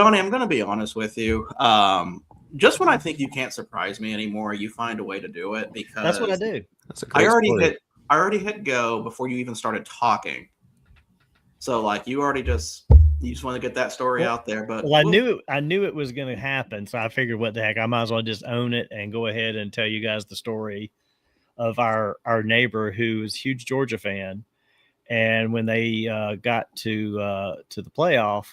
Donnie, I'm going to be honest with you. Just when I think you can't surprise me anymore, you find a way to do it because that's what I do. That's a great story. I already hit go before you even started talking. So like you just want to get that story out there. But I knew it was going to happen, so I figured, what the heck, I might as well just own it and go ahead and tell you guys the story of our neighbor who is a huge Georgia fan, and when they got to the playoff,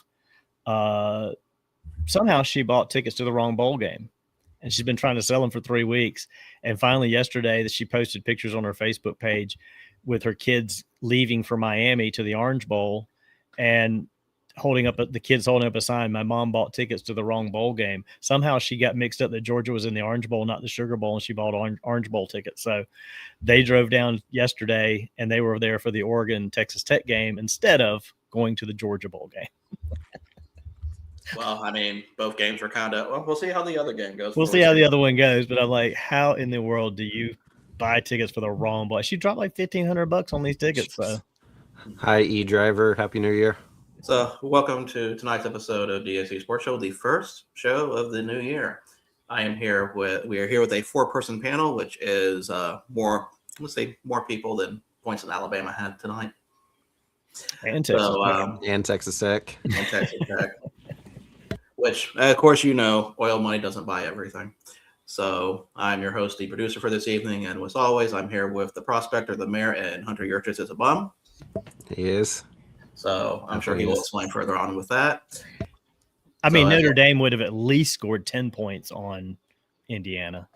somehow she bought tickets to the wrong bowl game, and she's been trying to sell them for 3 weeks. And finally, yesterday, she posted pictures on her Facebook page with her kids leaving for Miami to the Orange Bowl, and the kids holding up a sign, "My mom bought tickets to the wrong bowl game." Somehow she got mixed up that Georgia was in the Orange Bowl, not the Sugar Bowl, and she bought Orange Bowl tickets. So they drove down yesterday, and they were there for the Oregon-Texas Tech game instead of going to the Georgia Bowl game. Well, I mean, both games were kind of, well, we'll see how the other game goes. We'll see how the other one goes, but I'm like, how in the world do you buy tickets for the wrong bowl? She dropped like $1,500 on these tickets. So, hi, E-Driver. Happy New Year. So, welcome to tonight's episode of DHC Sports Show, the first show of the new year. We are here with a 4-person panel, which is more people than points in Alabama had tonight. And Texas Tech. And Texas Tech. And Texas Tech. Which, of course, oil money doesn't buy everything. So I'm your host, the producer for this evening, and as always, I'm here with the Prospector, the Mayor, and Hunter Yurchis is a bum. He is. So I'm sure he will explain further on with that. I mean, Notre Dame would have at least scored 10 points on Indiana.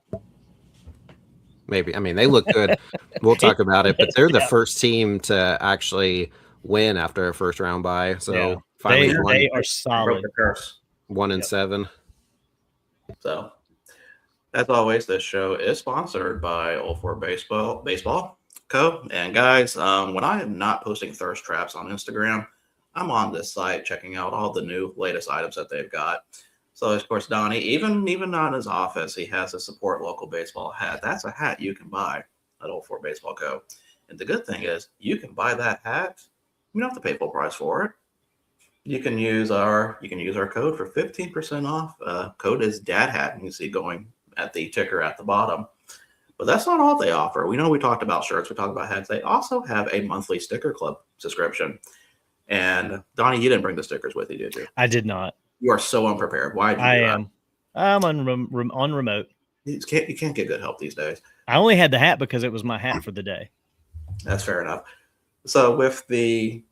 Maybe. I mean, they look good. We'll talk about it, but they're the first team to actually win after a first round bye. So finally, they are solid. 1-7. So, as always, this show is sponsored by Old Fort Baseball Co. And guys, when I am not posting thirst traps on Instagram, I'm on this site checking out all the latest items that they've got. So, of course, Donnie, even not in his office, he has a support local baseball hat. That's a hat you can buy at Old Fort Baseball Co. And the good thing is, you can buy that hat. You don't have to pay full price for it. You can use our code for 15% off. Code is Dad Hat, and you see going at the ticker at the bottom. But that's not all they offer. We talked about shirts, we talked about hats. They also have a monthly sticker club subscription. And Donnie, you didn't bring the stickers with you, did you? I did not. You are so unprepared. Why did you? I am. I'm on remote. You can't get good help these days. I only had the hat because it was my hat for the day. That's fair enough. So with the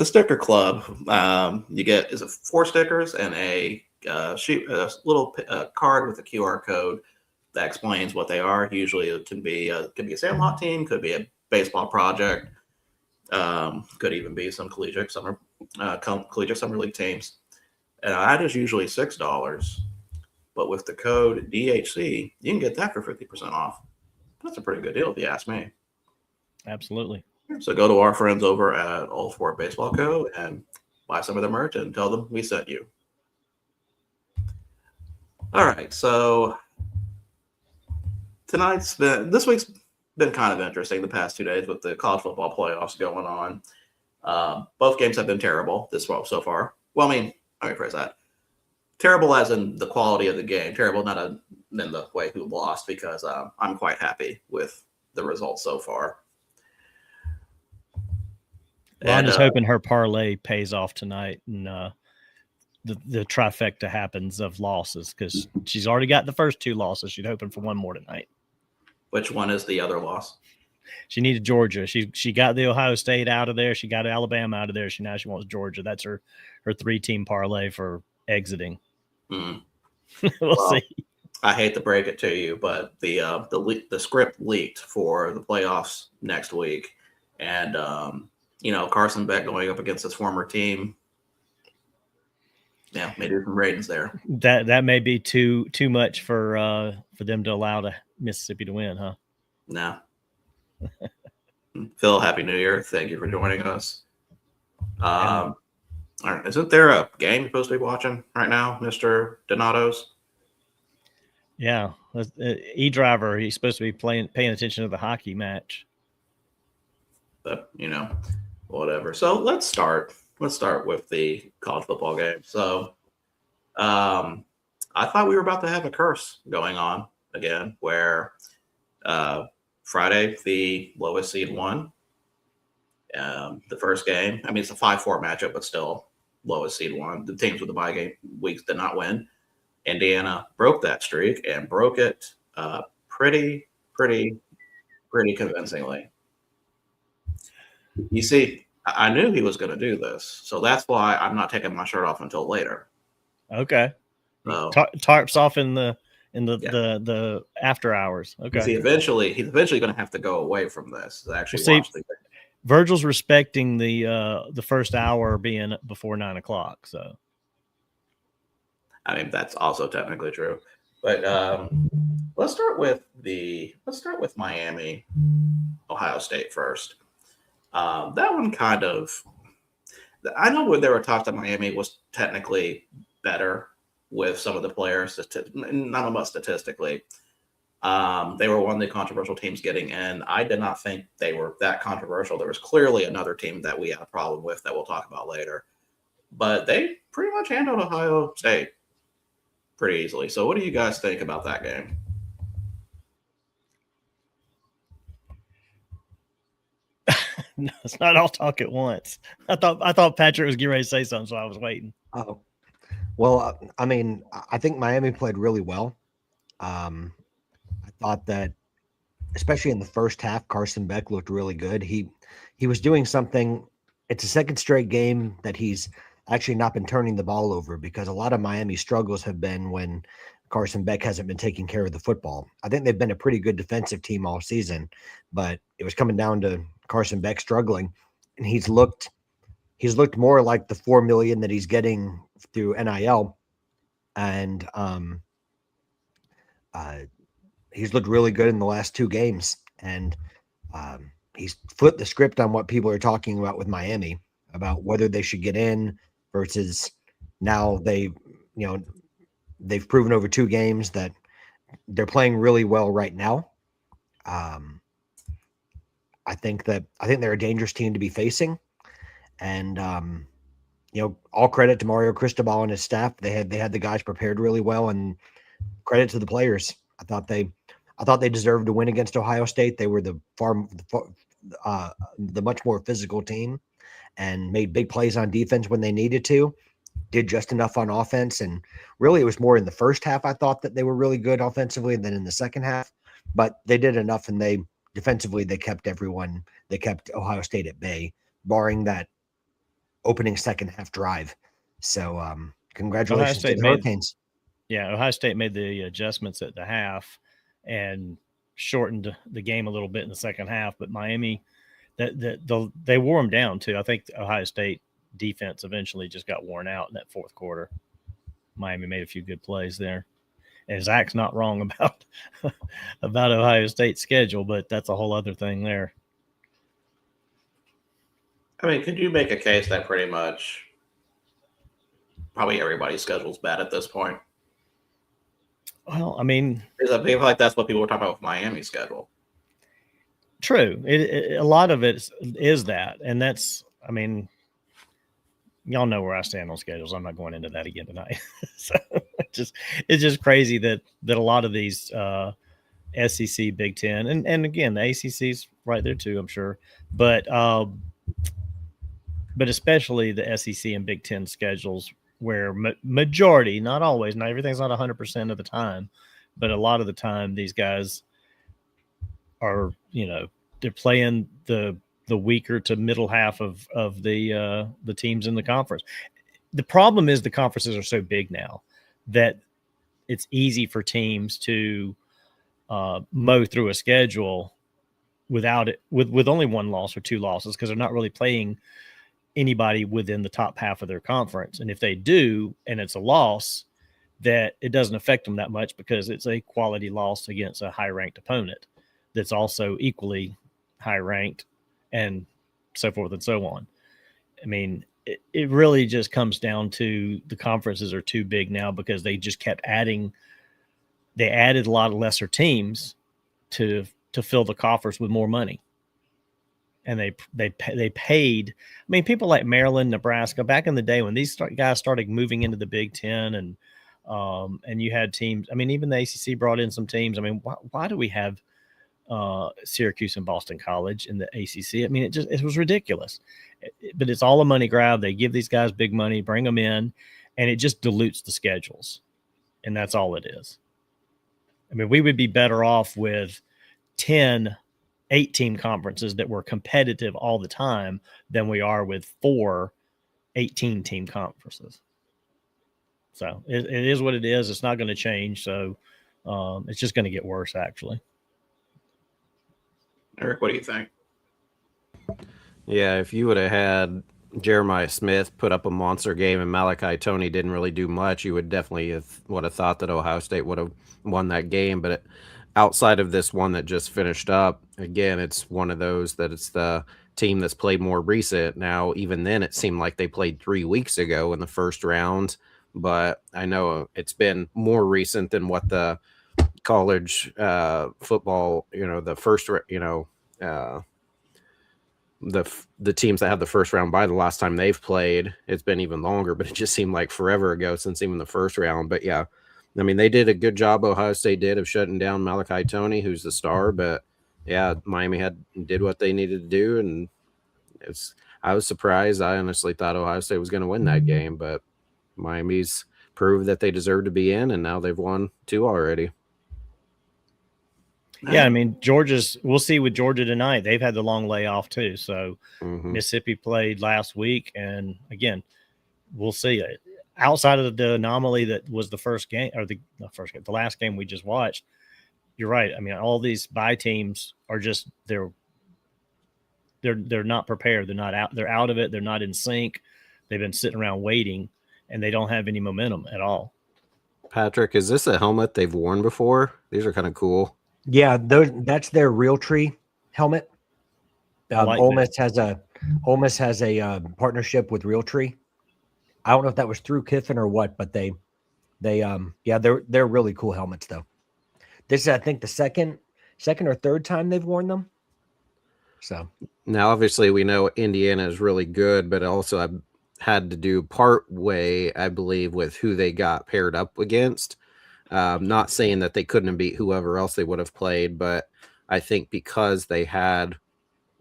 sticker club, you get 4 stickers and a little card with a QR code that explains what they are. Usually, it could be a Sandlot team, could be a baseball project, could even be some collegiate summer league teams. And that is usually $6, but with the code DHC, you can get that for 50% off. That's a pretty good deal, if you ask me. Absolutely. So go to our friends over at Old Fort Baseball Co. and buy some of their merch and tell them we sent you. All right, so this week's been kind of interesting the past 2 days with the college football playoffs going on. Both games have been terrible so far. Well, I mean, let me phrase that. Terrible as in the quality of the game. Terrible not in the way who lost, because I'm quite happy with the results so far. Well, I'm just hoping her parlay pays off tonight, and the trifecta happens of losses, because she's already got the first 2 losses. She's hoping for one more tonight. Which one is the other loss? She needed Georgia. She got the Ohio State out of there. She got Alabama out of there. Now she wants Georgia. That's her 3-team parlay for exiting. Mm. We'll see. I hate to break it to you, but the script leaked for the playoffs next week, and Carson Beck going up against his former team. Yeah, maybe some ratings there. That may be too much for them to allow Mississippi to win, huh? No. Phil, Happy New Year. Thank you for joining us. All right, isn't there a game you're supposed to be watching right now, Mr. Donato's? Yeah. E-Driver, he's supposed to be paying attention to the hockey match. But, whatever. So let's start let's start with the college football game. So, I thought we were about to have a curse going on again, where Friday the lowest seed won the first game. I mean, it's a 5-4 matchup, but still lowest seed won. The teams with the bye game weeks did not win. Indiana broke that streak and broke it pretty convincingly. You see, I knew he was going to do this, so that's why I'm not taking my shirt off until later. Okay. So, tarps off in the after hours. Okay. he's eventually going to have to go away from this to actually watch the game. Virgil's respecting the first hour being before 9 o'clock. So, I mean, that's also technically true. But let's start with Miami, Ohio State first. That one kind of, I know when there were talks that Miami was technically better with some of the players, not so much statistically. They were one of the controversial teams getting in. I did not think they were that controversial. There was clearly another team that we had a problem with that we'll talk about later. But they pretty much handled Ohio State pretty easily. So what do you guys think about that game? No, it's not all talk at once. I thought Patrick was getting ready to say something, so I was waiting. Oh, well, I mean, I think Miami played really well. I thought that, especially in the first half, Carson Beck looked really good. He was doing something. It's a second straight game that he's actually not been turning the ball over, because a lot of Miami's struggles have been when Carson Beck hasn't been taking care of the football. I think they've been a pretty good defensive team all season, but it was coming down to Carson Beck struggling, and he's looked more like the $4 million that he's getting through NIL, and he's looked really good in the last 2 games, and he's flipped the script on what people are talking about with Miami, about whether they should get in versus now they've proven over 2 games that they're playing really well right now. I think they're a dangerous team to be facing, and all credit to Mario Cristobal and his staff. They had the guys prepared really well, and credit to the players. I thought they deserved to win against Ohio State. They were the much more physical team, and made big plays on defense when they needed to. Did just enough on offense, and really it was more in the first half I thought that they were really good offensively than in the second half. But they did enough, and defensively they kept Ohio State at bay, barring that opening second half drive. So congratulations to the Hurricanes. Ohio State made the adjustments at the half and shortened the game a little bit in the second half, but Miami, they wore them down too. I think Ohio State defense eventually just got worn out in that fourth quarter. Miami made a few good plays there. And Zach's not wrong about Ohio State's schedule, but that's a whole other thing there. I mean, could you make a case that pretty much probably everybody's schedule's bad at this point? Well, I mean, I feel like that's what people were talking about with Miami's schedule. True. A lot of it is that. And that's, I mean, y'all know where I stand on schedules. I'm not going into that again tonight. So it's just crazy that a lot of these SEC, Big Ten, and again, the ACC's right there too, I'm sure. But especially the SEC and Big Ten schedules, where majority, not always, not everything's not 100% of the time, but a lot of the time these guys are, they're playing the weaker to middle half of the teams in the conference. The problem is the conferences are so big now that it's easy for teams to mow through a schedule without it, with only 1 loss or 2 losses, because they're not really playing anybody within the top half of their conference. And if they do, and it's a loss, that it doesn't affect them that much because it's a quality loss against a high-ranked opponent that's also equally high-ranked, and so forth and so on. I mean, it really just comes down to the conferences are too big now, because they just kept added a lot of lesser teams to fill the coffers with more money. and they paid. I mean, people like Maryland, Nebraska, back in the day when these guys started moving into the Big Ten, and you had teams. I mean, even the ACC brought in some teams. I mean, why do we have Syracuse and Boston College in the ACC? I mean, it was ridiculous. But it's all a money grab. They give these guys big money, bring them in, and it just dilutes the schedules, and that's all it is. I mean, we would be better off with 10 8-team conferences that were competitive all the time than we are with 4 18-team conferences. So it is what it is. It's not going to change. So it's just going to get worse, actually. Eric, what do you think? Yeah, if you would have had Jeremiah Smith put up a monster game and Malachi Toney didn't really do much, you would definitely have thought that Ohio State would have won that game. But outside of this one that just finished up, again, it's one of those that it's the team that's played more recent. Now, even then, it seemed like they played 3 weeks ago in the first round, but I know it's been more recent than what the college football, the first, the teams that have the first round bye, the last time they've played, it's been even longer, but it just seemed like forever ago since even the first round. But yeah, I mean, they did a good job, Ohio State did, of shutting down Malachi Toney, who's the star. But yeah, Miami did what they needed to do, and I was surprised. I honestly thought Ohio State was going to win that game, but Miami's proved that they deserve to be in, and now they've won 2 already. Yeah, I mean, we'll see with Georgia tonight. They've had the long layoff too. So Mississippi played last week. And again, we'll see. Outside of the anomaly that was the first game, or the last game we just watched, you're right. I mean, all these bye teams are just, they're not prepared. They're not out. They're out of it. They're not in sync. They've been sitting around waiting, and they don't have any momentum at all. Patrick, is this a helmet they've worn before? These are kind of cool. Yeah, that's their Realtree helmet. Ole Miss has a partnership with Realtree. I don't know if that was through Kiffin or what, but they're really cool helmets though. This is, I think, the second or third time they've worn them. So now, obviously, we know Indiana is really good, but also I've had to do part way, I believe, with who they got paired up against. Not saying that they couldn't have beat whoever else they would have played, but I think because they had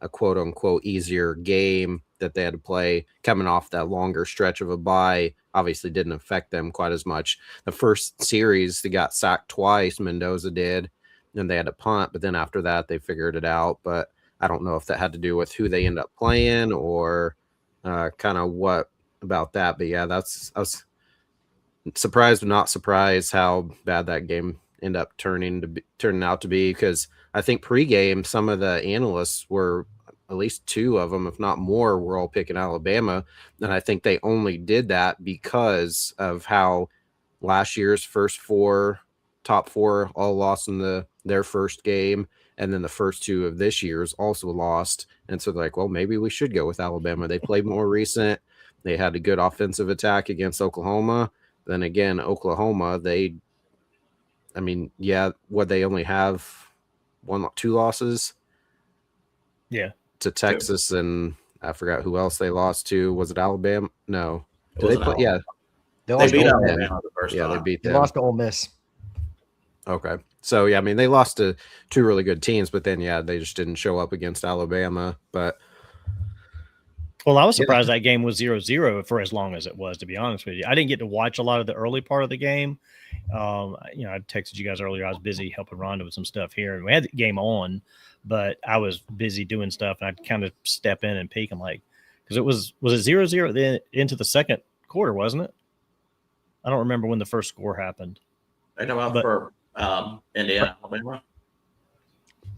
a quote unquote easier game that they had to play coming off that longer stretch of a bye, obviously didn't affect them quite as much. The first series, they got sacked twice, Mendoza did, and they had to punt, but then after that, they figured it out. But I don't know if that had to do with who they end up playing or kind of what about that. But yeah, I was surprised but not surprised how bad that game ended up turning out to be, because I think pregame some of the analysts were, at least 2 of them, if not more, were all picking Alabama, and I think they only did that because of how last year's first top four all lost in their first game, and then the first 2 of this year's also lost, and so they're like, well, maybe we should go with Alabama. They played more recent. They had a good offensive attack against Oklahoma. Then again, Oklahoma, they only have 2 losses. Yeah. To Texas, and I forgot who else they lost to. Was it Alabama? No. Did they play? Yeah. They beat Alabama the first time. They beat them. They lost to Ole Miss. Okay. So, yeah, I mean, they lost to 2 really good teams, but then, yeah, they just didn't show up against Alabama. But well, I was surprised that game was 0-0 for as long as it was, to be honest with you. I didn't get to watch a lot of the early part of the game. I texted you guys earlier. I was busy helping Rhonda with some stuff here, and we had the game on, but I was busy doing stuff, and I'd kind of step in and peek. I'm like, because was it 0-0 then into the second quarter, wasn't it? I don't remember when the first score happened. I know for Indiana, Alabama.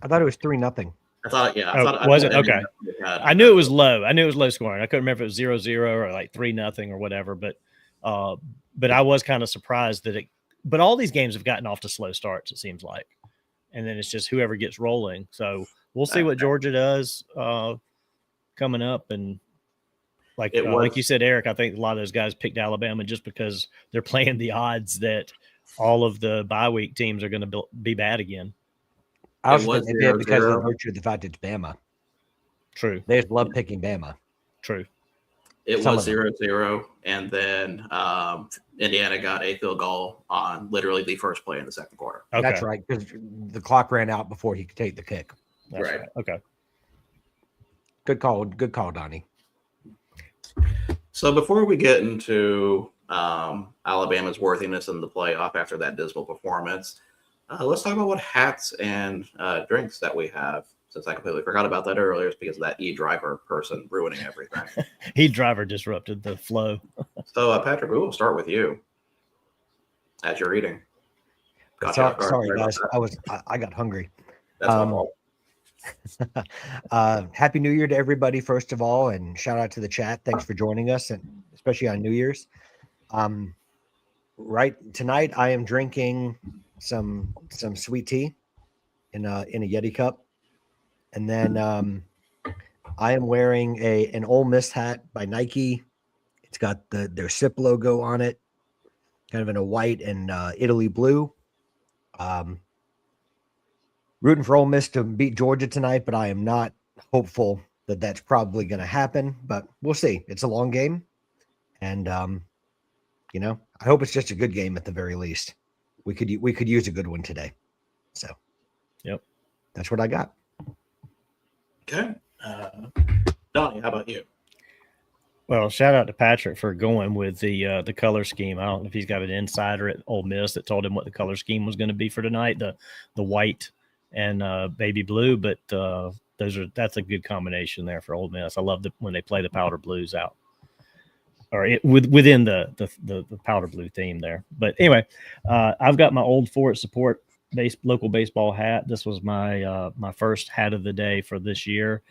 I thought it was 3-0. I thought, yeah. Was it? Okay. I knew it was low. I knew it was low scoring. I couldn't remember if it was 0-0 or like 3-0 or whatever. But I was kind of surprised that but all these games have gotten off to slow starts, it seems like. And then it's just whoever gets rolling. So we'll see what Georgia does coming up. And like you said, Eric, I think a lot of those guys picked Alabama just because they're playing the odds that all of the bye week teams are going to be bad again. I was thinking they did because of the virtue of the fact it's Bama. True. They just love picking Bama. True. It Some was of them. 0-0, and then Indiana got a field goal on literally the first play in the second quarter. Okay. That's right, because the clock ran out before he could take the kick. That's Right. right. Okay. Good call, Donnie. So before we get into Alabama's worthiness in the playoff after that dismal performance, let's talk about what hats and drinks that we have. Since I completely forgot about that earlier, it's because of that e-driver person ruining everything. E-driver disrupted the flow. So, Patrick, we will start with you as you're eating. Gotcha. All right, Sorry, about guys. that. I got hungry. That's my fault. Happy New Year to everybody, first of all, and shout out to the chat. Thanks for joining us, and especially on New Year's. Right tonight, I am drinking some sweet tea in a Yeti cup, and then I am wearing an Ole Miss hat by Nike. It's got their SIP logo on it, kind of in a white and Italy blue. Rooting for Ole Miss to beat Georgia tonight, but I am not hopeful that that's probably going to happen. But we'll see. It's a long game, and I hope it's just a good game at the very least. We could use a good one today. So, yep, that's what I got. Okay. Donnie, how about you? Well, shout out to Patrick for going with the color scheme. I don't know if he's got an insider at Ole Miss that told him what the color scheme was going to be for tonight, the white and baby blue, but that's a good combination there for Ole Miss. I love when they play the powder blues out, or within the powder blue theme there. But anyway, I've got my Old Fort support local baseball hat. This was my first hat of the day for this year.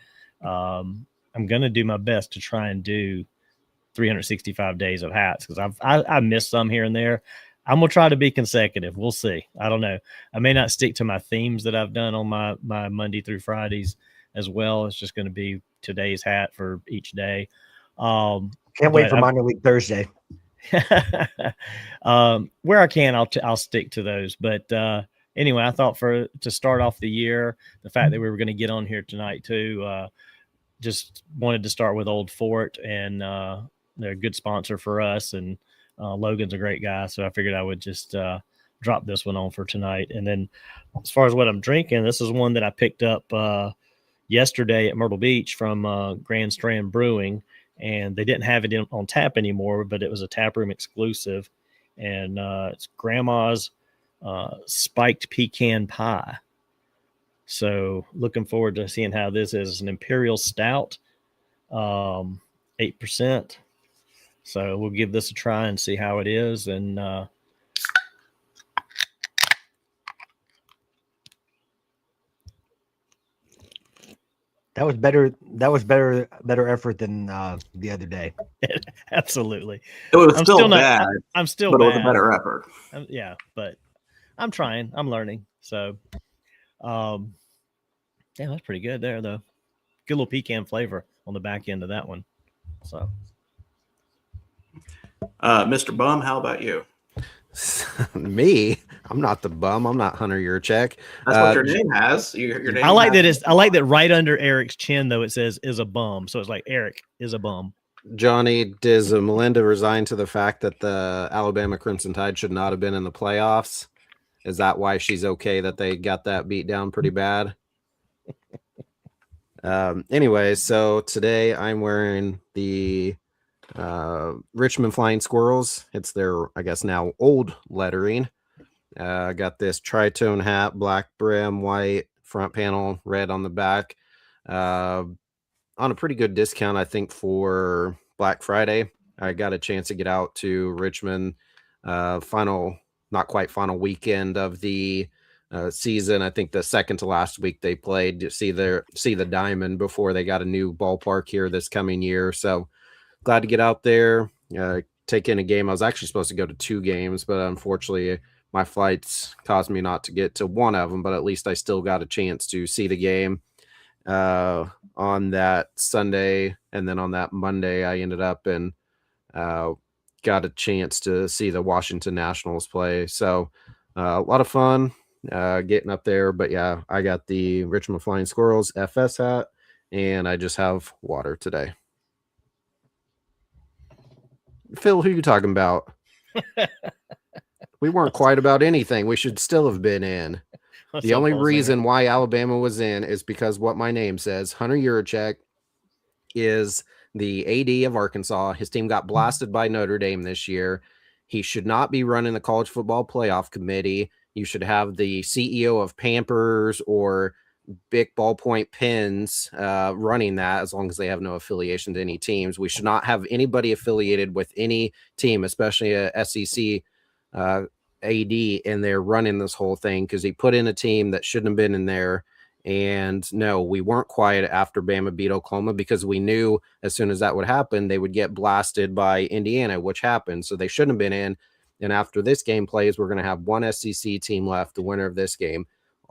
I'm going to do my best to try and do 365 days of hats because I missed some here and there. I'm going to try to be consecutive. We'll see. I don't know. I may not stick to my themes that I've done on my Monday through Fridays as well. It's just going to be today's hat for each day. Can't wait for minor league Thursday. Where I can, I'll stick to those. But anyway, I thought to start off the year, the fact that we were going to get on here tonight too, just wanted to start with Old Fort, and they're a good sponsor for us, and Logan's a great guy, so I figured I would just drop this one on for tonight. And then as far as what I'm drinking, this is one that I picked up yesterday at Myrtle Beach from Grand Strand Brewing, and they didn't have it on tap anymore, but it was a taproom exclusive, and it's Grandma's Spiked Pecan Pie. So looking forward to seeing how this is. It's an Imperial Stout, 8%. So we'll give this a try and see how it is. And that was better. That was better effort than the other day. It Absolutely. was still bad. I'm still but bad. It was a better effort. Yeah, but I'm trying. I'm learning. So, yeah, that's pretty good there, though. Good little pecan flavor on the back end of that one. So, Mr. Bum, how about you? Me? I'm not the bum. I'm not Hunter Yurchek. That's what your name has. Your name I like that right under Eric's chin, though, it says is a bum. So it's like Eric is a bum. Johnny, does Melinda resign to the fact that the Alabama Crimson Tide should not have been in the playoffs? Is that why she's okay that they got that beat down pretty bad? Anyway, so today I'm wearing the Richmond Flying Squirrels. It's their, I guess, now old lettering. I got this tritone hat, black brim, white front panel, red on the back. On a pretty good discount, I think, for Black Friday. I got a chance to get out to Richmond, not quite final weekend of the season. I think the second to last week they played to see the Diamond before they got a new ballpark here this coming year. So glad to get out there, take in a game. I was actually supposed to go to 2 games, but unfortunately my flights caused me not to get to one of them, but at least I still got a chance to see the game on that Sunday. And then on that Monday, I ended up and got a chance to see the Washington Nationals play. So a lot of fun getting up there. But yeah, I got the Richmond Flying Squirrels FS hat, and I just have water today. Phil, who are you talking about? We weren't quite about anything. We should still have been in. The only reason why Alabama was in is because what my name says. Hunter Yurachek is the AD of Arkansas. His team got blasted by Notre Dame this year. He should not be running the college football playoff committee. You should have the CEO of Pampers or Big Ballpoint Pens running that, as long as they have no affiliation to any teams. We should not have anybody affiliated with any team, especially a SEC AD in there running this whole thing, because he put in a team that shouldn't have been in there. And no, we weren't quiet after Bama beat Oklahoma, because we knew as soon as that would happen, they would get blasted by Indiana, which happened. So they shouldn't have been in. And after this game plays, we're going to have one SEC team left, the winner of this game.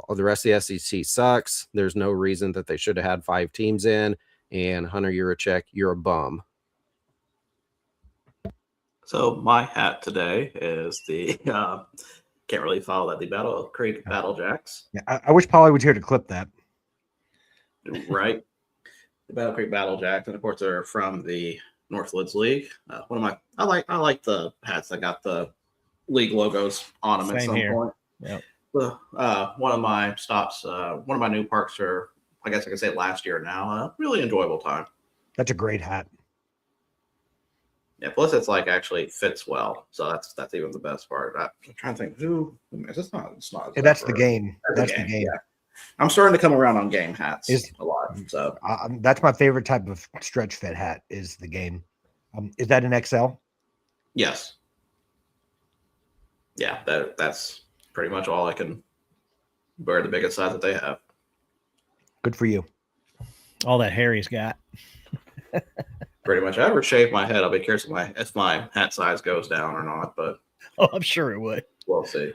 The rest of the SEC sucks. There's no reason that they should have had 5 teams in. And Hunter Yurachek, you're a bum. So my hat today is the can't really follow that, the Battle Creek Battle Jacks. Yeah, I wish Polly was here to clip that. Right, the Battle Creek Battle Jacks, and of course they're from the Northwoods League. I like the hats that got the league logos on them. At some point. Yep. One of my stops, one of my new parks for, I guess I could say last year now. Really enjoyable time. That's a great hat. Yeah, plus it's like actually fits well, so that's even the best part. I'm trying to think it's not. Yeah, that's the game. That's the game. Yeah. I'm starting to come around on game hats a lot. So that's my favorite type of stretch fit hat is the game. Is that an XL? Yes. Yeah, that's pretty much all I can wear, the biggest size that they have. Good for you. All that hair he's got. Pretty much. If I ever shave my head, I'll be curious if my hat size goes down or not, but I'm sure it would. We'll see.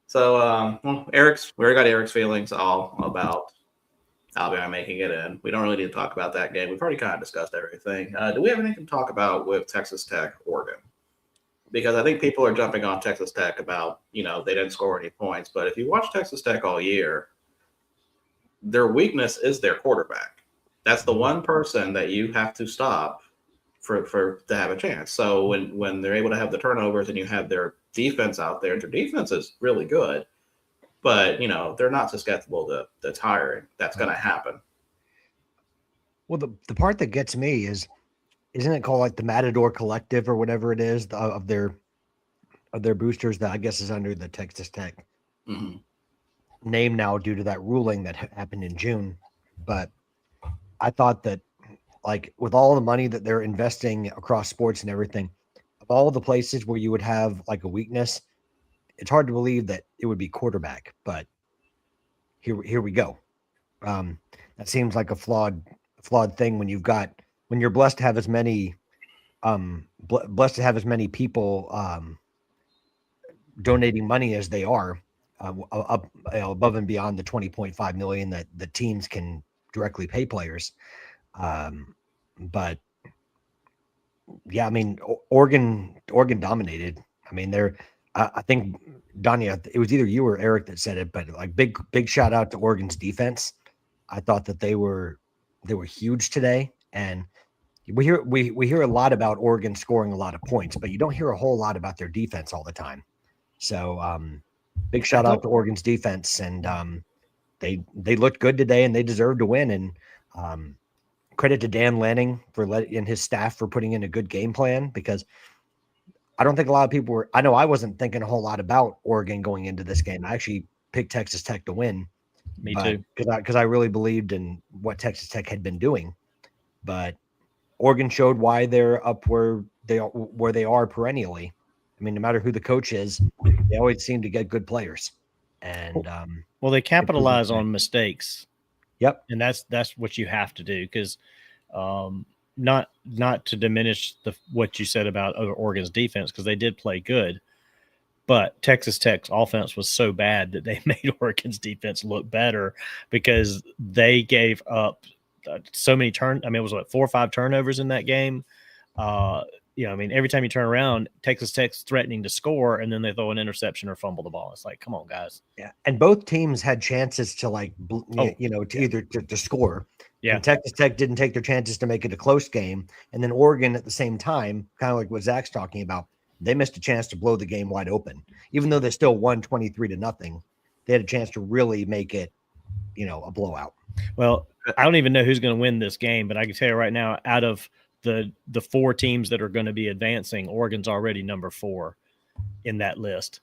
So, we already got Eric's feelings all about Alabama making it in. We don't really need to talk about that game. We've already kind of discussed everything. Do we have anything to talk about with Texas Tech, Oregon? Because I think people are jumping on Texas Tech about, they didn't score any points. But if you watch Texas Tech all year, their weakness is their quarterback. That's the one person that you have to stop for to have a chance. So when they're able to have the turnovers and you have their defense out there, their defense is really good, but they're not susceptible to tiring. That's going to happen. Well, the part that gets me isn't it called like the Matador Collective or whatever it is of their boosters that I guess is under the Texas Tech name now due to that ruling that happened in June, but I thought that, like, with all the money that they're investing across sports and everything, of all the places where you would have like a weakness, it's hard to believe that it would be quarterback. But here we go. That seems like a flawed thing when you're blessed to have as many people donating money as they are, up above and beyond the $20.5 million that the teams can directly pay players. But yeah, I mean, Oregon dominated. I mean, I think Donnie, it was either you or Eric that said it, but like big shout out to Oregon's defense. I thought that they were huge today. And we hear a lot about Oregon scoring a lot of points, but you don't hear a whole lot about their defense all the time. So big shout out to Oregon's defense, and they looked good today, and they deserved to win. And credit to Dan Lanning and his staff for putting in a good game plan, because I don't think a lot of people were. I know I wasn't thinking a whole lot about Oregon going into this game. I actually picked Texas Tech to win. Me too, because I really believed in what Texas Tech had been doing, but Oregon showed why they're up where they are perennially. I mean, no matter who the coach is, they always seem to get good players. And well, they capitalize on mistakes. Yep, and that's what you have to do, because not to diminish what you said about Oregon's defense, because they did play good, but Texas Tech's offense was so bad that they made Oregon's defense look better, because they gave up so many it was 4 or 5 turnovers in that game. I mean, every time you turn around, Texas Tech's threatening to score, and then they throw an interception or fumble the ball. It's like, come on, guys. Yeah, and both teams had chances to either to score. Yeah. And Texas Tech didn't take their chances to make it a close game, and then Oregon at the same time, kind of like what Zach's talking about, they missed a chance to blow the game wide open, even though they still won 23-0. They had a chance to really make it, a blowout. Well, I don't even know who's going to win this game, but I can tell you right now, out of the 4 teams that are going to be advancing, Oregon's already number 4 in that list.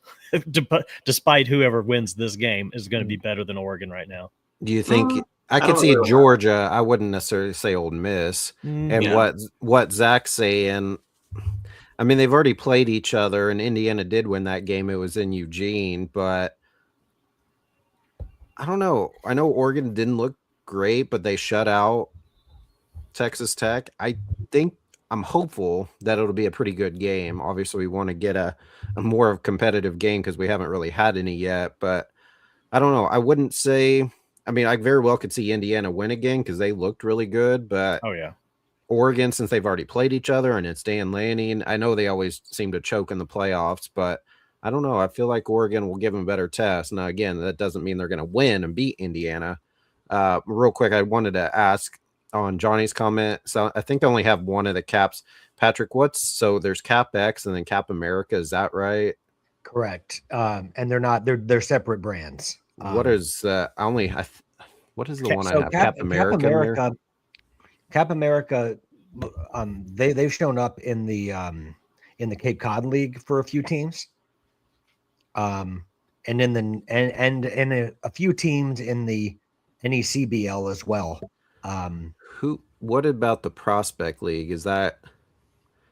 Despite whoever wins this game is going to be better than Oregon right now. Do you think I could see Georgia? I wouldn't necessarily say Ole Miss. And what Zach's saying, I mean, they've already played each other, and Indiana did win that game. It was in Eugene, but I don't know. I know Oregon didn't look great, but they shut out Texas Tech. I'm hopeful that it'll be a pretty good game. Obviously, we want to get a more competitive game because we haven't really had any yet. But I don't know. I wouldn't say. I mean, I very well could see Indiana win again because they looked really good. But Oregon, since they've already played each other and it's Dan Lanning, I know they always seem to choke in the playoffs, but I don't know. I feel like Oregon will give them a better test. Now, again, that doesn't mean they're going to win and beat Indiana. Real quick, I wanted to ask on Johnny's comment. So I think they only have one of the caps. Patrick, so there's Cap X and then Cap America. Is that right? Correct. And they're separate brands. What is what is the one I have? Cap America. Cap America. They've shown up in the Cape Cod League for a few teams. And in a few teams in the NECBL as well. What about the Prospect League? Is that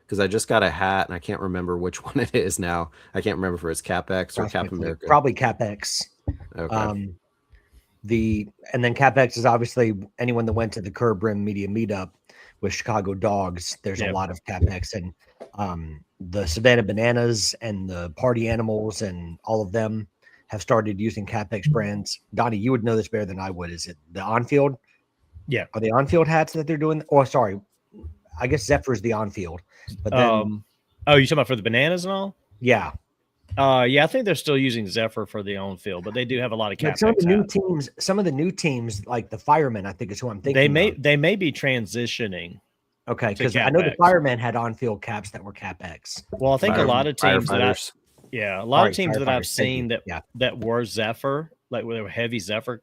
because I just got a hat and I can't remember which one it is now. I can't remember if it's CapX or Cap America. Probably CapX. Okay. And then CapX is obviously anyone that went to the Curb Rim Media Meetup with Chicago Dogs. There's a lot of CapX, and the Savannah Bananas and the Party Animals and all of them have started using CapX brands. Donnie, you would know this better than I would. Is it the on-field? Yeah. Are the on-field hats that they're doing? Oh, sorry. I guess Zephyr's the on-field. But then, you talking about for the bananas and all? Yeah. I think they're still using Zephyr for the on-field, but they do have a lot of CapEx. Some of the new teams, like the Firemen, I think is who I'm thinking. They may be transitioning. Okay, because I know the Firemen had on-field caps that were CapX. Well, I think a lot of teams of teams that I've seen that were Zephyr, like where they were heavy Zephyr,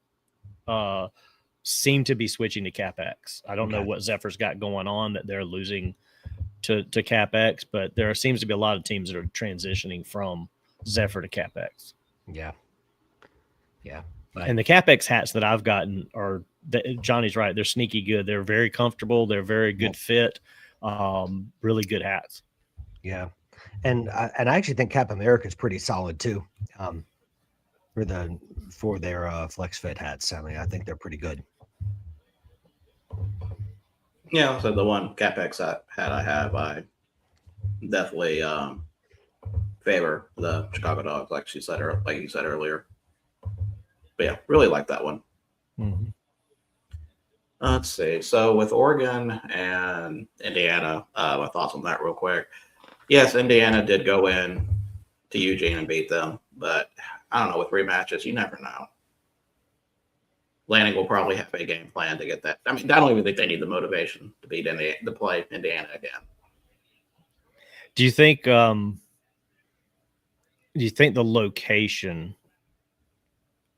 seem to be switching to CapX. I don't know what Zephyr's got going on that they're losing to CapX, but there seems to be a lot of teams that are transitioning from Zephyr to CapX. Yeah. And the CapX hats that I've gotten Johnny's right. They're sneaky good. They're very comfortable. They're very good fit. Really good hats. Yeah. And I actually think Cap America is pretty solid too. For their flex fit hats. I mean, I think they're pretty good. Yeah, so the one CapX hat I have, I definitely favor the Chicago Dogs, like you said earlier. But yeah, really like that one. Mm-hmm. Let's see. So with Oregon and Indiana, my thoughts on that real quick. Yes, Indiana did go in to Eugene and beat them, but I don't know, with rematches, you never know. Lanning will probably have a game plan to get that. I mean, I don't even think they need the motivation to beat to play Indiana again. Do you think the location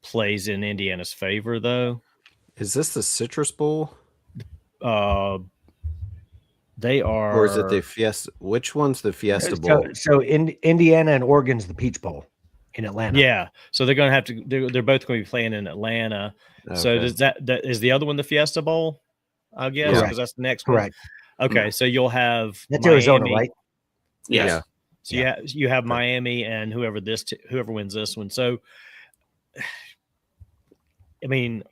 plays in Indiana's favor, though? Is this the Citrus Bowl? They are. Or is it the Fiesta? Which one's the Fiesta Bowl? So Indiana and Oregon's the Peach Bowl in Atlanta. Yeah. So they're going to have to. They're both going to be playing in Atlanta. Okay. So does that is the other one the Fiesta Bowl? I guess because that's the next one. Correct. Okay, so you'll have that's Miami. Arizona, right? Yes. Yeah. So you have Miami and whoever wins this one. So, I mean,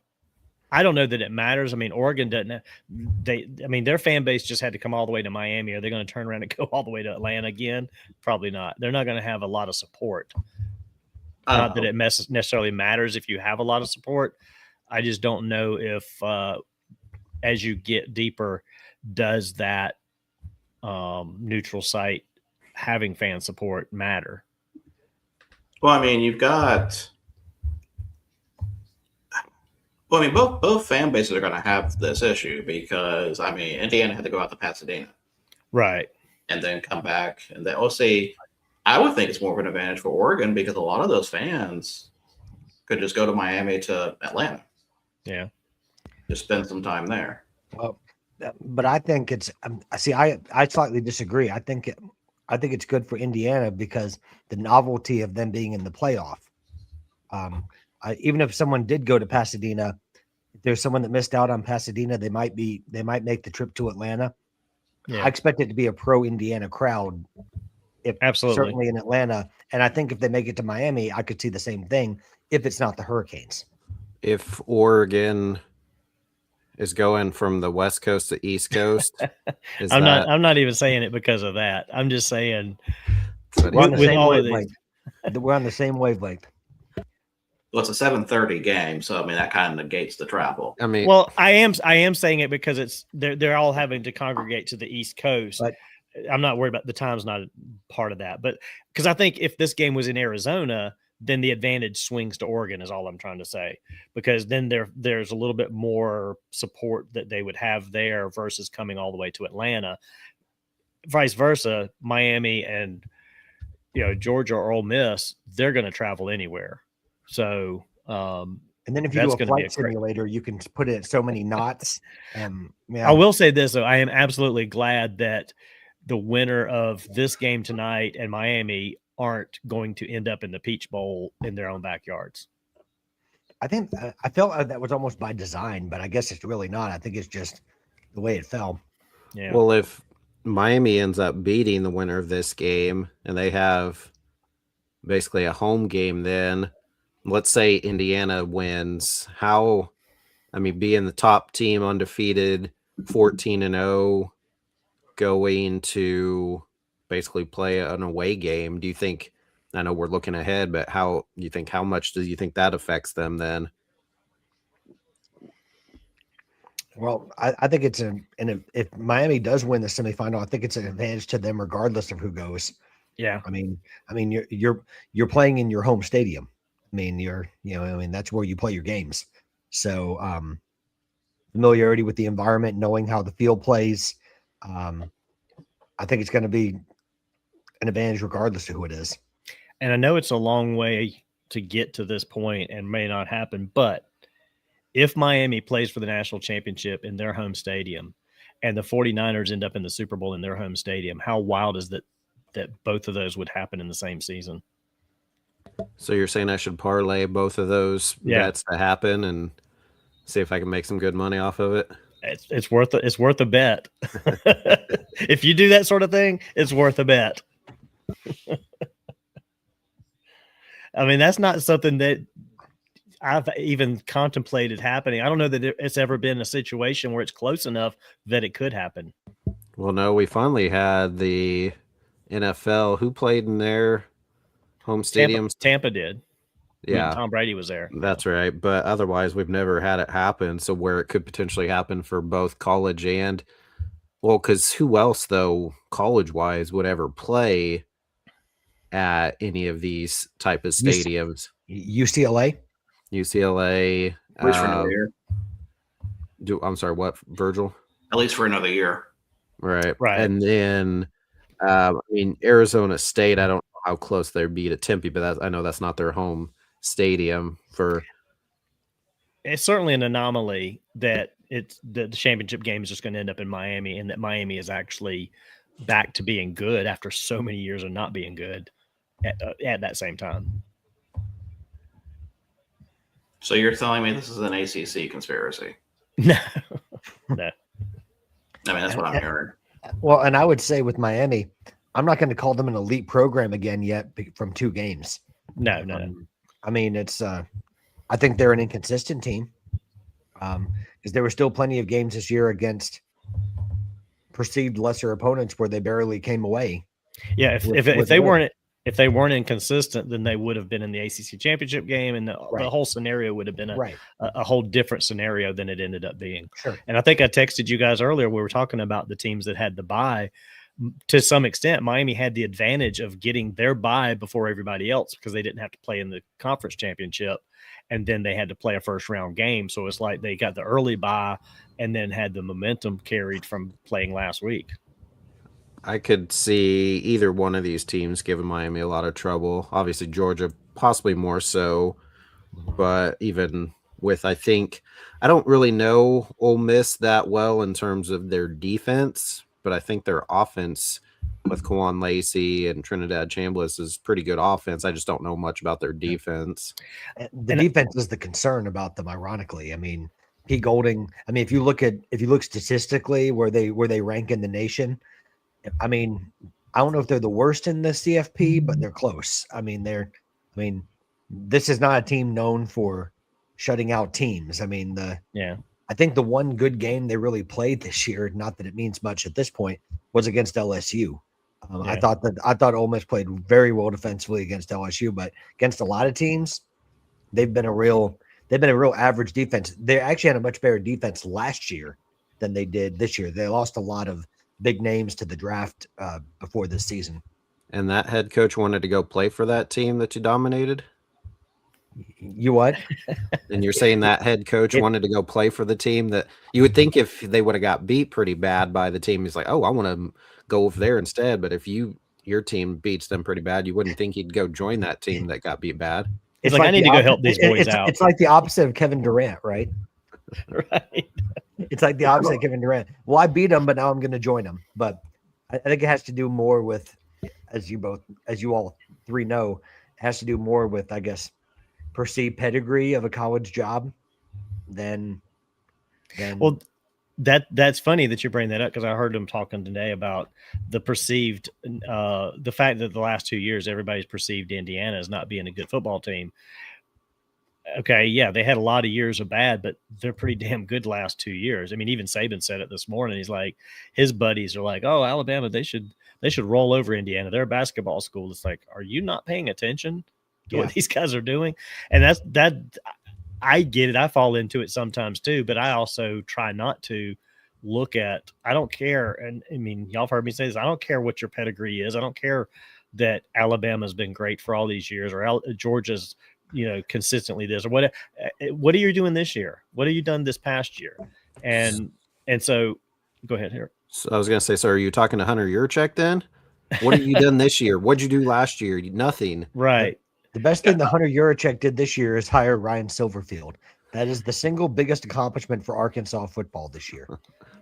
I don't know that it matters. I mean, Oregon doesn't. Their fan base just had to come all the way to Miami. Are they going to turn around and go all the way to Atlanta again? Probably not. They're not going to have a lot of support. Not that it necessarily matters if you have a lot of support. I just don't know if, as you get deeper, does that neutral site having fan support matter. Well, I mean, both fan bases are going to have this issue because, I mean, Indiana had to go out to Pasadena. Right. And then come back. And then, I would think it's more of an advantage for Oregon because a lot of those fans could just go to Miami to Atlanta. Yeah. Just spend some time there. Well, but I think it's I slightly disagree. I think it's good for Indiana because the novelty of them being in the playoff. Even if someone did go to Pasadena, if there's someone that missed out on Pasadena, they might make the trip to Atlanta. Yeah. I expect it to be a pro Indiana crowd. Absolutely. Certainly in Atlanta. And I think if they make it to Miami, I could see the same thing if it's not the Hurricanes. If Oregon is going from the West Coast to East Coast, I'm not even saying it because of that. I'm just saying we're on the same all of wavelength. We're on the same wavelength. Well, it's a 7:30 game, so I mean that kind of negates the travel. I mean, well, I am saying it because they're all having to congregate to the East Coast. But I'm not worried about the time's not a part of that, but because I think if this game was in Arizona, then the advantage swings to Oregon is all I'm trying to say, because then there's a little bit more support that they would have there versus coming all the way to Atlanta. Vice versa, Miami and Georgia or Ole Miss, they're going to travel anywhere. So and then if you do a flight simulator, you can put it at so many knots. I will say this though, I am absolutely glad that the winner of this game tonight and Miami aren't going to end up in the Peach Bowl in their own backyards. I think I felt that was almost by design, but I guess it's really not. I think it's just the way it fell. Yeah. Well, if Miami ends up beating the winner of this game and they have basically a home game, then let's say Indiana wins, being the top team, undefeated, 14-0, going to basically play an away game. Do you think, I know we're looking ahead, but how much do you think that affects them then? Well, I think it's if Miami does win the semifinal, I think it's an advantage to them regardless of who goes. Yeah. I mean, you're playing in your home stadium. I mean, that's where you play your games. So, familiarity with the environment, knowing how the field plays, I think it's going to be an advantage regardless of who it is. And I know it's a long way to get to this point and may not happen, but if Miami plays for the national championship in their home stadium and the 49ers end up in the Super Bowl in their home stadium, how wild is that both of those would happen in the same season? So you're saying I should parlay both of those bets to happen and see if I can make some good money off of it? It's worth a bet. If you do that sort of thing, it's worth a bet. I mean, that's not something that I've even contemplated happening. I don't know that it's ever been a situation where it's close enough that it could happen. Well, no, we finally had the NFL. Who played in their home stadiums? Tampa did. Yeah. Tom Brady was there. That's right. But otherwise, we've never had it happen. So where it could potentially happen for both college and, because who else, though, college-wise, would ever play at any of these type of stadiums? UCLA? UCLA. At least for another year. I'm sorry, what, Virgil? At least for another year. Right. And then, Arizona State, I don't know how close they'd be to Tempe, but I know that's not their home stadium. It's certainly an anomaly that the championship game is just going to end up in Miami, and that Miami is actually back to being good after so many years of not being good at that same time. So you're telling me this is an ACC conspiracy? No. I mean, that's what I'm hearing. Well, and I would say with Miami, I'm not going to call them an elite program again yet from 2 games. No. I mean, it's I think they're an inconsistent team because there were still plenty of games this year against perceived lesser opponents where they barely came away. Yeah, if they weren't inconsistent, then they would have been in the ACC championship game, and the whole scenario would have been a whole different scenario than it ended up being. Sure. And I think I texted you guys earlier. We were talking about the teams that had the bye. to some extent, Miami had the advantage of getting their bye before everybody else because they didn't have to play in the conference championship. And then they had to play a first round game. So it's like they got the early bye and then had the momentum carried from playing last week. I could see either one of these teams giving Miami a lot of trouble. Obviously, Georgia possibly more so, but even with, I don't really know Ole Miss that well in terms of their defense, but I think their offense with Kawan Lacey and Trinidad Chambliss is pretty good offense. I just don't know much about their defense. The defense is the concern about them, ironically. I mean, Pete Golding, I mean, if you look statistically where they rank in the nation, I mean, I don't know if they're the worst in the CFP, but they're close. I mean, this is not a team known for shutting out teams. I mean, I think the one good game they really played this year, not that it means much at this point, was against LSU. I thought Ole Miss played very well defensively against LSU, but against a lot of teams, they've been a real average defense. They actually had a much better defense last year than they did this year. They lost a lot of big names to the draft before this season. And that head coach wanted to go play for that team that you dominated? You what? And you're saying that head coach wanted to go play for the team that you would think if they would have got beat pretty bad by the team, he's like, oh, I want to go over there instead. But if your team beats them pretty bad, you wouldn't think he'd go join that team that got beat bad. It's like I need to go help these boys out. It's like the opposite of Kevin Durant, right? Right. It's like the opposite of Kevin Durant. Well, I beat him, but now I'm going to join him. But I think it has to do more with, as you all three know, it has to do more with, I guess, perceived pedigree of a college job than well, that's funny that you bring that up because I heard them talking today about the perceived the fact that the last 2 years everybody's perceived Indiana as not being a good football team. Okay, yeah, they had a lot of years of bad, but they're pretty damn good last 2 years. I mean, even Saban said it this morning. He's like, his buddies are like, "Oh, Alabama, they should roll over Indiana. They're a basketball school." It's like, are you not paying attention to what these guys are doing? And that I get it. I fall into it sometimes too, but I also try not to look at. I don't care, and I mean, y'all have heard me say this. I don't care what your pedigree is. I don't care that Alabama's been great for all these years or Georgia's consistently this or what are you doing this year? What have you done this past year? And so go ahead here. So I was going to say, so are you talking to Hunter Yurchek then? What have you done this year? What'd you do last year? Nothing. Right. The best thing that Hunter Yurchek did this year is hire Ryan Silverfield. That is the single biggest accomplishment for Arkansas football this year.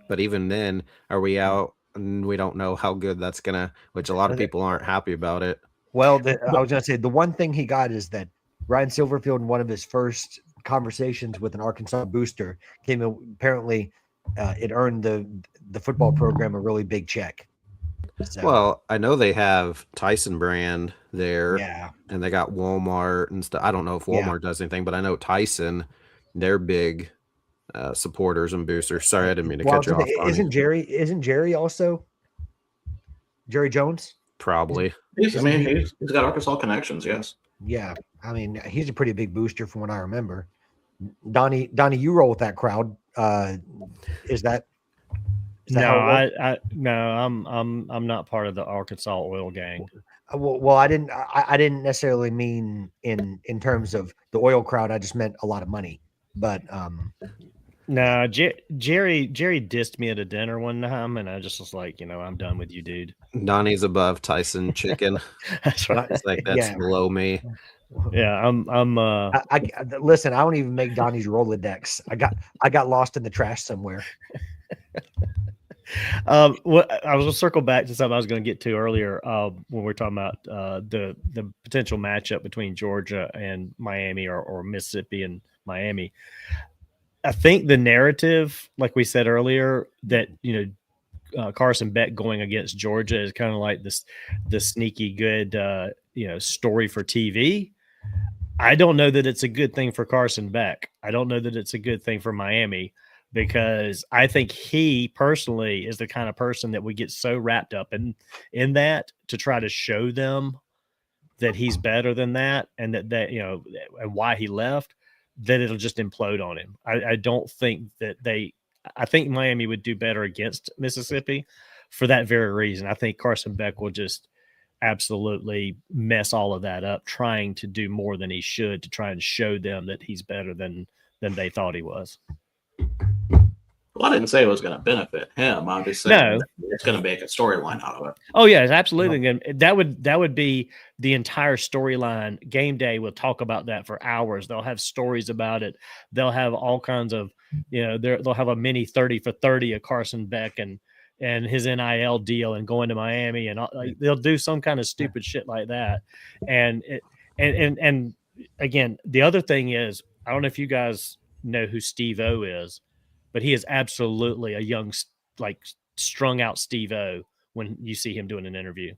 But even then, are we out and we don't know how good that's going to, which a lot of people aren't happy about it. Well, I was going to say the one thing he got is that Ryan Silverfield, in one of his first conversations with an Arkansas booster, came in, apparently it earned the football program a really big check. So, well, I know they have Tyson brand there, and they got Walmart and stuff. I don't know if Walmart does anything, but I know Tyson, they're big supporters and boosters. Sorry, I didn't mean to cut you off. Isn't Jerry also Jerry Jones? Probably. He's got Arkansas connections. Yes. Yeah, I mean, he's a pretty big booster from what I remember. Donnie, you roll with that crowd. Is that no? I'm not part of the Arkansas oil gang. Well, I didn't necessarily mean in terms of the oil crowd. I just meant a lot of money. But no, Jerry dissed me at a dinner one time, and I just was like, I'm done with you, dude. Donnie's above Tyson Chicken. That's right. It's like that's below me. Yeah, I'm. I listen. I don't even make Donnie's Rolodex. I got lost in the trash somewhere. What I was gonna circle back to something I was going to get to earlier when we were talking about the potential matchup between Georgia and Miami or Mississippi and Miami. I think the narrative, like we said earlier, that Carson Beck going against Georgia is kind of like the sneaky good story for TV. I don't know that it's a good thing for Carson Beck. I don't know that it's a good thing for Miami, because I think he personally is the kind of person that would get so wrapped up in that to try to show them that he's better than that and that and why he left, that it'll just implode on him. I don't think that I think Miami would do better against Mississippi, for that very reason. I think Carson Beck will just absolutely mess all of that up, trying to do more than he should to try and show them that he's better than they thought he was. Well, I didn't say it was going to benefit him. I'm just saying it's going to make a storyline out of it. Oh yeah, it's absolutely going. That would be the entire storyline. Game day will talk about that for hours. They'll have stories about it. They'll have all kinds of, they'll have a mini 30 for 30 of Carson Beck and his NIL deal and going to Miami, and they'll do some kind of stupid shit like that. And again, the other thing is, I don't know if you guys know who Steve-O is, but he is absolutely a young, like, strung out Steve-O when you see him doing an interview.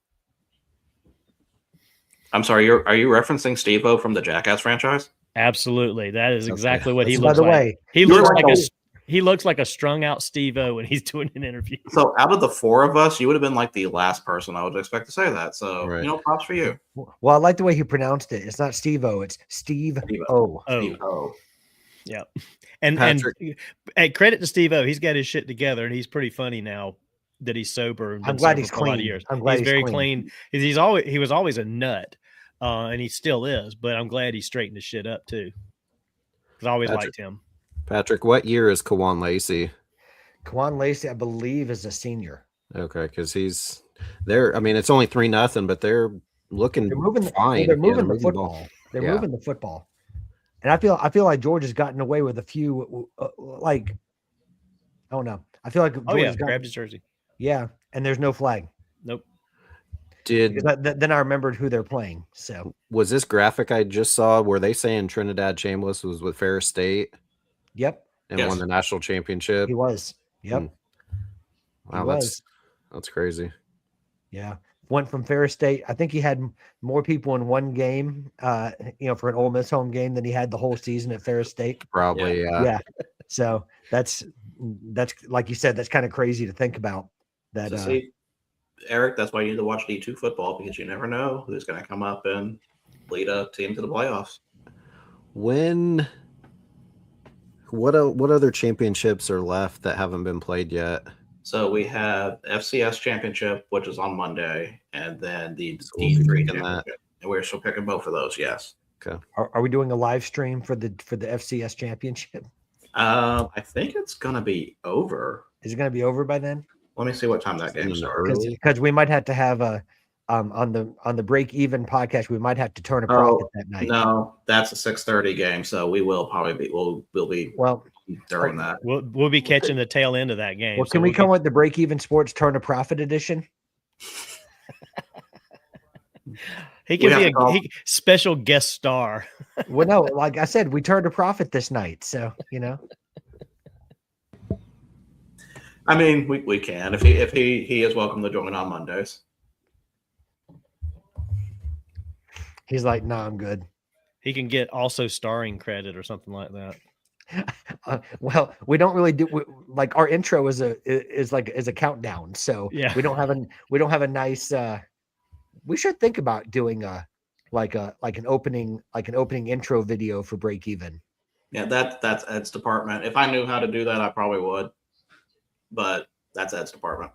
I'm sorry, are you referencing Steve-O from the Jackass franchise? Absolutely. That is exactly what he By looks the like. way, He looks like a strung out Steve-O when he's doing an interview. So out of the four of us, you would have been like the last person I would expect to say that. So, props for you. Well, I like the way he pronounced it. It's not Steve-O, it's Steve-O. Steve-O. Yeah. And credit to Steve-O. He's got his shit together, and he's pretty funny now that he's sober. And I'm glad he's clean. I'm glad he's very clean. He was always a nut, and he still is, but I'm glad he straightened his shit up too. Because I always liked him. Patrick, what year is Kawan Lacey? Kawan Lacey, I believe, is a senior. Okay, because he's there. I mean, it's only 3-0, but they're looking fine. They're moving the football. They're moving the football. And I feel like George has gotten away with a few, I don't know. I feel like George grabbed his jersey. Yeah, and there's no flag. Nope. Then I remembered who they're playing. So was this graphic I just saw? Were they saying Trinidad Chambliss was with Ferris State? Yep. And won the national championship. He was. Yep. Wow, that's crazy. Yeah. Went from Ferris State. I think he had more people in one game, for an Ole Miss home game than he had the whole season at Ferris State. Probably, yeah. So that's like you said, that's kind of crazy to think about. That see, Eric, that's why you need to watch D2 football, because you never know who's going to come up and lead a team to the playoffs. What other championships are left that haven't been played yet? So we have FCS championship, which is on Monday, and then the D3 championship. And we're still picking both of those. Yes. Okay. Are we doing a live stream for the FCS championship? I think it's gonna be over. Is it gonna be over by then? Let me see what time that game starts. Because we might have to have a on the break even podcast. We might have to turn a profit that night. No, that's a 6:30 game, so we will probably be we'll be during that. We'll be catching the tail end of that game. Well, can we come with the break even sports turn a profit edition? He can be a special guest star. Well, no, like I said, we turned a profit this night, so I mean, we can if he is welcome to join on Mondays. He's like, no, I'm good. He can get also starring credit or something like that. Well, we don't really do like our intro is a countdown, so we don't have a nice. We should think about doing an opening intro video for break even. Yeah, that's Ed's department. If I knew how to do that, I probably would. But that's Ed's department.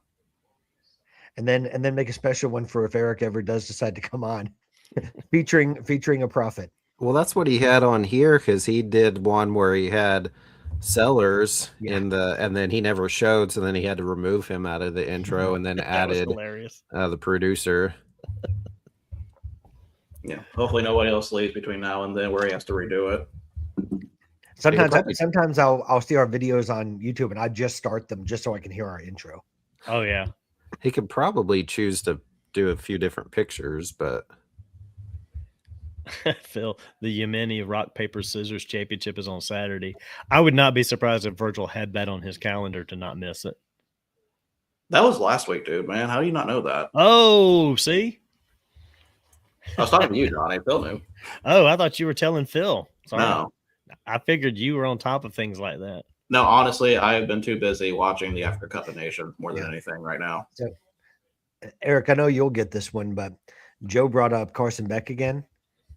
And then make a special one for if Eric ever does decide to come on, featuring a prophet. Well, that's what he had on here, because he did one where he had Sellers and then he never showed, so then he had to remove him out of the intro and then added the producer. Yeah, hopefully nobody else leaves between now and then where he has to redo it. Sometimes I'll see our videos on YouTube and I just start them just so I can hear our intro. Oh yeah, he could probably choose to do a few different pictures, but Phil, the Yemeni Rock Paper Scissors Championship is on Saturday. I would not be surprised if Virgil had that on his calendar to not miss it. That was last week, dude. Man, how do you not know that? Oh, see. I was talking to you, Donnie. Phil knew. Oh, I thought you were telling Phil. Sorry. No. I figured you were on top of things like that. No, honestly, I have been too busy watching the Africa Cup of Nations more than anything right now. So, Eric, I know you'll get this one, but Joe brought up Carson Beck again.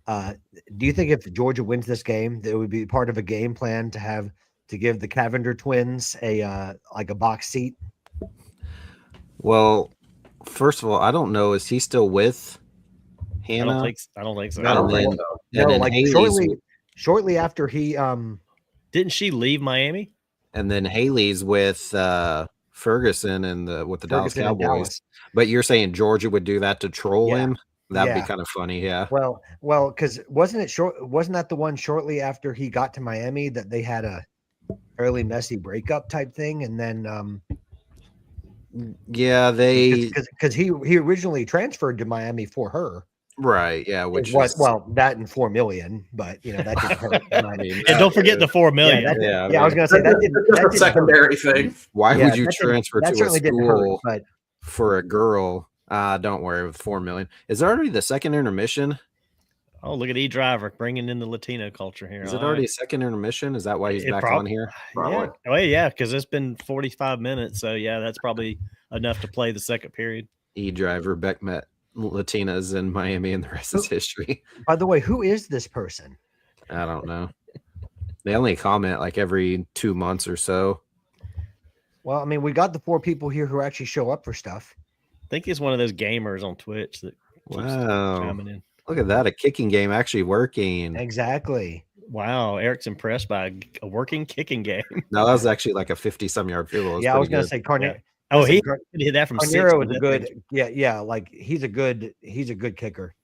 Do you think if Georgia wins this game, that it would be part of a game plan to give the Cavender twins a box seat? Well, first of all, I don't know. Is he still with Hannah? I don't think so. I don't And think then, so. and No, then like Haley's, shortly after he Didn't she leave Miami? and then Haley's with Ferguson and with the Dallas Ferguson and Cowboys. Dallas. But you're saying Georgia would do that to troll Yeah. him? That'd be Yeah. kind of funny, yeah. Well, because wasn't that the one shortly after he got to Miami that they had a fairly messy breakup type thing, and then Yeah, they because he originally transferred to Miami for her. right, yeah, which What? is Well, that and $4 million, but that didn't hurt. I mean, And don't forget the $4 million. Yeah, yeah, I was gonna say that didn't. That's That a didn't hurt. secondary thing. why Yeah, would you that didn't- transfer that to a certainly didn't hurt, school but for a girl? Don't worry, with $4 million. Is it already the second intermission? Oh, look at E Driver bringing in the Latino culture here. Is it All already right. a second intermission? Is that why he's It back prob- on here? Yeah. Probably. Oh, yeah, because it's been 45 minutes. So, yeah, that's probably enough to play the second period. E-Driver, Beck met Latinas in Miami, and the rest is history. by the way, who is this person? I don't know. They only comment like every 2 months or so. Well, I mean, we got the 4 people here who actually show up for stuff. I think he's one of those gamers on Twitch that keeps Wow. chiming in. Look at that. A kicking game actually working. Exactly. Wow, Eric's impressed by a working kicking game. No, that was actually like a 50-some yard field goal. It was Yeah, I was pretty gonna good. say Carnero. Oh, Listen, he hit that from 6. Carnero is but a that thing's- good. Yeah, like he's a good kicker.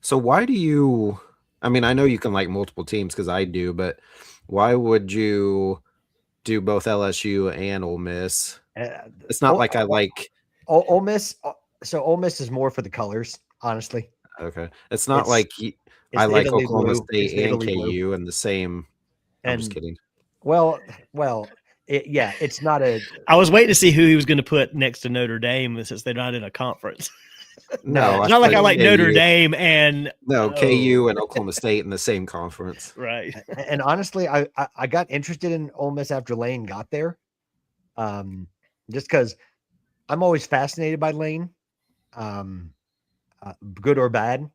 So why do you I mean, I know you can like multiple teams because I do, but why would you do both LSU and Ole Miss? It's not like I like Ole Miss. So Ole Miss is more for the colors, honestly. okay. It's not It's- like I the like Italy Oklahoma blue. State It's the and Italy blue. KU in the same. I'm just And kidding. well, it's not a. I was waiting to see who he was going to put next to Notre Dame since they're not in a conference. No, It's not like I like KU. Notre Dame and No, Oh. KU and Oklahoma State in the same conference. right. And honestly, I got interested in Ole Miss after Lane got there, just because I'm always fascinated by Lane, good or bad,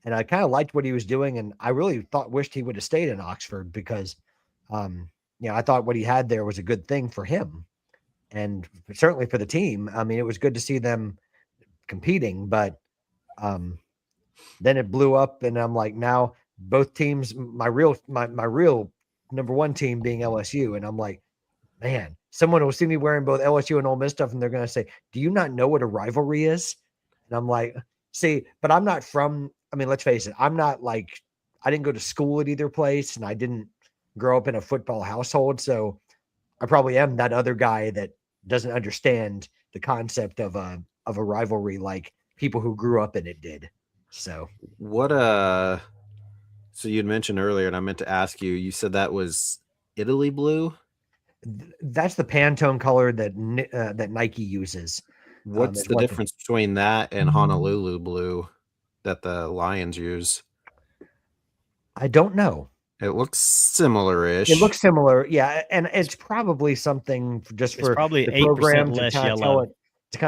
and I kind of liked what he was doing, and I really wished he would have stayed in Oxford because, I thought what he had there was a good thing for him, and certainly for the team. I mean, it was good to see them competing, but then it blew up, and I'm like, now both teams, my real number one team being LSU, and I'm like, man, someone will see me wearing both LSU and Ole Miss stuff, and they're gonna say, "Do you not know what a rivalry is?" And I'm like, see, but I'm not from. I mean, let's face it, I'm not like I didn't go to school at either place, and I didn't grow up in a football household, so I probably am that other guy that doesn't understand the concept of a rivalry like people who grew up in it did. So What so you'd mentioned earlier, and I meant to ask you. You said that was Italy blue. that's the Pantone color that that Nike uses. What's it's the like- difference between that and Honolulu blue that the Lions use? I don't know. It looks similar-ish. It looks similar, yeah, and it's probably something just It's for probably the 8% program less to kind of yellow.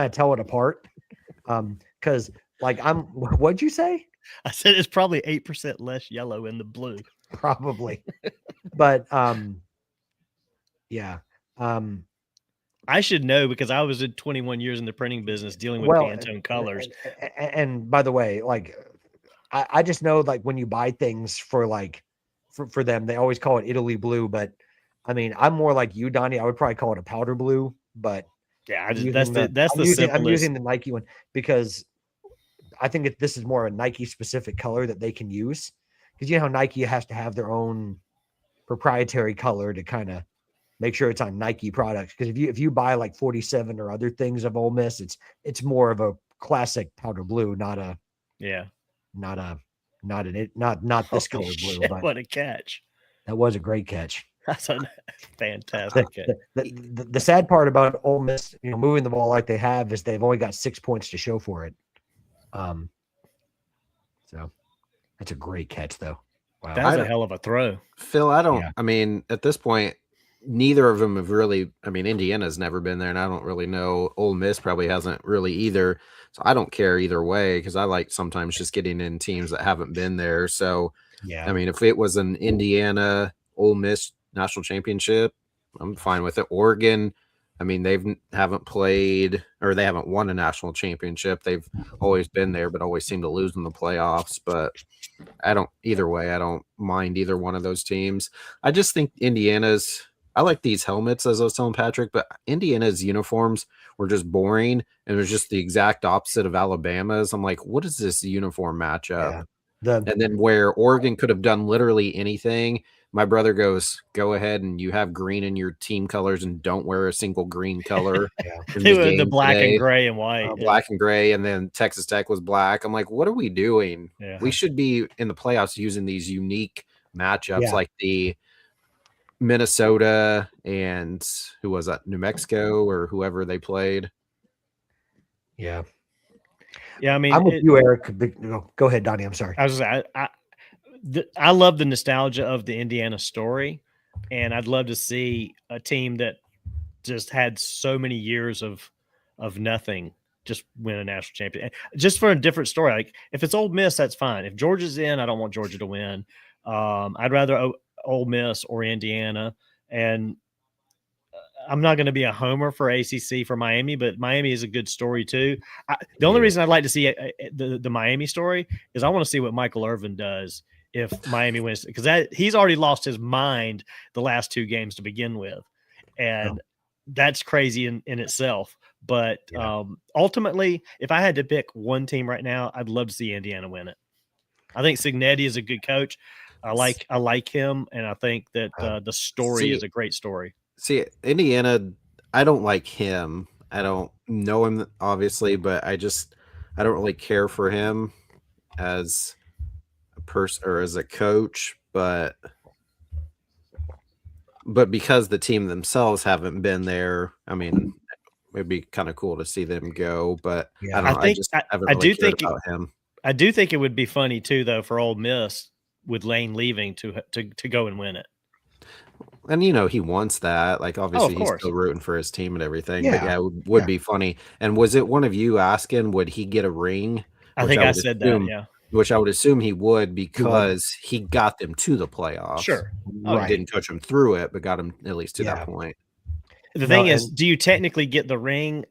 tell it apart. Because like what'd you say? I said it's probably 8% less yellow in the blue. Probably, but yeah. I should know because I was in 21 years in the printing business dealing with Well, Pantone colors. And by the way, like I just know like when you buy things for like for them, they always call it Italy blue, but I mean I'm more like you, Donnie. I would probably call it a powder blue, but Yeah, I'm that's using the I'm simplest. using the Nike one because I think this is more a Nike specific color that they can use because you know how Nike has to have their own proprietary color to kind of make sure it's on Nike products. Because if you buy like 47 or other things of Ole Miss, it's more of a classic powder blue, not this color blue. Shit, But what a catch! that was a great catch. That's a fantastic catch. The sad part about Ole Miss, moving the ball like they have is they've only got 6 points to show for it. So that's a great catch, though. Wow. That was a hell of a throw. Phil, I don't. Yeah. I mean, at this point, neither of them have really. I mean, Indiana's never been there, and I don't really know. Ole Miss probably hasn't really either. So I don't care either way because I like sometimes just getting in teams that haven't been there. So Yeah. I mean, if it was an Indiana Ole Miss national championship, I'm fine with it. Oregon, I mean, haven't played, or they haven't won a national championship. They've always been there, but always seem to lose in the playoffs. But either way, I don't mind either one of those teams. I just think I like these helmets, as I was telling Patrick, but Indiana's uniforms were just boring, and it was just the exact opposite of Alabama's. I'm like, what is this uniform matchup? Yeah. And then where Oregon could have done literally anything, my brother goes, go ahead and you have green in your team colors and don't wear a single green color. They were the black and gray and white. Black and gray, and then Texas Tech was black. I'm like, what are we doing? Yeah. We should be in the playoffs using these unique matchups like the Minnesota and who was that? New Mexico or whoever they played. Yeah. Yeah, I mean, I'm with you, Eric. Go ahead, Donnie. I'm sorry. I love the nostalgia of the Indiana story, and I'd love to see a team that just had so many years of nothing just win a national championship. Just for a different story. Like if it's Ole Miss, that's fine. If Georgia's in, I don't want Georgia to win. I'd rather Ole Miss or Indiana, and I'm not going to be a homer for ACC for Miami, but Miami is a good story too. The only reason I'd like to see the Miami story is I want to see what Michael Irvin does if Miami wins, because he's already lost his mind the last two games to begin with, and that's crazy in itself. But ultimately, if I had to pick one team right now, I'd love to see Indiana win it. I think Cignetti is a good coach. I like him, and I think that the story is a great story. See, Indiana, I don't like him. I don't know him, obviously, but I don't really care for him as a person or as a coach. But because the team themselves haven't been there, I mean, it'd be kind of cool to see them go. But I don't know. I do think about him. I do think it would be funny too, though, for Ole Miss with Lane leaving to go and win it. And he wants that. Like obviously he's still rooting for his team and everything. Yeah. But yeah, it would be funny. And was it one of you asking, would he get a ring? I think I said that, yeah. Which I would assume he would, because he got them to the playoffs. Sure. Right. Didn't coach them through it, but got them at least to that point. The thing is, do you technically get the ring,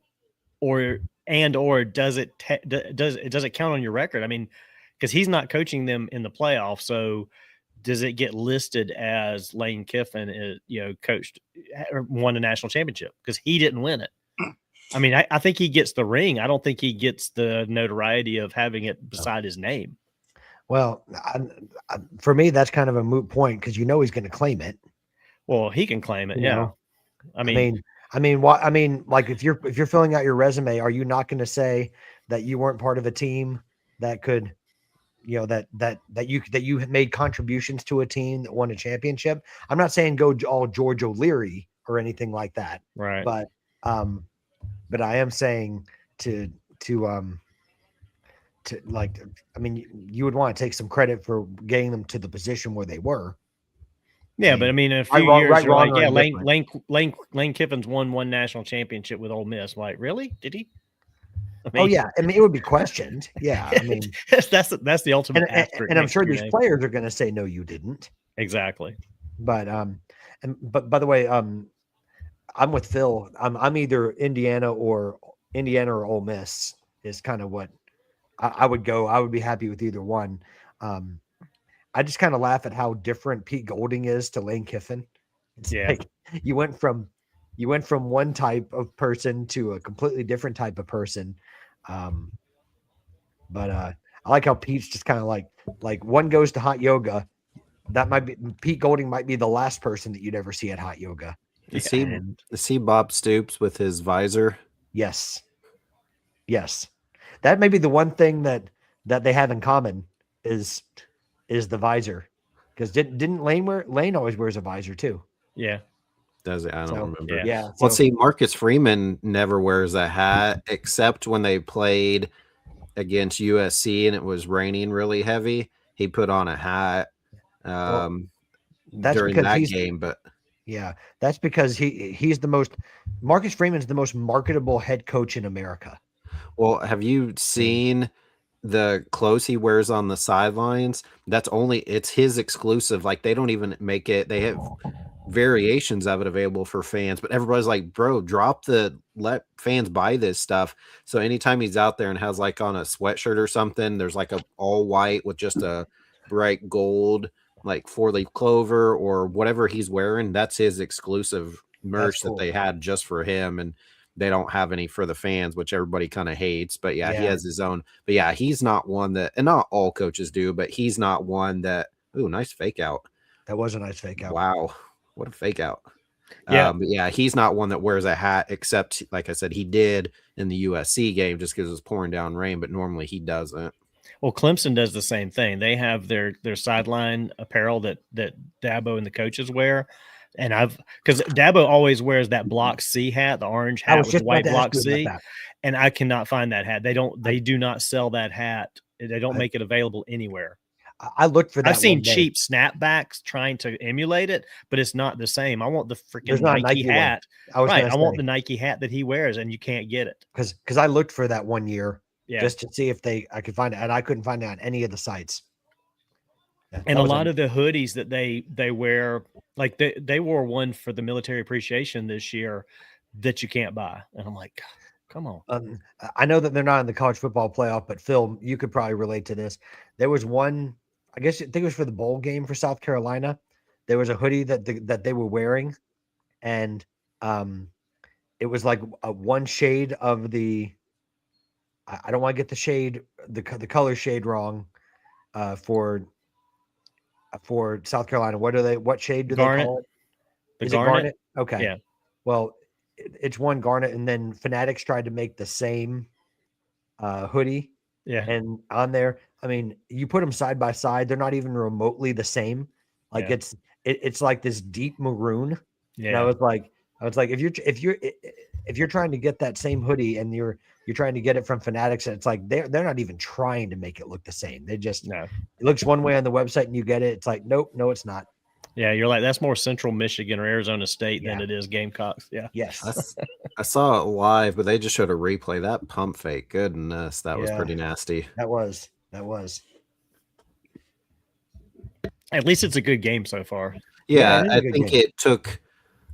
or does it count on your record? I mean, because he's not coaching them in the playoffs, so does it get listed as Lane Kiffin, coached or won a national championship because he didn't win it? I mean, I think he gets the ring. I don't think he gets the notoriety of having it beside his name. Well, for me, that's kind of a moot point because he's going to claim it. Well, he can claim it, yeah. I mean, like if you're filling out your resume, are you not going to say that you weren't part of a team that could, that you made contributions to a team that won a championship? I'm not saying go all George O'Leary or anything like that, right? But I am saying to like, I mean, you would want to take some credit for getting them to the position where they were. Yeah, but I mean, in a few years, you're like, yeah, Lane Kiffin's won one national championship with Ole Miss. Like, really? Did he? I mean, it would be questioned. Yeah, I mean, that's the ultimate. And I'm sure these players are going to say, no, you didn't. Exactly. But but by the way, I'm with Phil. I'm either Indiana or Ole Miss is kind of what I would go. I would be happy with either one. I just kind of laugh at how different Pete Golding is to Lane Kiffin. It's like you went from one type of person to a completely different type of person. But I like how Pete's just kind of like one goes to hot yoga. That might be Pete Golding might be the last person that you'd ever see at hot yoga. See Bob Stoops with his visor. Yes. That may be the one thing that they have in common is the visor, because didn't Lane always wears a visor too? Yeah. Does it? I don't remember. Yeah. Well, see, Marcus Freeman never wears a hat except when they played against USC and it was raining really heavy. He put on a hat during that game, but yeah, that's because he's the most. Marcus Freeman's the most marketable head coach in America. Well, have you seen the clothes he wears on the sidelines? It's his exclusive. Like they don't even make it. They have variations of it available for fans, but everybody's like, bro, let fans buy this stuff. So anytime he's out there and has like on a sweatshirt or something, there's like a all white with just a bright gold, like 4-leaf clover or whatever he's wearing, that's his exclusive merch that they had just for him. And they don't have any for the fans, which everybody kind of hates. But yeah, he has his own. But yeah, he's not one that, and not all coaches do, but he's not one that, ooh, nice fake out. That was a nice fake out. Wow. What a fake out. Yeah. But yeah, he's not one that wears a hat, except, like I said, he did in the USC game just because it was pouring down rain, but normally he doesn't. Well, Clemson does the same thing. They have their sideline apparel that Dabo and the coaches wear. And because Dabo always wears that block C hat, the orange hat with the white block C. And I cannot find that hat. They do not sell that hat. They don't make it available anywhere. I looked for that. I've seen cheap snapbacks trying to emulate it, but it's not the same. I want the freaking Nike hat. I want the Nike hat that he wears, and you can't get it. Because I looked for that one year just to see if I could find it, and I couldn't find it on any of the sites. Yeah, and a lot of the hoodies that they wear, like they wore one for the military appreciation this year that you can't buy. And I'm like, come on. I know that they're not in the college football playoff, but Phil, you could probably relate to this. There was one, I think it was for the bowl game for South Carolina. There was a hoodie that they were wearing, and it was like a one shade of the. I don't want to get the shade, the color shade wrong, for South Carolina. What shade do garnet. They call it? Is it garnet? Okay. Yeah. Well, it's one garnet, and then Fanatics tried to make the same hoodie. Yeah. And on there, I mean, you put them side by side, they're not even remotely the same. Like it's like this deep maroon. Yeah. And I was like, if you're trying to get that same hoodie and you're trying to get it from Fanatics, and it's like they're not even trying to make it look the same. They just it looks one way on the website and you get it. It's like, nope, no, it's not. Yeah, you're like, that's more Central Michigan or Arizona State than it is Gamecocks. Yeah. Yes. I saw it live, but they just showed a replay. That pump fake, goodness, that was pretty nasty. That was. At least it's a good game so far. Yeah, I think it took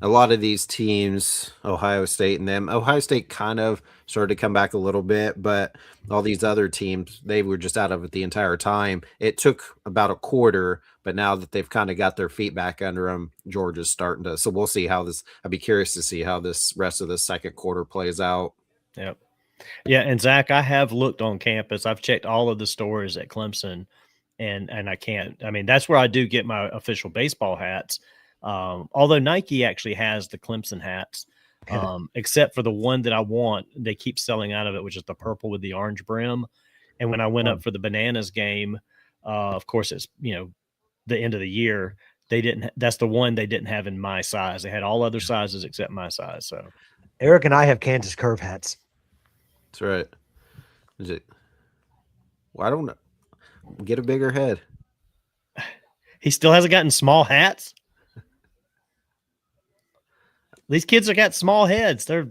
a lot of these teams, Ohio State and them. Ohio State kind of started to come back a little bit, but all these other teams, they were just out of it the entire time. It took about a quarter, but now that they've kind of got their feet back under them, Georgia's starting to. So we'll see how this. I'd be curious to see how this rest of the second quarter plays out. Yep. Yeah, and Zach, I have looked on campus. I've checked all of the stores at Clemson, and I can't. I mean, that's where I do get my official baseball hats. Although Nike actually has the Clemson hats, except for the one that I want, they keep selling out of it, which is the purple with the orange brim. And when I went up for the Bananas game, of course, it's the end of the year. That's the one they didn't have in my size. They had all other sizes except my size. So Eric and I have Kansas Curve hats. That's right. Is it? Well, I don't know. Get a bigger head. He still hasn't gotten small hats. These kids have got small heads. They're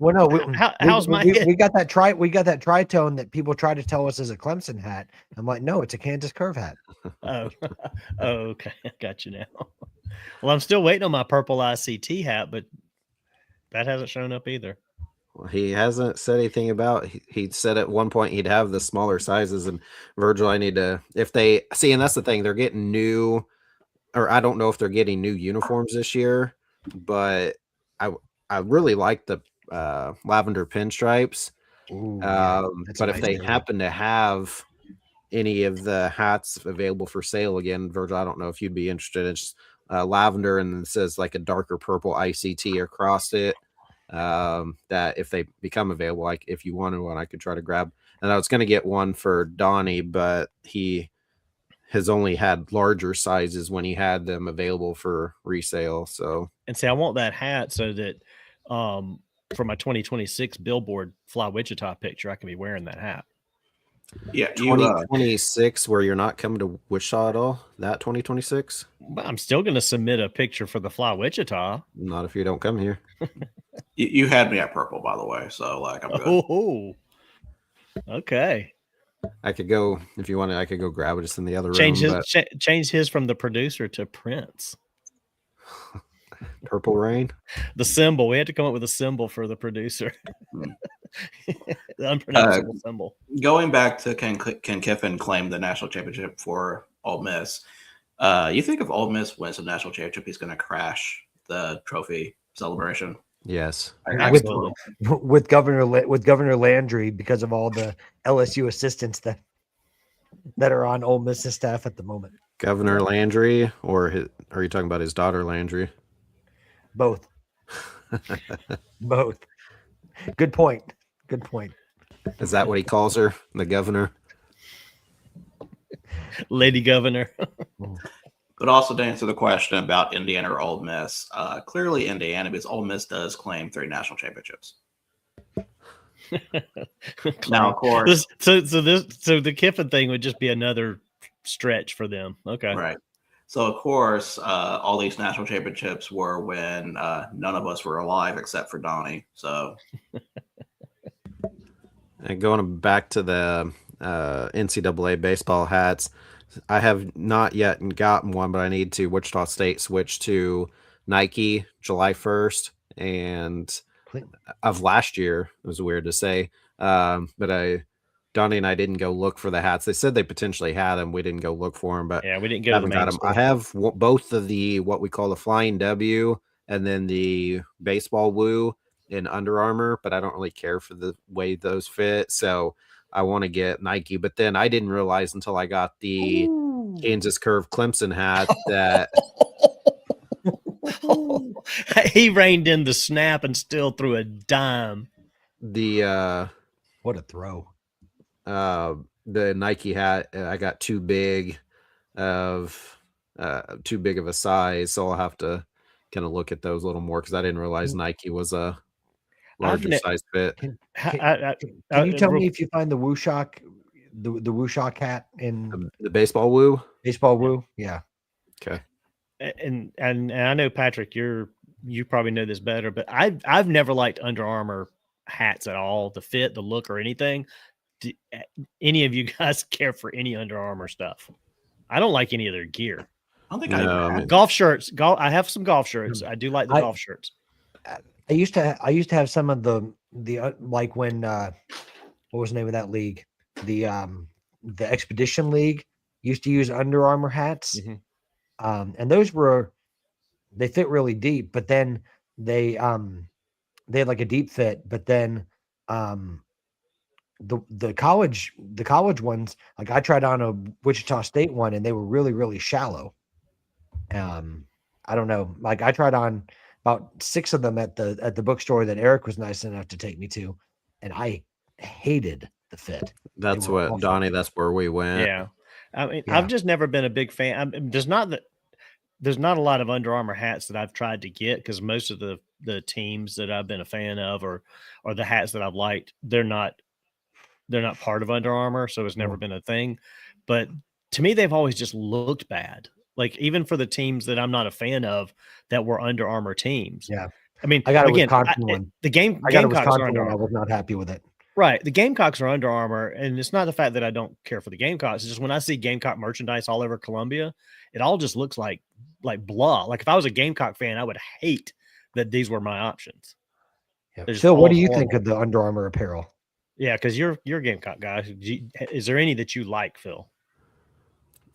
how's my head? We got that tritone that people try to tell us is a Clemson hat. I'm like, no, it's a Kansas Curve hat. Oh, okay, I got you now. Well, I'm still waiting on my purple ICT hat, but that hasn't shown up either. Well, he hasn't said anything about. He said at one point he'd have the smaller sizes. And Virgil, I need to if they see, and that's the thing, they're getting new, or I don't know if they're getting new uniforms this year, but I really like the lavender pinstripes. Ooh, but if they happen to have any of the hats available for sale again, Virgil, I don't know if you'd be interested. It's lavender and it says like a darker purple ICT across it. That if they become available, like if you wanted one, I could try to grab. And I was going to get one for Donnie, but he has only had larger sizes when he had them available for resale. So, and see, I want that hat so that for my 2026 Billboard Fly Wichita picture, I can be wearing that hat. Yeah, 2026, where you're not coming to Wichita at all. That 2026. I'm still going to submit a picture for the Fly Wichita. Not if you don't come here. You had me at purple, by the way, so like I'm good. Oh, okay. I could go if you wanted. I could go grab it just in the other room. Change his from the producer to Prince. Purple Rain. The symbol. We had to come up with a symbol for the producer. Hmm. The unpronounceable symbol. Going back to Ken Kiffin claimed the national championship for Ole Miss. You think if Ole Miss wins the national championship, he's going to crash the trophy celebration? Yes. Absolutely. With Governor Landry, because of all the LSU assistants that are on Ole Miss's staff at the moment. Governor Landry, or are you talking about his daughter Landry? Both. Both. Good point. Good point. Is that what he calls her, the governor? Lady Governor. But also to answer the question about Indiana or Ole Miss, clearly Indiana, because Ole Miss does claim 3 national championships. Now, of course, so the Kiffin thing would just be another stretch for them. Okay, right. So of course, all these national championships were when none of us were alive except for Donnie. So, and going back to the NCAA baseball hats, I have not yet gotten one, but I need to. Wichita State switched to Nike July 1st, and of last year. It was weird to say, but Donnie and I didn't go look for the hats. They said they potentially had them. We didn't go look for them, but yeah, we didn't go to the main store. I have both of the what we call the Flying W and then the baseball Woo in Under Armour, but I don't really care for the way those fit. So I want to get Nike, but then I didn't realize until I got the Kansas Curve Clemson hat that he reined in the snap and still threw a dime. The what a throw. The Nike hat, I got too big of a size, so I'll have to kind of look at those a little more because I didn't realize Nike was a larger size fit. Can you tell me if you find the Woo Shock, the Woo Shock hat in the baseball Woo? Baseball Woo, yeah. Okay. And I know Patrick, you probably know this better, but I've never liked Under Armour hats at all. The fit, the look, or anything. Do any of you guys care for any Under Armour stuff? I don't like any of their gear. I don't think golf shirts. I have some golf shirts. I do like the golf shirts. I used to have some of the like when what was the name of that league? The Expedition League used to use Under Armour hats. Mm-hmm. And those they fit really deep, but then they had like a deep fit, but then the college ones, like I tried on a Wichita State one and they were really, really shallow. I don't know. Like I tried on about 6 of them at the bookstore that Eric was nice enough to take me to, and I hated the fit. That's what awful. Donnie. That's where we went. Yeah, I mean, yeah. I've just never been a big fan. There's not a lot of Under Armour hats that I've tried to get because most of the teams that I've been a fan of or the hats that I've liked, they're not part of Under Armour, so it's never been a thing. But to me, they've always just looked bad. Like even for the teams that I'm not a fan of that were Under Armour teams. Yeah. I mean, I got a Wisconsin one. The Gamecocks are Under Armour. I was not happy with it. Right. The Gamecocks are Under Armour, and it's not the fact that I don't care for the Gamecocks. It's just when I see Gamecock merchandise all over Columbia, it all just looks like blah. Like if I was a Gamecock fan, I would hate that these were my options. Yeah. Phil, what do you think of the Under Armour apparel? Yeah, because you're a Gamecock guy. Is there any that you like, Phil?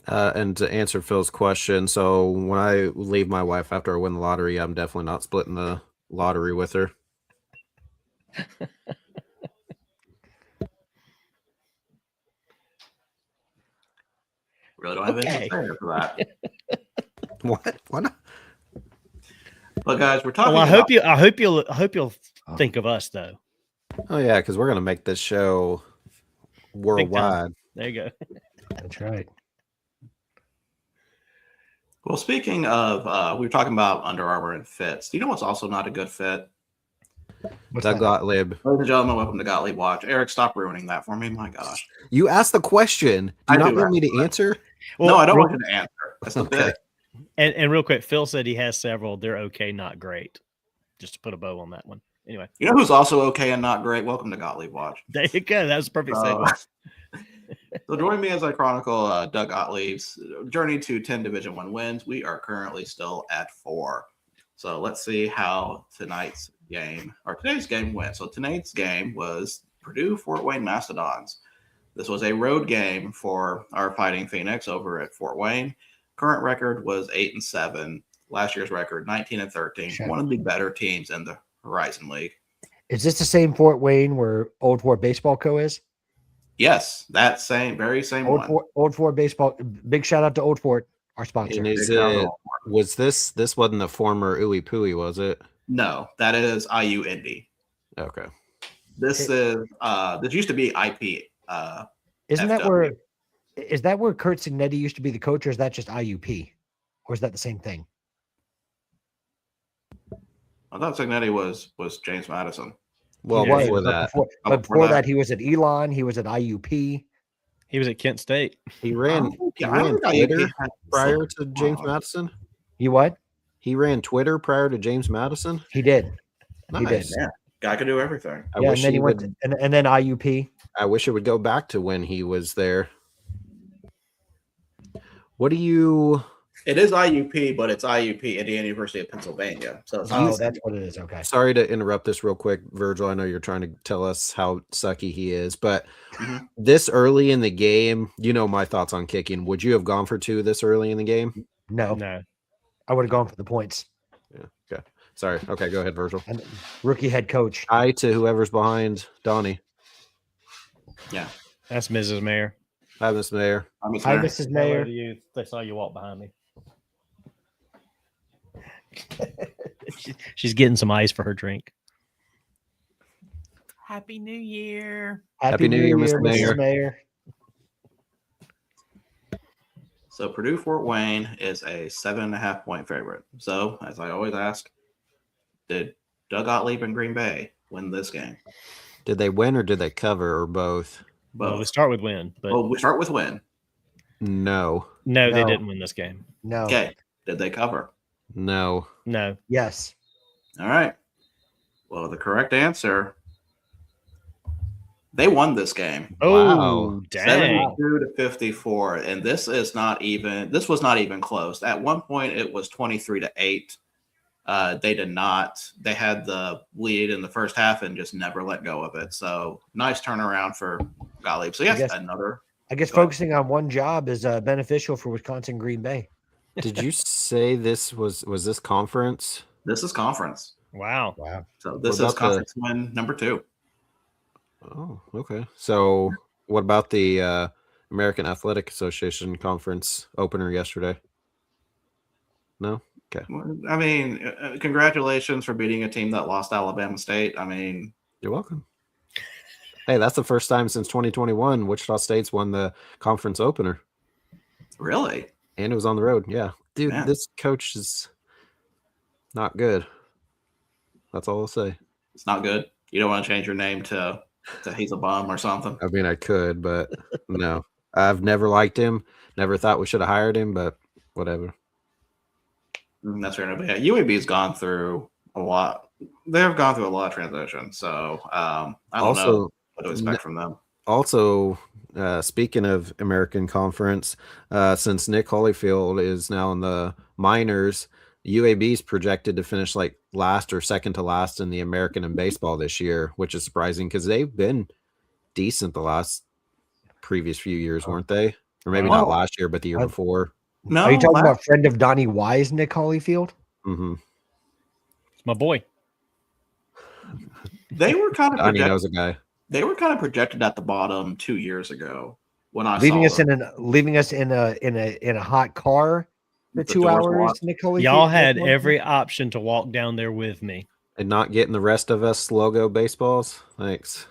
And to answer Phil's question, so when I leave my wife after I win the lottery, I'm definitely not splitting the lottery with her. Really don't have anything to say for that. What? Why not? But guys, we're talking. Well, I hope you'll think of us though. Oh yeah, because we're gonna make this show worldwide. There you go. That's right. Well, speaking of, we were talking about Under Armour and fits. Do you know what's also not a good fit? Doug Gottlieb. Ladies and gentlemen, welcome to Gottlieb Watch. Eric, stop ruining that for me. My gosh. You asked the question. Do you not want me to answer? Well, no, I don't want you to answer. That's the bit. And real quick, Phil said he has several. They're okay, not great. Just to put a bow on that one. Anyway. You know who's also okay and not great? Welcome to Gottlieb Watch. There you go. That was a perfect segue. So join me as I chronicle Doug Gottlieb's journey to 10 Division I wins. We are currently still at 4. So let's see how today's game went. So tonight's game was Purdue Fort Wayne Mastodons. This was a road game for our Fighting Phoenix over at Fort Wayne. Current record was 8-7. Last year's record 19-13. Sure. One of the better teams in the Horizon League. Is this the same Fort Wayne where Old Fort Baseball Co. is? Yes, that very same one. Old Fort Baseball. Big shout out to Old Fort, our sponsor. And this wasn't the former Ooey Pooey, was it? No, that is IU Indy. Okay. This used to be IP. Isn't FW. that where Kurt Signetti used to be the coach, or is that just IUP? Or is that the same thing? I thought Signetti was James Madison. Well, Yeah, before that, Before that, he was at Elon. He was at IUP. He was at Kent State. he ran Twitter prior to James Madison. You what? He ran Twitter prior to James Madison. He did. Nice. He did. Yeah, guy could do everything. I Yeah, wish and then he went would. and then IUP. I wish it would go back to when he was there. What do you? It is IUP, but it's IUP, Indiana University of Pennsylvania. So it's Oh, that's what it is. Okay. Sorry to interrupt this real quick, Virgil. I know you're trying to tell us how sucky he is, but Mhm. this early in the game, you know my thoughts on kicking. Would you have gone for 2 this early in the game? No, No. I would have gone for the points. Yeah. Okay. Sorry. Okay. Go ahead, Virgil. And rookie head coach. Hi to whoever's behind Donnie. Yeah. That's Mrs. Mayor. Hi, Miss Mayor. I'm a Hi, fan. Mrs. Hello Mayor. to you. They saw you walk behind me. She's getting some ice for her drink. Happy New Year. Happy New Year, Mr. Mayor. Mrs. Mayor. So Purdue Fort Wayne is a 7.5 point favorite. So as I always ask, did Doug Gottlieb and Green Bay win this game? Did they win or did they cover or both? Well, we Both. start with win, but Well, we start with win. No. no, they No. didn't win this game. No. Okay. Did they cover? No. No. Yes. All right. Well, the correct answer, they won this game. Oh, Wow. dang. 72-54. And this was not even close. At one point it was 23-8. They had the lead in the first half and just never let go of it. So nice turnaround for Gottlieb. So yes, I guess focusing on one job is beneficial for Wisconsin Green Bay. Did you say this was this conference? this is conference. Wow. Wow. So this What is about conference win number 2. Oh, okay. So what about the American Athletic Association conference opener yesterday? No? Okay. I mean, congratulations for beating a team that lost Alabama State. I mean, You're welcome. Hey, that's the first time since 2021 Wichita State's won the conference opener. really? And it was on the road. Yeah. Dude, Yeah. this coach is not good. That's all I'll say. It's not good. You don't want to change your name to he's a bum or something. I mean, I could, but no. I've never liked him. Never thought we should have hired him, but whatever. That's fair enough. But yeah, UAB's gone through a lot. They've gone through a lot of transition. So I don't know what to expect from them. Also, speaking of American Conference, since Nick Holyfield is now in the minors, UAB is projected to finish like last or second to last in the American in baseball this year, which is surprising because they've been decent the last previous few years, weren't they? Or maybe not last year, but the year before. No, Are you talking about friend of Donnie Wise, Nick Holyfield? Mm-hmm. It's my boy. they were kind of Donnie knows a guy. They were kind of projected at the bottom 2 years ago when I Leaving saw us in a hot car for The 2 doors hours. locked. Nick Holyfield. Y'all had every option to walk down there with me. And not getting the rest of us logo baseballs. Thanks.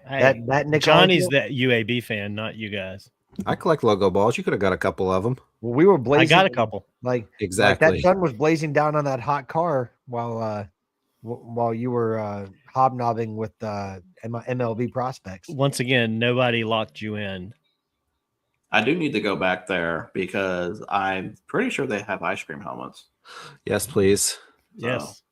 Hey, that Nick Johnny's Holyfield? that UAB fan, not you guys. I collect logo balls. You could have got a couple of them. Well, we were blazing. I got a couple. Like Exactly. that sun was blazing down on that hot car while you were hobnobbing with MLB prospects. Once again, nobody locked you in. I do need to go back there because I'm pretty sure they have ice cream helmets. Yes, please. Yes.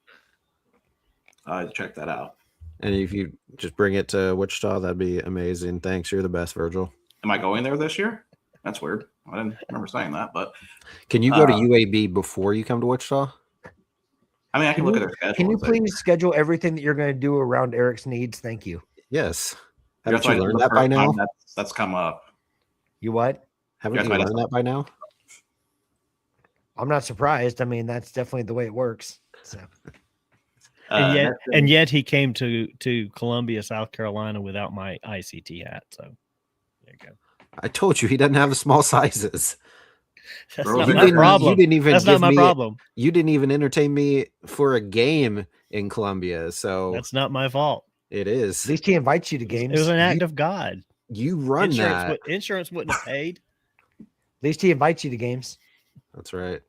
I check that out. And if you just bring it to Wichita, that'd be amazing. Thanks. You're the best, Virgil. Am I going there this year? That's weird. I didn't remember saying that, but Can you go to UAB before you come to Wichita? I mean, I can look at their schedule. Can you and say, please schedule everything that you're going to do around Eric's needs? Thank you. Yes. "Guess Haven't you what? learned The that by first time now? That's come up. You what? Haven't Yes, you I know. learned that by now? I'm not surprised. I mean, that's definitely the way it works. So And yet he came to Columbia, South Carolina without my ICT hat. So there you go. I told you he doesn't have the small sizes. That's Girls not You my didn't- problem. You didn't even That's give not my me. problem. You didn't even entertain me for a game in Columbia, so That's not my fault. it at is. least he invites you to games. It was an act of God. You run that. Insurance wouldn't have paid. At least he invites you to games. That's right.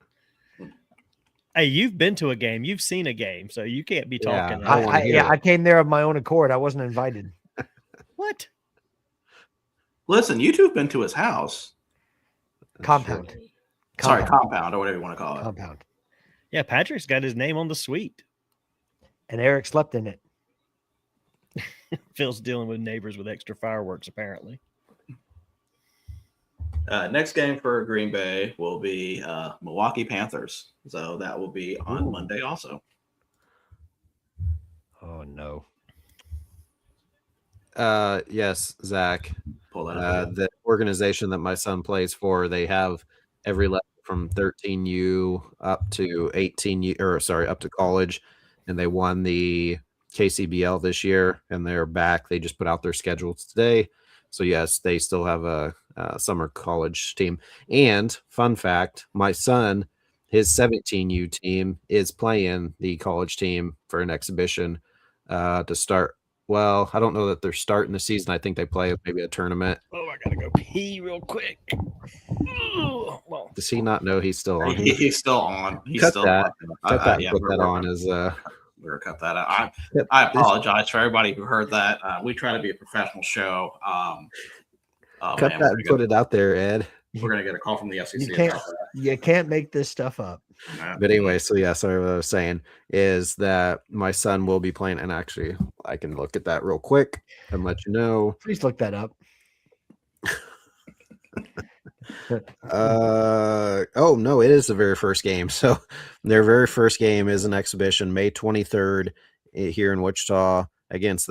Hey, you've been to a game. You've seen a game, so you can't be Yeah, talking. I wanna hear it. I came there of my own accord. I wasn't invited. What? Listen, you two have been to his house. Compound. Sorry, compound or whatever you want to call it. Compound. Yeah, Patrick's got his name on the suite. And Eric slept in it. Phil's dealing with neighbors with extra fireworks, apparently. Next game for Green Bay will be Milwaukee Panthers. So that will be on Monday also. Oh no. Yes, Zach. Pull that up. The organization that my son plays for, they have every level from 13U up to 18U, or sorry, up to college, and they won the KCBL this year, and they're back. They just put out their schedules today. So yes, they still have a summer college team. And fun fact, my son, his 17U team is playing the college team for an exhibition to start. Well, I don't know that they're starting the season. I think they play maybe a tournament. Oh, I gotta go pee real quick. Well, Does he not know he's still on here? He's still on. He's Cut still that. on. Cut that. Yeah, Put that on as we're gonna cut that out. I apologize for everybody who heard that. We try to be a professional show. cut that and put it out there, Ed. We're gonna get a call from the FCC. You can't make this stuff up. But anyway, so yeah, sorry, what I was saying is that my son will be playing, and actually I can look at that real quick and let you know. Please look that up. Oh no, it is the very first game. So their very first game is an exhibition, May 23rd here in Wichita against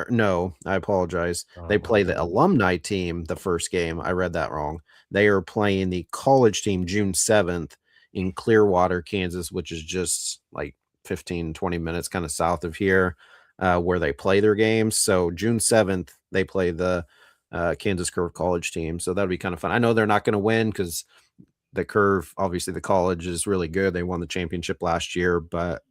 no, I apologize. They play the alumni team the first game. I read that wrong. They are playing the college team June 7th in Clearwater, Kansas, which is just like 15, 20 minutes kind of south of here, where they play their games. So June 7th, they play the Kansas Curve college team. So that'll be kind of fun. I know they're not going to win because the Curve, obviously the college is really good. They won the championship last year, but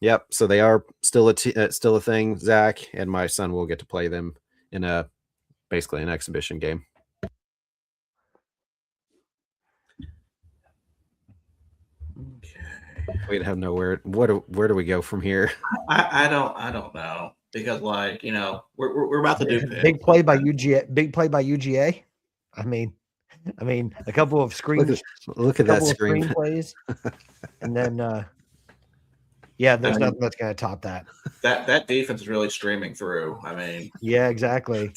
yep. So they are still a thing, Zach, and my son will get to play them in basically an exhibition game. We'd have nowhere. Where do we go from here? I don't know, because like, you know, we're about to do big play by UGA. Big play by UGA. I mean, a couple of screens. Look at that screen plays, and then yeah, there's nothing that's going to top that. That defense is really streaming through. I mean, yeah, exactly.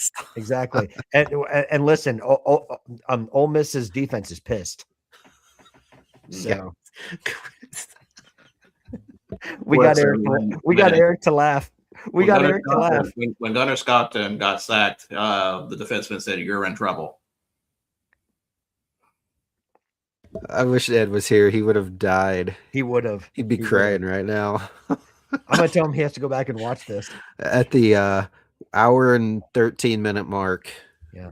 And listen, Ole Miss's defense is pissed. So we got Eric to laugh. We got Eric to laugh. When Gunnar Stockton got sacked, the defenseman said, "You're in trouble." I wish Ed was here. He would have died. He would have. He'd be crying right now. I'm gonna tell him he has to go back and watch this at the hour and 13-minute mark. Yeah.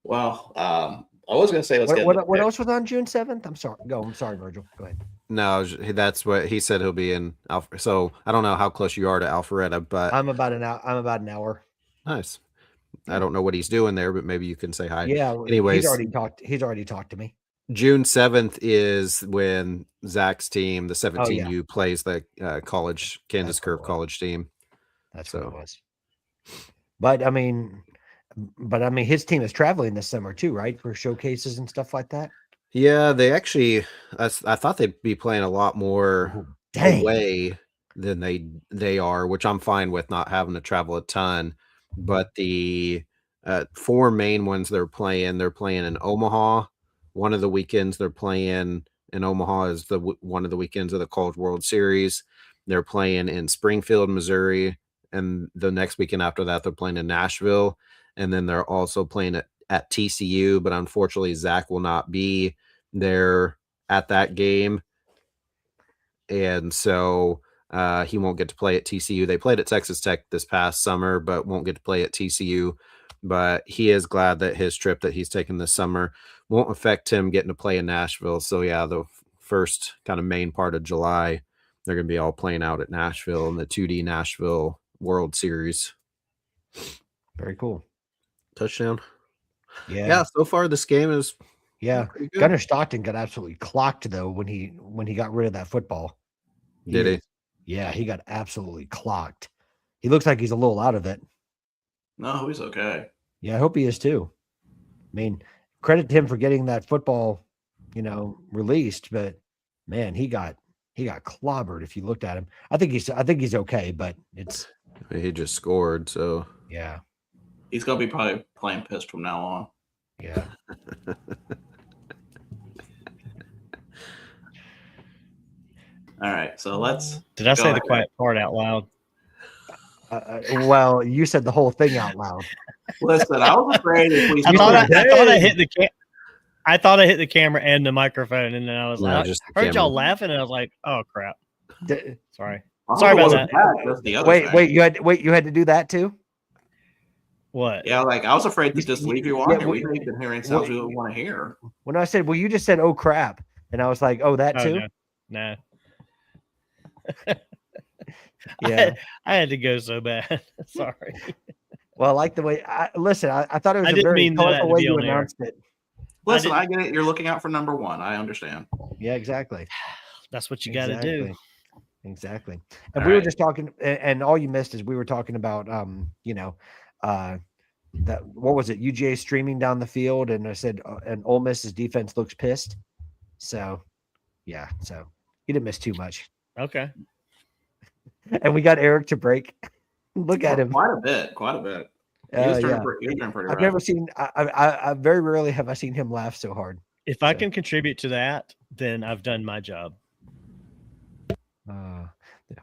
Well, I was gonna say, what else was on June 7th? I'm sorry, Virgil. Go ahead. No, that's what he said. He'll be in Alpha. So I don't know how close you are to Alpharetta, but I'm about an hour. Nice. I don't know what he's doing there, but maybe you can say hi. Yeah. Anyways, he's already talked to me. June 7th is when Zach's team, the 17U, plays the college Kansas Curve college team. That's what it was. But I mean, his team is traveling this summer too, right? For showcases and stuff like that. Yeah, they actually. I thought they'd be playing a lot more away than they are, which I'm fine with, not having to travel a ton. But the 4 main ones they're playing in Omaha, one of the weekends they're playing in Omaha is one of the weekends of the College World Series. They're playing in Springfield, Missouri, and the next weekend after that they're playing in Nashville, and then they're also playing at TCU. But unfortunately, Zach will not be there at that game, and so he won't get to play at TCU. They played at Texas Tech this past summer, but won't get to play at TCU. But he is glad that his trip that he's taken this summer won't affect him getting to play in Nashville. So yeah, the first kind of main part of July, they're going to be all playing out at Nashville in the 2D Nashville World Series. Very cool. Touchdown. Yeah. So far this game is Gunnar Stockton got absolutely clocked though when he got rid of that football. Did he? Yeah, he got absolutely clocked. He looks like he's a little out of it. No, he's okay. Yeah, I hope he is too. I mean, credit to him for getting that football, released, but man, he got clobbered if you looked at him. I think he's okay, but he just scored, so yeah. He's gonna be probably playing pissed from now on. Yeah. All right, so let's. Did I say ahead. the quiet part out loud? Well, you said the whole thing out loud. Listen, I was afraid if we. I thought I hit the I thought I hit the camera and the microphone, and then I was like, I heard y'all laughing, and I was like, "Oh crap!" Sorry about that. That's the other wait, you had to do that too. What? Yeah, like I was afraid to just leave you on here. We've been hearing sounds we don't want to hear. When I said, well, you just said, "Oh crap," and I was like, "Oh, that too." No. Yeah, I had to go so bad. Sorry. Well, I like the way. I thought it was a very colorful way you announced it. Listen, I get it. You're looking out for number one. I understand. Yeah, exactly. That's what you got to do. Exactly. And we were just talking, and all you missed is we were talking about, that what was it? UGA streaming down the field, and I said, and Ole Miss's defense looks pissed. So, yeah. So you didn't miss too much. Okay. And we got Eric to break. Look at him. Quite a bit. He was doing pretty I've rough. never seen. I very rarely have I seen him laugh so hard. If I can contribute to that, then I've done my job.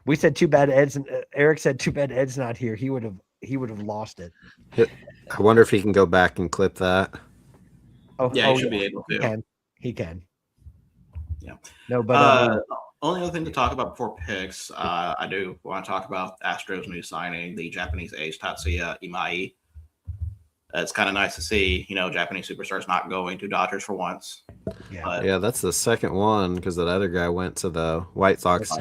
We said too bad Ed's. Eric said too bad Ed's not here. He would have lost it. I wonder if he can go back and clip that. He should be able to. He can. Yeah. No, but only other thing to talk about before picks, I do want to talk about Astros' new signing, the Japanese ace Tatsuya Imai. It's kind of nice to see, Japanese superstars not going to Dodgers for once. Yeah, that's the second one because that other guy went to the White Sox.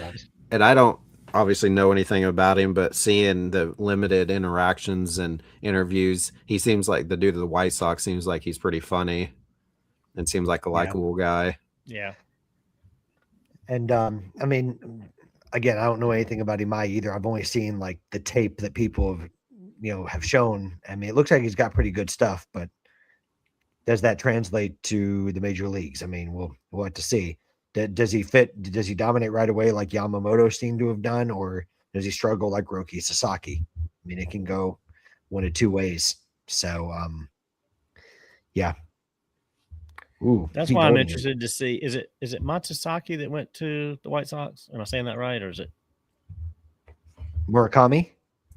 And I don't obviously know anything about him, but seeing the limited interactions and interviews, he seems like the dude of the White Sox seems like he's pretty funny and seems like a likable guy. Yeah. And I mean, again, I don't know anything about Imai either. I've only seen like the tape that people have shown. I mean, it looks like he's got pretty good stuff, but does that translate to the major leagues? I mean, we'll have to see. Does he fit? Does he dominate right away like Yamamoto seemed to have done, or does he struggle like Roki Sasaki? I mean, it can go one of two ways. So, yeah. Ooh, that's why I'm interested to see. Is it Matsuzaki that went to the White Sox? Am I saying that right, or is it Murakami?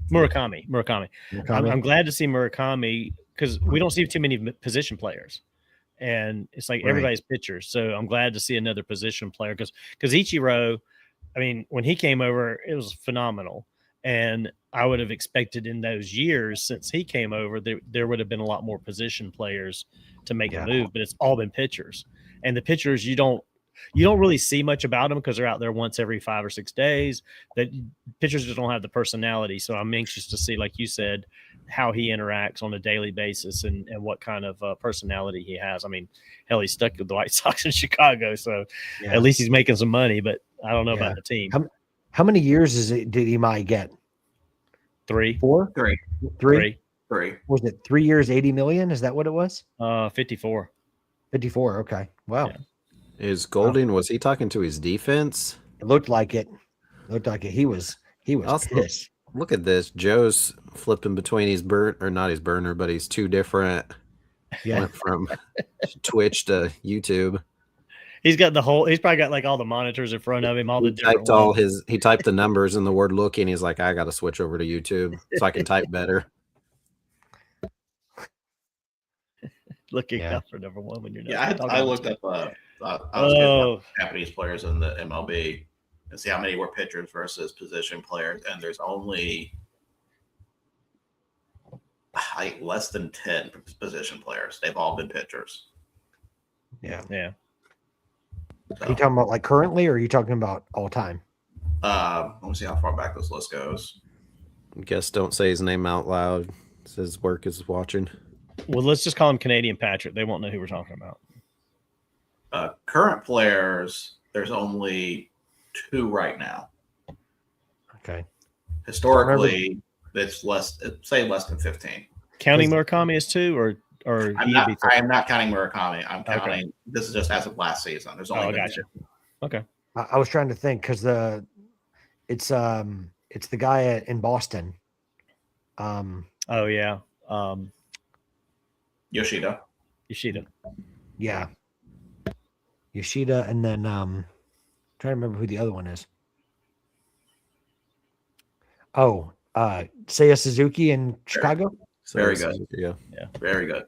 Murakami. I'm glad to see Murakami because we don't see too many position players, and it's like everybody's pitchers. So I'm glad to see another position player because Ichiro, I mean, when he came over, it was phenomenal, and I would have expected in those years since he came over, there would have been a lot more position players to make a move, but it's all been pitchers, and the pitchers you don't really see much about them because they're out there once every 5 or 6 days. That pitchers just don't have the personality. So I'm anxious to see, like you said, how he interacts on a daily basis and what kind of personality he has. I mean, hell, he's stuck with the White Sox in Chicago, so at least he's making some money. But I don't know about the team. How many years did Imai get? 3, 4, 3. Was it 3 years, 80 million? Is that what it was? 54. 54. Okay. Wow. Yeah. Is Golding, was he talking to his defense? It looked like it. He was pissed. Look at this. Joe's flipping between his not his burner, but he's two different Yeah. Went from Twitch to YouTube. He's got he's probably got like all the monitors in front of him, all the different He typed the numbers and the word looking. He's like, I got to switch over to YouTube so I can type better. looking out for number one when you're not. Yeah, I looked up. I was getting Japanese players in the MLB and see how many were pitchers versus position players, and there's only like less than 10 position players. They've all been pitchers. Yeah. Yeah. So, Are you talking about like currently, or are you talking about all time? let me see how far back this list goes. Guess don't say his name out loud. His work is watching. Well, let's just call him Canadian Patrick. They won't know who we're talking about. Current players, there's only 2 right now. Okay. Historically, it's less than 15. Counting Murakami is 2, or I am not counting Murakami. I'm counting. Okay. This is just as of last season. There's only. Gotcha. Okay. I was trying to think because it's the guy in Boston. Oh yeah. Yoshida. Yeah. Yoshida, and then trying to remember who the other one is. Oh, Seiya Suzuki in Chicago. Very good. Yeah. Very good.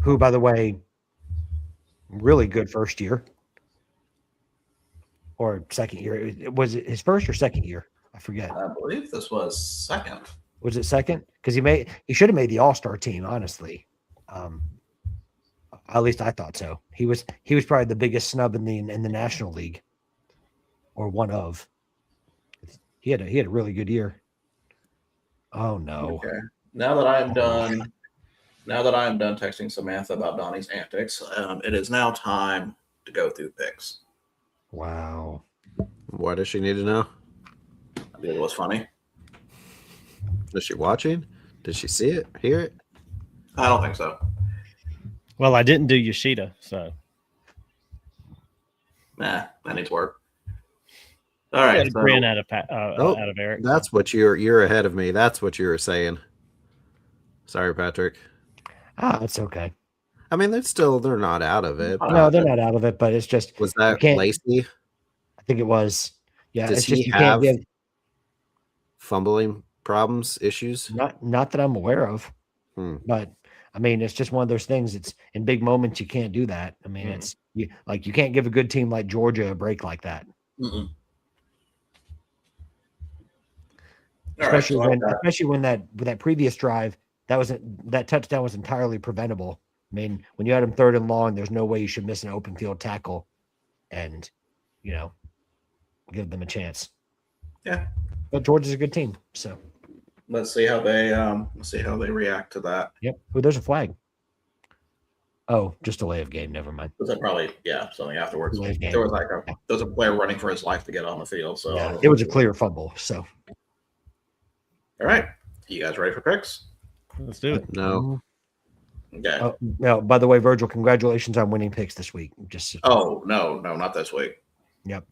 Who, by the way, really good first year or second year. Was it his first or secent year? I forget. I believe this was second. Was it second? Because he should have made the All-Star team, honestly. At least I thought so. He was probably the biggest snub in the National League, or one of. He had a really good year. Oh no! Okay. Now that I am done texting Samantha about Donnie's antics, it is now time to go through picks. Wow. Why does she need to know? I think it was funny. Is she watching? Did she see it? Hear it? I don't think so. Well, I didn't do Yoshida, so. Nah, that needs work. All right. So, grin out of Eric. That's what you're ahead of me. That's what you were saying. Sorry, Patrick. It's okay. I mean, they're not out of it. No, they're not out of it, but it's just. Was that Lacey? I think it was. Yeah. Does it's he just you have can't give fumbling problems, issues? Not that I'm aware of. But I mean, it's just one of those things. It's in big moments you can't do that. I mean, it's you can't give a good team like Georgia a break like that. Especially when that previous drive that touchdown was entirely preventable. I mean, when you had him 3rd and long, there's no way you should miss an open field tackle, and give them a chance. Yeah, but Georgia's a good team, so let's see how they react to that. Yep. Oh, there's a flag. Oh, just delay of game. Never mind. Was that probably something afterwards? There was a player running for his life to get on the field, so yeah, it was a clear fumble. So, all right, you guys ready for picks? Let's do it. No. Okay. No. By the way, Virgil, congratulations on winning picks this week. No, not this week. Yep.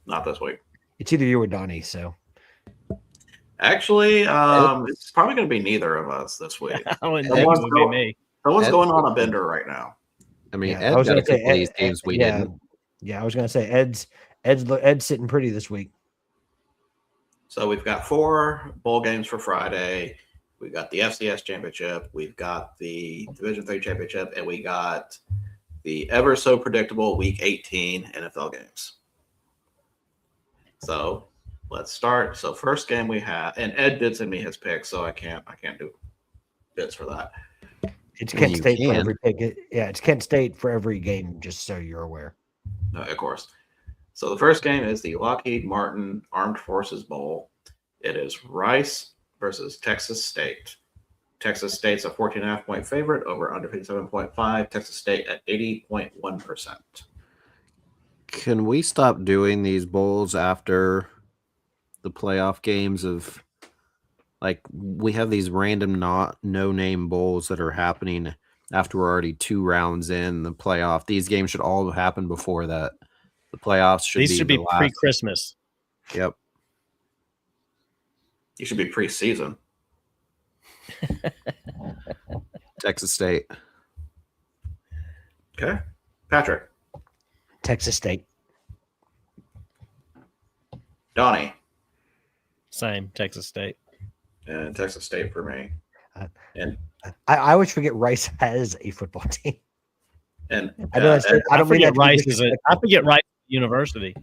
Not this week. It's either you or Donnie. So. Actually, it's probably going to be neither of us this week. Someone's going on a bender right now. I mean, Ed got a couple of these games we didn't. Yeah, I was going to say Ed's sitting pretty this week. So we've got 4 bowl games for Friday. We've got the FCS championship. We've got the Division III championship, and we got the ever so predictable Week 18 NFL games. So let's start. So first game we have, and Ed did send me his picks, so I can't do bits for that. It's Kent State for every pick. It's Kent State for every game, just so you're aware. Of course. So the first game is the Lockheed Martin Armed Forces Bowl. It is Rice versus Texas State. Texas State's a 14.5-point favorite over under 57.5. Texas State at 80.1%. Can we stop doing these bowls after the playoff games of we have these random no-name bowls that are happening after we're already 2 rounds in the playoff? These games should all happen before that. The playoffs should be pre-Christmas. Yep. You should be pre-season. Texas State. Okay. Patrick. Texas State. Donnie. Same, Texas State. And Texas State for me. And I always forget Rice has a football team. and I know I don't mean that to be Rice disrespectful. I forget Rice University.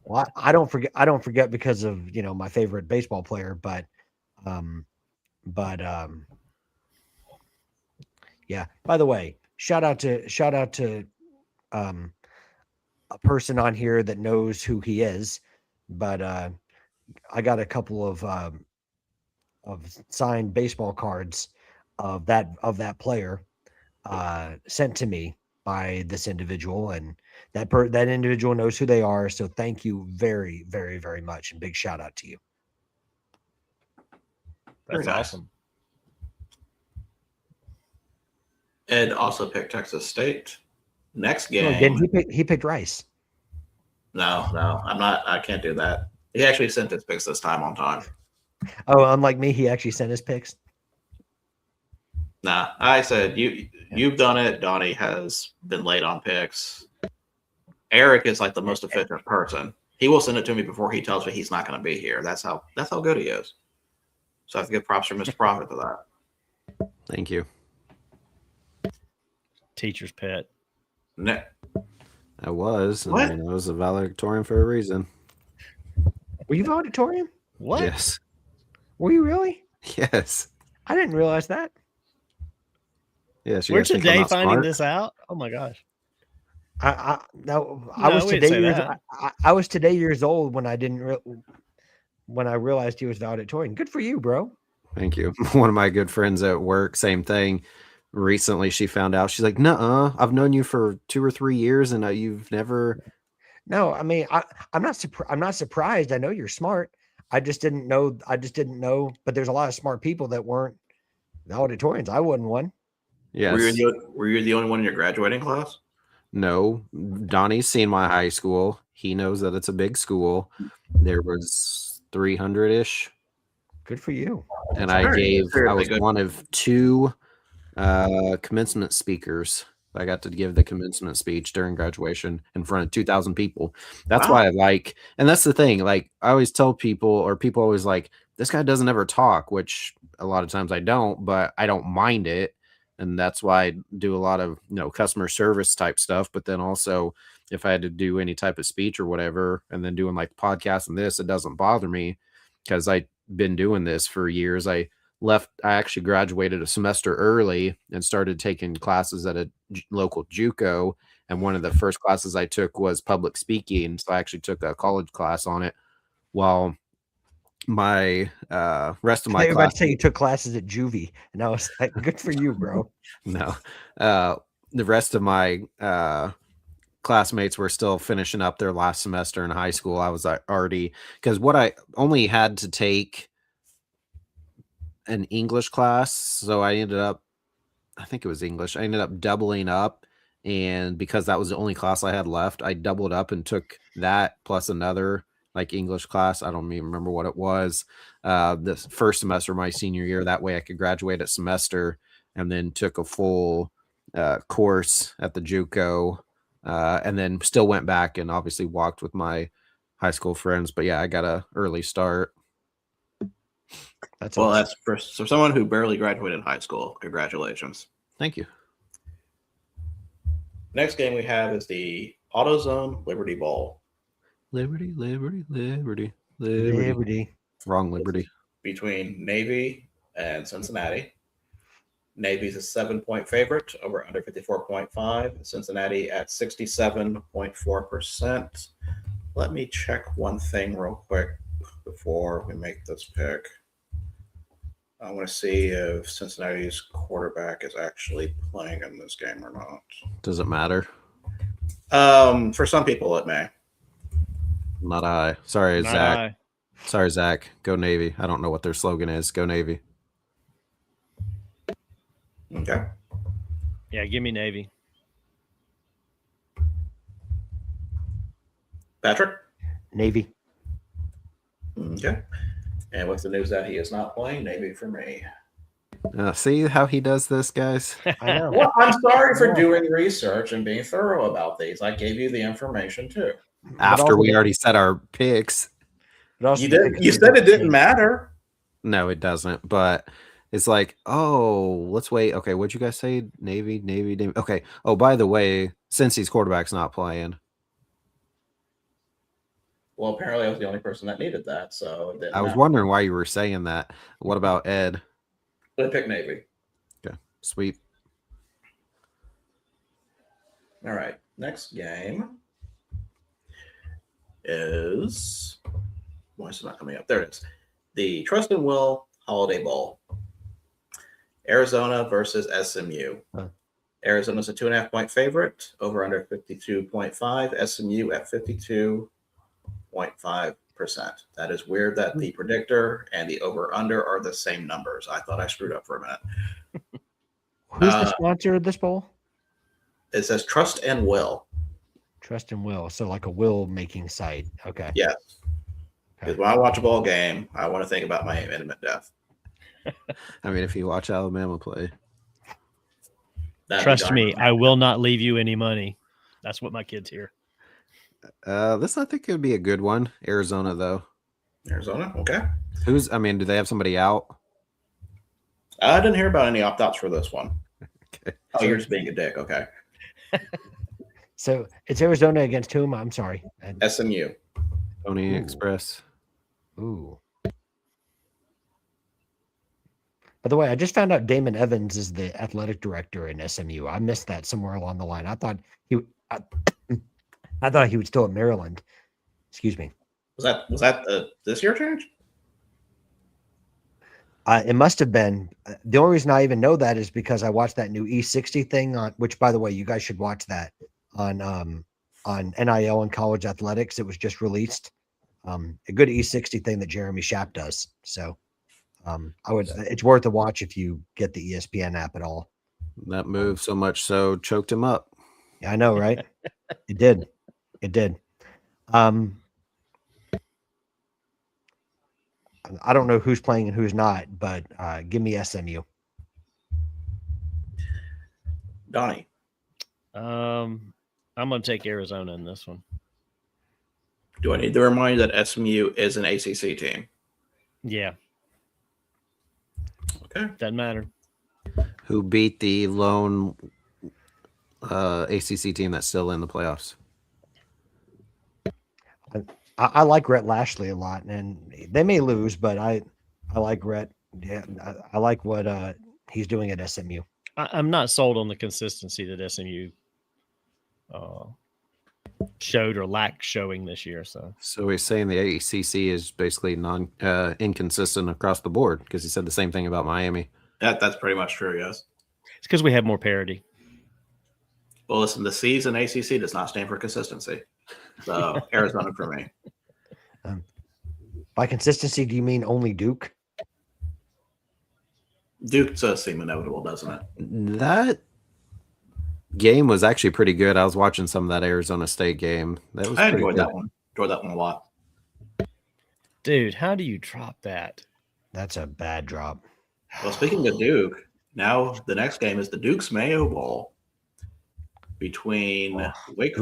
Well, I don't forget because of my favorite baseball player, but yeah. By the way, shout out to a person on here that knows who he is, but I got a couple of signed baseball cards of that player sent to me by this individual, and that individual knows who they are. So thank you very, very, very much, and big shout out to you. That's nice. awesome. Ed also picked Texas State. Next game. No, again, he picked Rice. No, I'm not. I can't do that. He actually sent his picks this time on time. Oh, unlike me, he actually sent his picks. Nah, I said you've done it. Donnie has been late on picks. Eric is like the most efficient person. He will send it to me before he tells me he's not going to be here. That's how good he is. So I have to give props for Mr. Profit for that. Thank you. Teacher's pet. I was. What? I was a valedictorian for a reason. Were you valedictorian? What? Yes. Were you really? Yes. I didn't realize that. Yes. We're guys think I'm today not finding smart? this out. Oh my gosh. I No, was we didn't today say years. that. I was today years old when when I realized he was valedictorian. Good for you, bro. Thank you. One of my good friends at work, same thing. Recently, she found out. She's like, "Nuh-uh, I've known you for 2 or 3 years, and you've never." No, I mean, I'm not surprised. I know you're smart. I just didn't know. But there's a lot of smart people that weren't valedictorians. I wasn't one. Yes. Were you the only one in your graduating class? No. Donnie's seen my high school. He knows that it's a big school. There was 300-ish, Good for you. and That's I was good. one of 2 commencement speakers. I got to give the commencement speech during graduation in front of 2,000 people. That's why I like, and that's the thing. Like I always tell people, or people always like, this guy doesn't ever talk, which a lot of times I don't, but I don't mind it. And that's why I do a lot of, customer service type stuff. But then also if I had to do any type of speech or whatever, and then doing like podcasts and this, it doesn't bother me because I've been doing this for years. I actually graduated a semester early and started taking classes at a local JUCO. And one of the first classes I took was public speaking. So I actually took a college class on it while my rest of my I was about class. to say you took classes at Juvie, and I was like, good for you, bro. No, the rest of my classmates were still finishing up their last semester in high school. I was already, because what I only had to take an English class, so I think it was English. I ended up doubling up, and because that was the only class I had left, I doubled up and took that plus another like English class. I don't even remember what it was. The first semester of my senior year. That way I could graduate at semester, and then took a full course at the JUCO, and then still went back and obviously walked with my high school friends. But yeah, I got an early start. That's Well, awesome. that's for someone who barely graduated high school. Congratulations. Thank you. Next game we have is the AutoZone Liberty Bowl. Liberty. Liberty. Wrong Liberty. Between Navy and Cincinnati. Navy's a 7-point favorite over under 54.5. Cincinnati at 67.4%. Let me check one thing real quick before we make this pick. I want to see if Cincinnati's quarterback is actually playing in this game or not. Does it matter? For some people, it may. Not I. Sorry, Not Zach. I. Sorry, Zach. Go Navy. I don't know what their slogan is. Go Navy. Okay. Yeah, give me Navy. Patrick? Navy. Okay. And with the news that he is not playing, Navy for me. See how he does this, guys? I know. Well, I'm sorry for Yeah. doing research and being thorough about these. I gave you the information too. After we already set our picks. You did. You said it didn't matter. No, it doesn't. But it's like, oh, let's wait. Okay, what'd you guys say? Navy. Okay. Oh, by the way, Cincy's quarterback's not playing. Well, apparently I was the only person that needed that, so it didn't I was matter. wondering why you were saying that. What about Ed? I picked Navy. Okay, sweet. All right. Next game is, why is it not coming up? There it is. The Trust and Will Holiday Bowl. Arizona versus SMU. Huh. Arizona's a 2.5-point favorite, over under 52.5. SMU at 52.5%. That is weird that the predictor and the over under are the same numbers. I thought I screwed up for a minute. Who's the sponsor of this bowl? It says Trust and Will. Trust and Will. So like a will making site. Okay. Yes. Because when I watch a ball game, I want to think about my intimate death. I mean, if you watch Alabama play. Trust me, I will not leave you any money. That's what my kids hear. This I think could be a good one. Arizona, though. Arizona, okay. Do they have somebody out? I didn't hear about any opt-outs for this one. Okay. Oh, you're just being a dick. Okay. So it's Arizona against whom? I'm sorry. SMU. Pony Ooh. Express. Ooh. By the way, I just found out Damon Evans is the athletic director in SMU. I missed that somewhere along the line. I thought I thought he was still at Maryland. Excuse me. Was that this year change? It must have been. The only reason I even know that is because I watched that new E60 thing on. Which, by the way, you guys should watch that on NIL and college athletics. It was just released. A good E60 thing that Jeremy Schaap does. So. It's worth a watch if you get the ESPN app at all. That move so much so choked him up. Yeah, I know, right? It did. I don't know who's playing and who's not, but give me SMU. Donnie. I'm going to take Arizona in this one. Do I need to remind you that SMU is an ACC team? Yeah. Okay. Doesn't matter. Who beat the lone ACC team that's still in the playoffs? I like Rhett Lashley a lot, and they may lose, but I like Rhett. Yeah, I like what he's doing at SMU. I'm not sold on the consistency that SMU showed or lacked showing this year. So he's saying the ACC is basically inconsistent across the board because he said the same thing about Miami. That's pretty much true, yes. It's because we have more parity. Well, listen, the C's in ACC does not stand for consistency. So Arizona for me. By consistency, do you mean only Duke? Duke does seem inevitable, doesn't it? That game was actually pretty good. I was watching some of that Arizona State game. I enjoyed that one. Enjoyed that one a lot. Dude, how do you drop that? That's a bad drop. Well, speaking of Duke, now the next game is the Duke's Mayo Bowl between Wake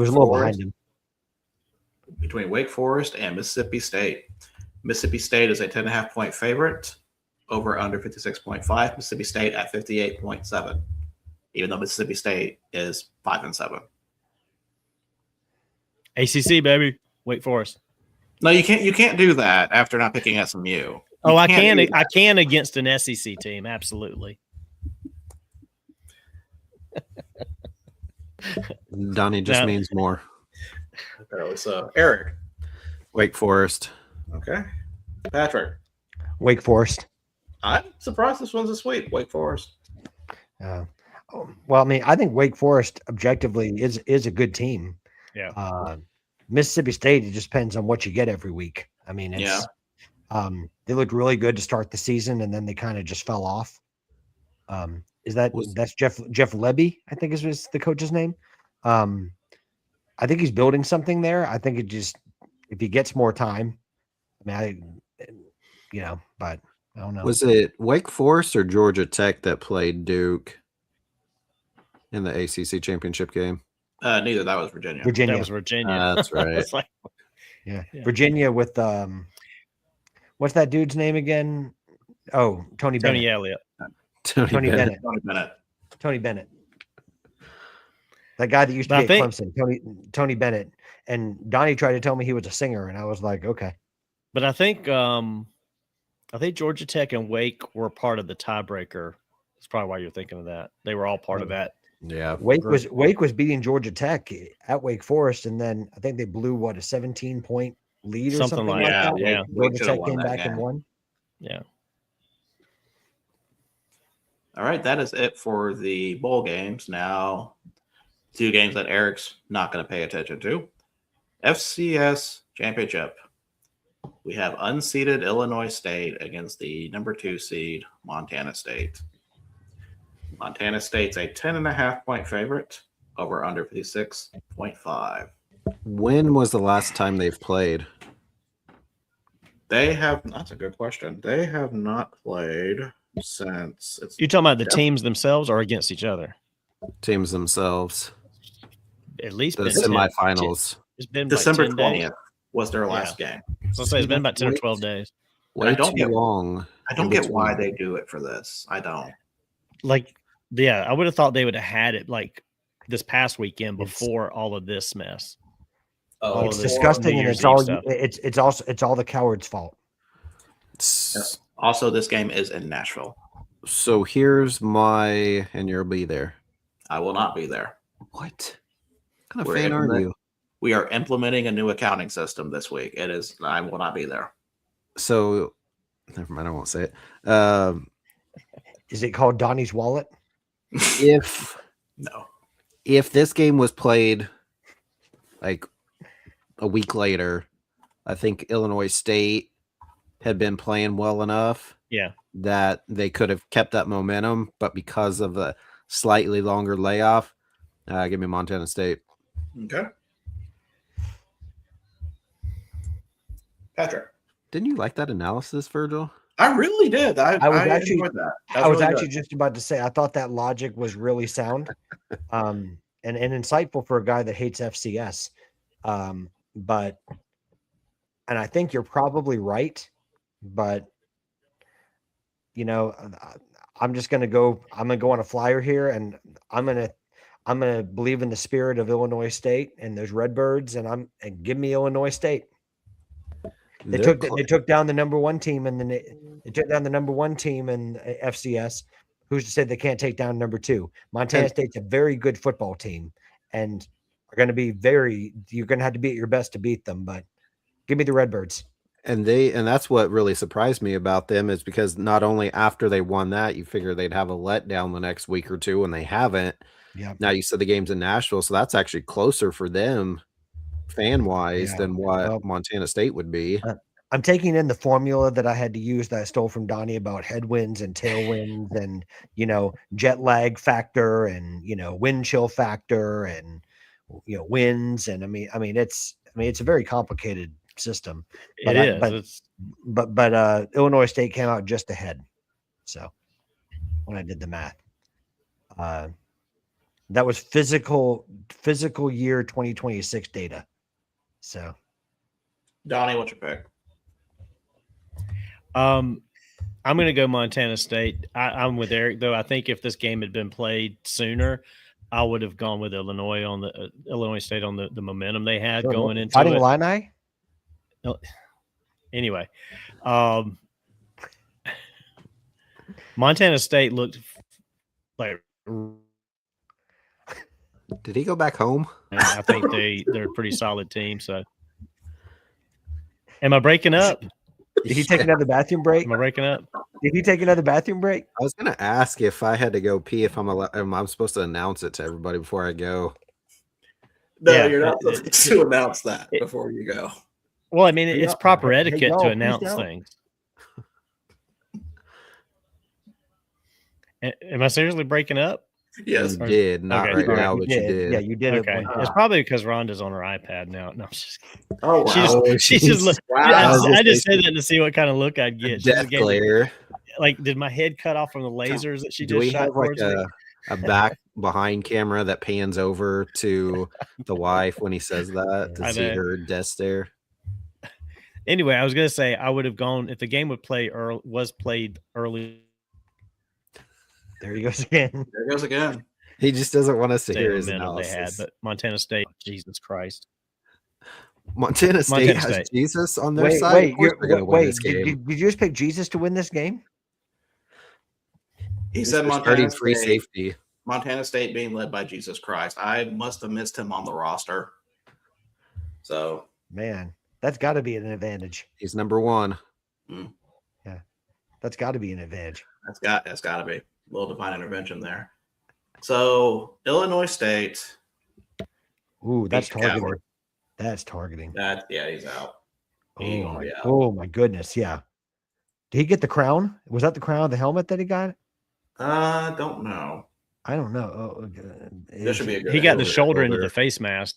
Forest and Mississippi State. Mississippi State is a 10.5-point favorite, over under 56.5. Mississippi State at 58.7. Even though Mississippi State is 5-7. ACC, baby. Wake Forest. No, you can't do that after not picking SMU. I can against an SEC team, absolutely. Donnie just means more. Apparently so. Eric. Wake Forest. Okay. Patrick. Wake Forest. I'm surprised this one's a sweep. Wake Forest. Well, I mean, I think Wake Forest objectively is a good team. Yeah. Mississippi State, it just depends on what you get every week. I mean, they looked really good to start the season, and then they kind of just fell off. That's Jeff Lebby, I think is the coach's name. I think he's building something there. I think if he gets more time, I mean, but I don't know. Was it Wake Forest or Georgia Tech that played Duke in the ACC championship game? Neither. That was Virginia. That was Virginia. That's right. It's like, Yeah. Yeah. Virginia with what's that dude's name again? Oh, Tony Bennett. Tony Elliott. Tony Bennett. Tony Bennett. That guy that used to But be I at Clemson, Tony Bennett. And Donnie tried to tell me he was a singer, and I was like, okay. But I think Georgia Tech and Wake were part of the tiebreaker. That's probably why you're thinking of that. They were all part of that. Yeah. Wake was beating Georgia Tech at Wake Forest, and then I think they blew a 17-point lead or something like that. Yeah. Georgia Tech came back and won. Yeah. All right, that is it for the bowl games. Now, 2 games that Eric's not going to pay attention to. FCS Championship. We have unseeded Illinois State against the number 2 seed Montana State. Montana State's a 10.5-point favorite, over under 56.5. When was the last time they've played? That's a good question. They have not played since You talking about the teams themselves or against each other? Teams themselves. At least The been semifinals. It's been December like 10 days. 20th was their last game. So I'll say it's been about 10 or 12 days. Way I don't too get- long. I don't in get between. why they do it for this. I don't. Like, yeah, I would have thought they would have had it like this past weekend before all of this mess. All It's of this disgusting, New and Year's it's all Eve stuff. it's all the coward's fault. Yes. Also, this game is in Nashville. So here's my, and you'll be there. I will not be there. What kind of We're fan are you? We are implementing a new accounting system this week. I will not be there. So, never mind. I won't say it. Is it called Donnie's Wallet? If No. this game was played like a week later, I think Illinois State had been playing well enough Yeah. that they could have kept that momentum, but because of the slightly longer layoff, give me Montana State. Okay. Patrick. Didn't you like that analysis, Virgil? I really did. I was I actually- enjoyed that. I was really actually good. just about to say I thought that logic was really sound, and insightful for a guy that hates FCS. But I think you're probably right, but I'm just gonna go. I'm gonna go on a flyer here, and I'm gonna believe in the spirit of Illinois State and those Redbirds, and give me Illinois State. They took down the number 1 team, and then they took down the number 1 team in FCS. Who's to say they can't take down number 2? Montana State's a very good football team, and are going to be you're going to have to be at your best to beat them. But give me the Redbirds. And that's what really surprised me about them, is because not only after they won that, you figure they'd have a letdown the next week or two, and they haven't. Yeah. Now you said the game's in Nashville, so that's actually closer for them fan wise than what Montana State would be. I'm taking in the formula that I had to use that I stole from Donnie about headwinds and tailwinds and, jet lag factor and, wind chill factor and, winds. And I mean, it's a very complicated system. But Illinois State came out just ahead. So when I did the math, that was physical year 2026 data. So Donnie, what's your pick? I'm going to go Montana State. I'm with Eric, though. I think if this game had been played sooner, I would have gone with Illinois on the Illinois State on the momentum they had going into Fighting it. Illini? Anyway, Montana State looked like. Did he go back home? I think they're a pretty solid team. So, am I breaking up? Did he take another bathroom break? Am I breaking up? Did he take another bathroom break? I was going to ask if I had to go pee, if I'm supposed to announce it to everybody before I go. No, Yeah, you're not supposed to announce that before you go. Well, I mean, it's proper Hey, etiquette y'all, to please announce don't. things. Am I seriously breaking up? Yes. You did, not Okay, right all right, now, but you did. Yeah, you did Okay, it. it's probably because Rhonda's on her iPad now. No, I'm just kidding. Oh, wow. She just looked. Wow. I just said that to see what kind of look I'd get. She just Death gave me- glare. like, did my head cut off from the lasers that she Do just we shot have like towards me? a back behind camera that pans over to the wife when he says that I to see know. her death stare? Anyway, I was gonna say I would have gone if the game was played early. There he goes again. There goes again. He just doesn't want us to State hear his momentum they had, analysis. but Montana State, Jesus Christ. Montana State has State. Jesus on their Wait, side. wait, Of course they're going to win this did game. you just pick Jesus to win this game? He He's said their Montana starting free State. safety. Montana State being led by Jesus Christ. I must have missed him on the roster. So, Man, that's got to be an advantage. He's number one. That's got to be an advantage. that's got to be a little divine intervention there. So, Illinois State. Ooh, that's Beat targeting. Coward. That's targeting. He's out. Oh my goodness, yeah. Did he get the crown? Was that the crown, the helmet that he got? Don't know. I don't know. This should be a good. He got the answer. shoulder into the face mask.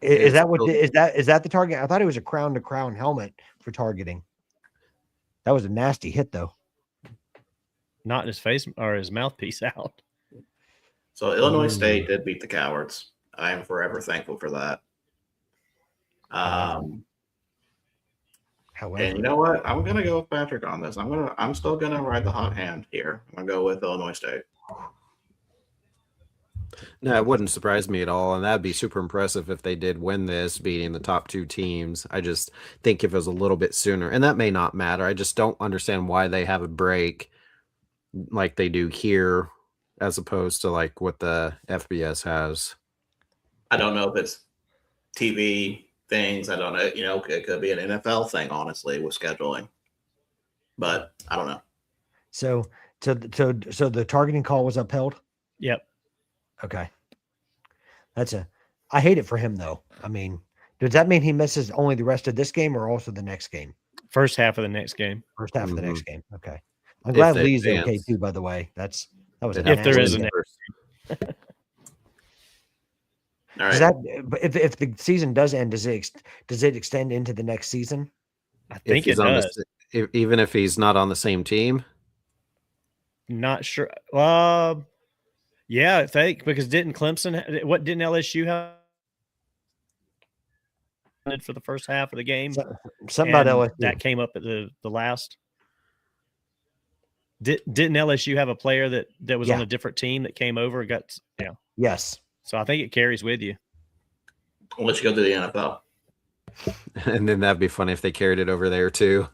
Is that what is that the target? I thought it was a crown to crown helmet for targeting. That was a nasty hit though. Not his face or his mouthpiece out. So Illinois State did beat the Cowards. I am forever thankful for that. However, And you know what? I'm gonna go with Patrick on this. I'm still gonna ride the hot hand here. I'm gonna go with Illinois State. No, it wouldn't surprise me at all, and that'd be super impressive if they did win this, beating the top two teams. I just think if it was a little bit sooner, and that may not matter. I just don't understand why they have a break like they do here, as opposed to like what the FBS has. I don't know if it's TV things. I don't know. You know, it could be an NFL thing, honestly, with scheduling. But I don't know. so the targeting call was upheld. Yep. Okay, I hate it for him though. I mean, does that mean he misses only the rest of this game or also the next game? First half of the next game. First half of the next game. Okay, I'm If glad they Lee's okay advance. too. By the way, that was If If there is nasty. a next. All Does right. that if the season does end, does it extend into the next season? I If think it he's on does. even if he's not on the same team. Not sure. Yeah, I think because didn't LSU have for the first half of the game? Something about And LSU. that came up at the last. Didn't LSU have a player that was on Yeah. a different team that came over and got Yes. So I think it carries with you. I'll let you go to the NFL. And then that'd be funny if they carried it over there too.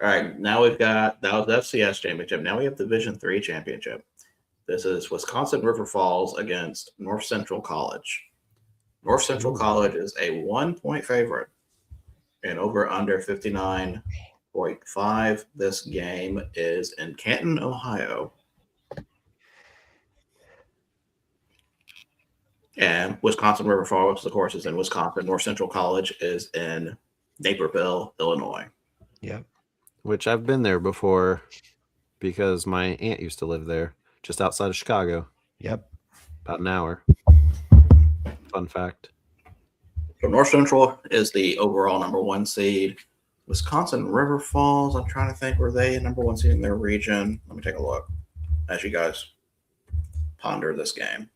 All right. Now we've got that was FCS championship. Now we have Division III championship. This is Wisconsin River Falls against North Central College. North Central College is a 1-point favorite and over under 59.5. This game is in Canton, Ohio. And Wisconsin River Falls, of course, is in Wisconsin. North Central College is in Naperville, Illinois. Yep. Which I've been there before because my aunt used to live there, just outside of Chicago. Yep. About an hour. Fun fact. So North Central is the overall number 1 seed. Wisconsin River Falls, I'm trying to think, were they number 1 seed in their region? Let me take a look as you guys ponder this game.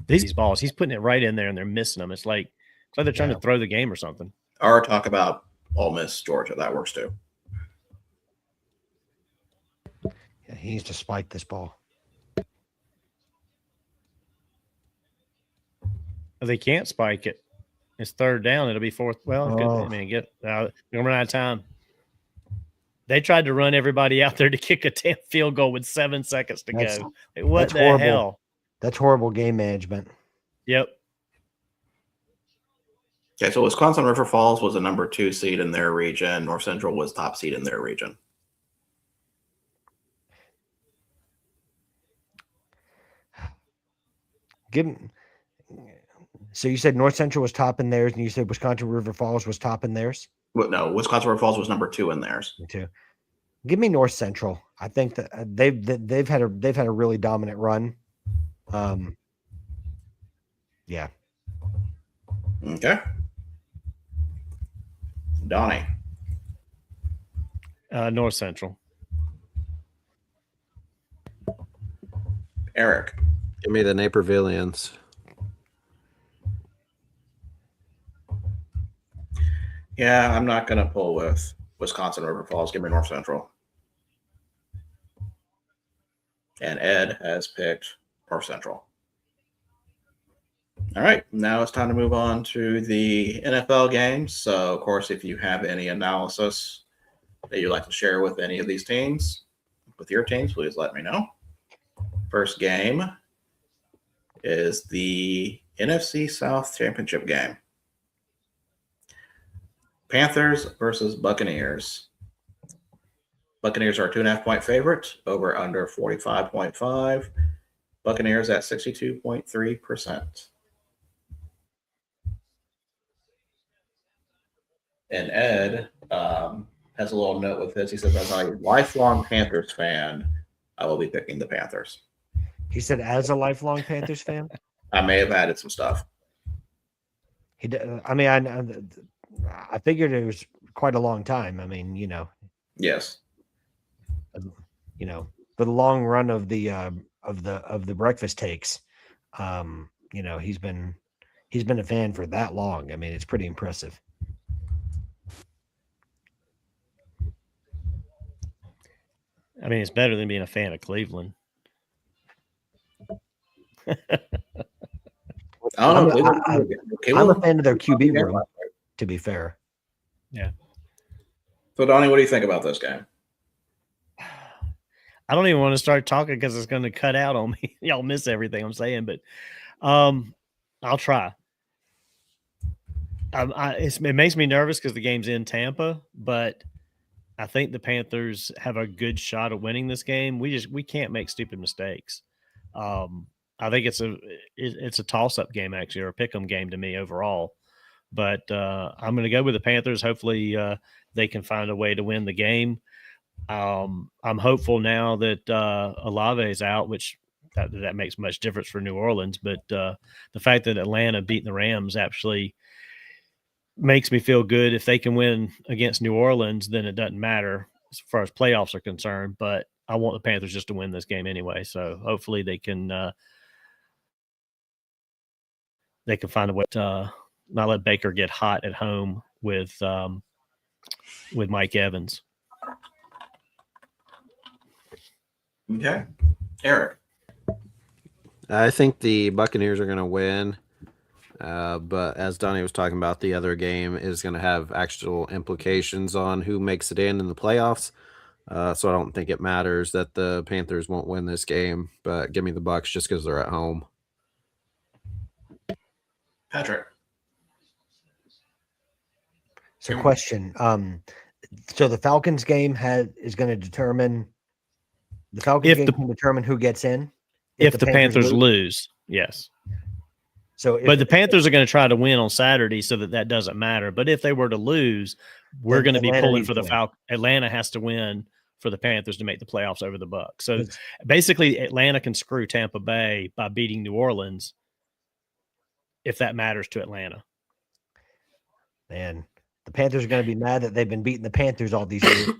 These balls, he's putting it right in there and they're missing them. It's like they're trying to throw the game or something. Or talk about Ole Miss, Georgia. That works too. Yeah, he needs to spike this ball. They can't spike it. It's third down. It'll be fourth. Well, good. Oh. I mean, we're running out of time. They tried to run everybody out there to kick a 10 field goal with 7 seconds to go. Like, what that's the horrible. hell? That's horrible game management. Yep. Okay, so Wisconsin River Falls was a number 2 seed in their region. North Central was top seed in their region. So you said North Central was top in theirs, and you said Wisconsin River Falls was top in theirs. Well, no, Wisconsin River Falls was number 2 in theirs. Me too. Give me North Central. I think that they've had a really dominant run. Yeah. Okay. Donnie. North Central. Eric. Give me the Napervillians. Yeah, I'm not going to pull with Wisconsin River Falls. Give me North Central. And Ed has picked North Central. All right, now it's time to move on to the NFL games. So, of course, if you have any analysis that you'd like to share with any of these teams, with your teams, please let me know. First game is the NFC South Championship game. Panthers versus Buccaneers. Buccaneers are a 2.5-point favorite, over under 45.5. Buccaneers at 62.3%. And Ed has a little note with this. He says, as a lifelong Panthers fan, I will be picking the Panthers. He said, as a lifelong Panthers fan? I may have added some stuff. I mean, I figured it was quite a long time. I mean, Yes. For the long run of the breakfast takes, he's been a fan for that long. I mean, it's pretty impressive. I mean, it's better than being a fan of Cleveland. I'm a fan of their QB room, to be fair. Yeah. So, Donnie, what do you think about this game? I don't even want to start talking because it's going to cut out on me. Y'all miss everything I'm saying, but I'll try. It makes me nervous because the game's in Tampa, but I think the Panthers have a good shot at winning this game. We can't make stupid mistakes. I think it's a toss-up game, actually, or a pick-em game to me overall. But I'm going to go with the Panthers. Hopefully they can find a way to win the game. I'm hopeful now that Olave is out, which that makes much difference for New Orleans. But the fact that Atlanta beating the Rams actually makes me feel good. If they can win against New Orleans, then it doesn't matter as far as playoffs are concerned. But I want the Panthers just to win this game anyway. So hopefully they can find a way to not let Baker get hot at home with Mike Evans. Okay. Eric. I think the Buccaneers are going to win. But as Donnie was talking about, the other game is going to have actual implications on who makes it in the playoffs. So I don't think it matters that the Panthers won't win this game, but give me the Bucs just because they're at home. Patrick. So question. So the Falcons game is going to determine can determine who gets in. If the Panthers lose, yes. But the Panthers are going to try to win on Saturday so that doesn't matter. But if they were to lose, we're going to be pulling for the Falcons. Atlanta has to win for the Panthers to make the playoffs over the Bucs. So basically, Atlanta can screw Tampa Bay by beating New Orleans if that matters to Atlanta. Man, the Panthers are going to be mad that they've been beating the Panthers all these years.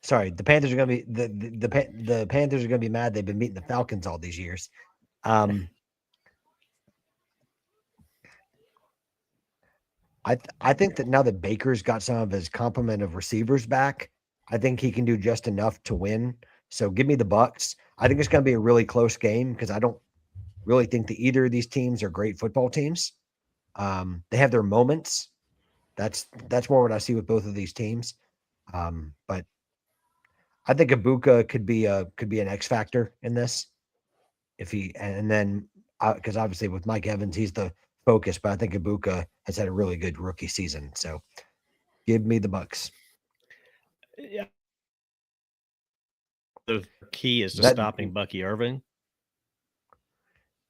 Sorry, the Panthers are going to be the Panthers are going to be mad they've been beating the Falcons all these years. I think that now that Baker's got some of his complement of receivers back, I think he can do just enough to win. So give me the Bucs. I think it's going to be a really close game because I don't really think that either of these teams are great football teams. They have their moments. That's more what I see with both of these teams. But I think Ibuka could be an X factor in this. Because obviously with Mike Evans, he's the focus, but I think Ibuka has had a really good rookie season. So give me the Bucs. Yeah. The key is stopping Bucky Irving.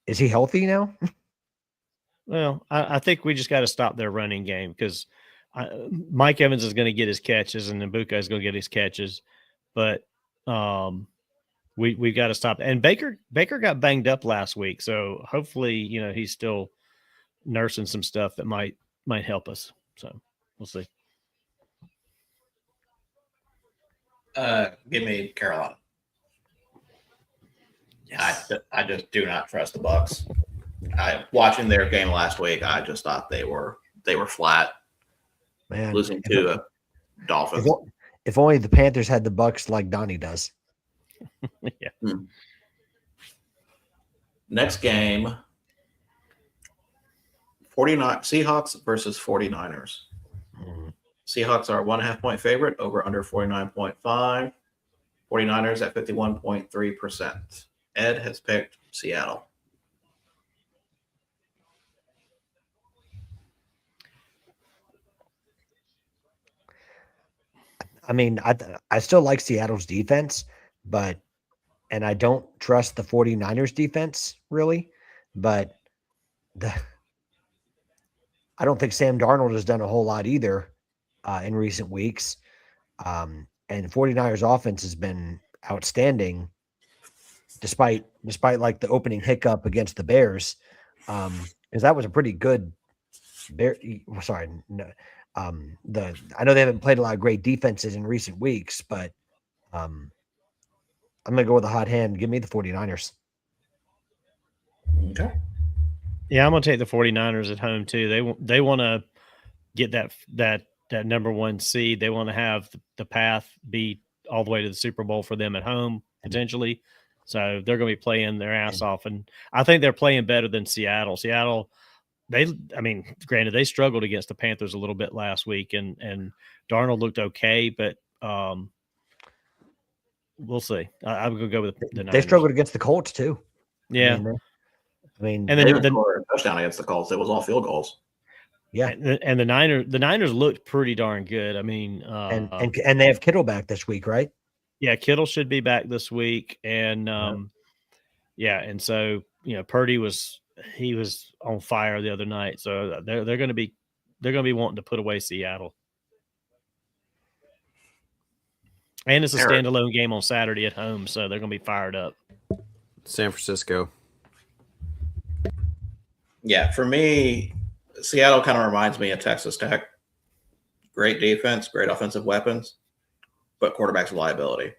Is he healthy now? Well, I think we just got to stop their running game because Mike Evans is going to get his catches and Ibuka is going to get his catches, but we got to stop. And Baker got banged up last week, so hopefully he's still nursing some stuff that might help us. So we'll see. Give me Carolina. Yes. I just do not trust the Bucks. Watching their game last week, I just thought they were flat, Man, losing to Dolphins. if only the Panthers had the Bucks like Donnie does. Yeah. Next game, 49 Seahawks versus 49ers. Seahawks are 1.5 point favorite, over under 49.5. 49ers at 51.3%. Ed has picked Seattle. I mean, I still like Seattle's defense, and I don't trust the 49ers defense really, but I don't think Sam Darnold has done a whole lot either in recent weeks. And 49ers offense has been outstanding despite like the opening hiccup against the Bears. Because that was a pretty good Bear. Sorry, no, I know they haven't played a lot of great defenses in recent weeks, but I'm gonna go with a hot hand. Give me the 49ers. Okay. Yeah, I'm going to take the 49ers at home too. They want to get that number one seed. They want to have the path be all the way to the Super Bowl for them at home potentially. So they're going to be playing their ass off, and I think they're playing better than Seattle. Seattle, granted they struggled against the Panthers a little bit last week, and Darnold looked okay, but we'll see. I'm going to go with the Niners. They struggled against the Colts too. Yeah. I mean, And then they scored a touchdown against the Colts. It was all field goals. Yeah, and the Niners looked pretty darn good. I mean, and they have Kittle back this week, right? Yeah, Kittle should be back this week, and and so Purdy was on fire the other night. So they're going to be wanting to put away Seattle, and it's a standalone game on Saturday at home, so they're going to be fired up. San Francisco. Yeah, for me, Seattle kind of reminds me of Texas Tech. Great defense, great offensive weapons, but quarterback's a liability.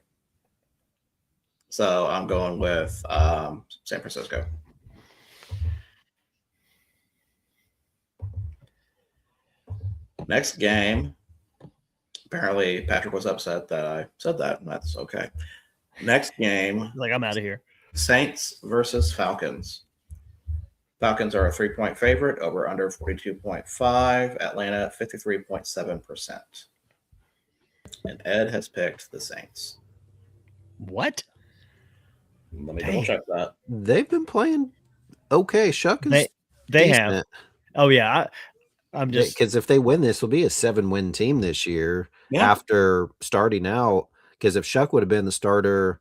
So I'm going with San Francisco. Next game. Apparently, Patrick was upset that I said that, and that's okay. Next game. Like, I'm out of here. Saints versus Falcons. Falcons are a 3-point favorite, over under 42.5. Atlanta 53.7%. And Ed has picked the Saints. What? Let me double check that. They've been playing okay. Shuck is they have. Oh yeah, I'm just because if they win, this will be a 7-win team this year after starting out. Because if Shuck would have been the starter,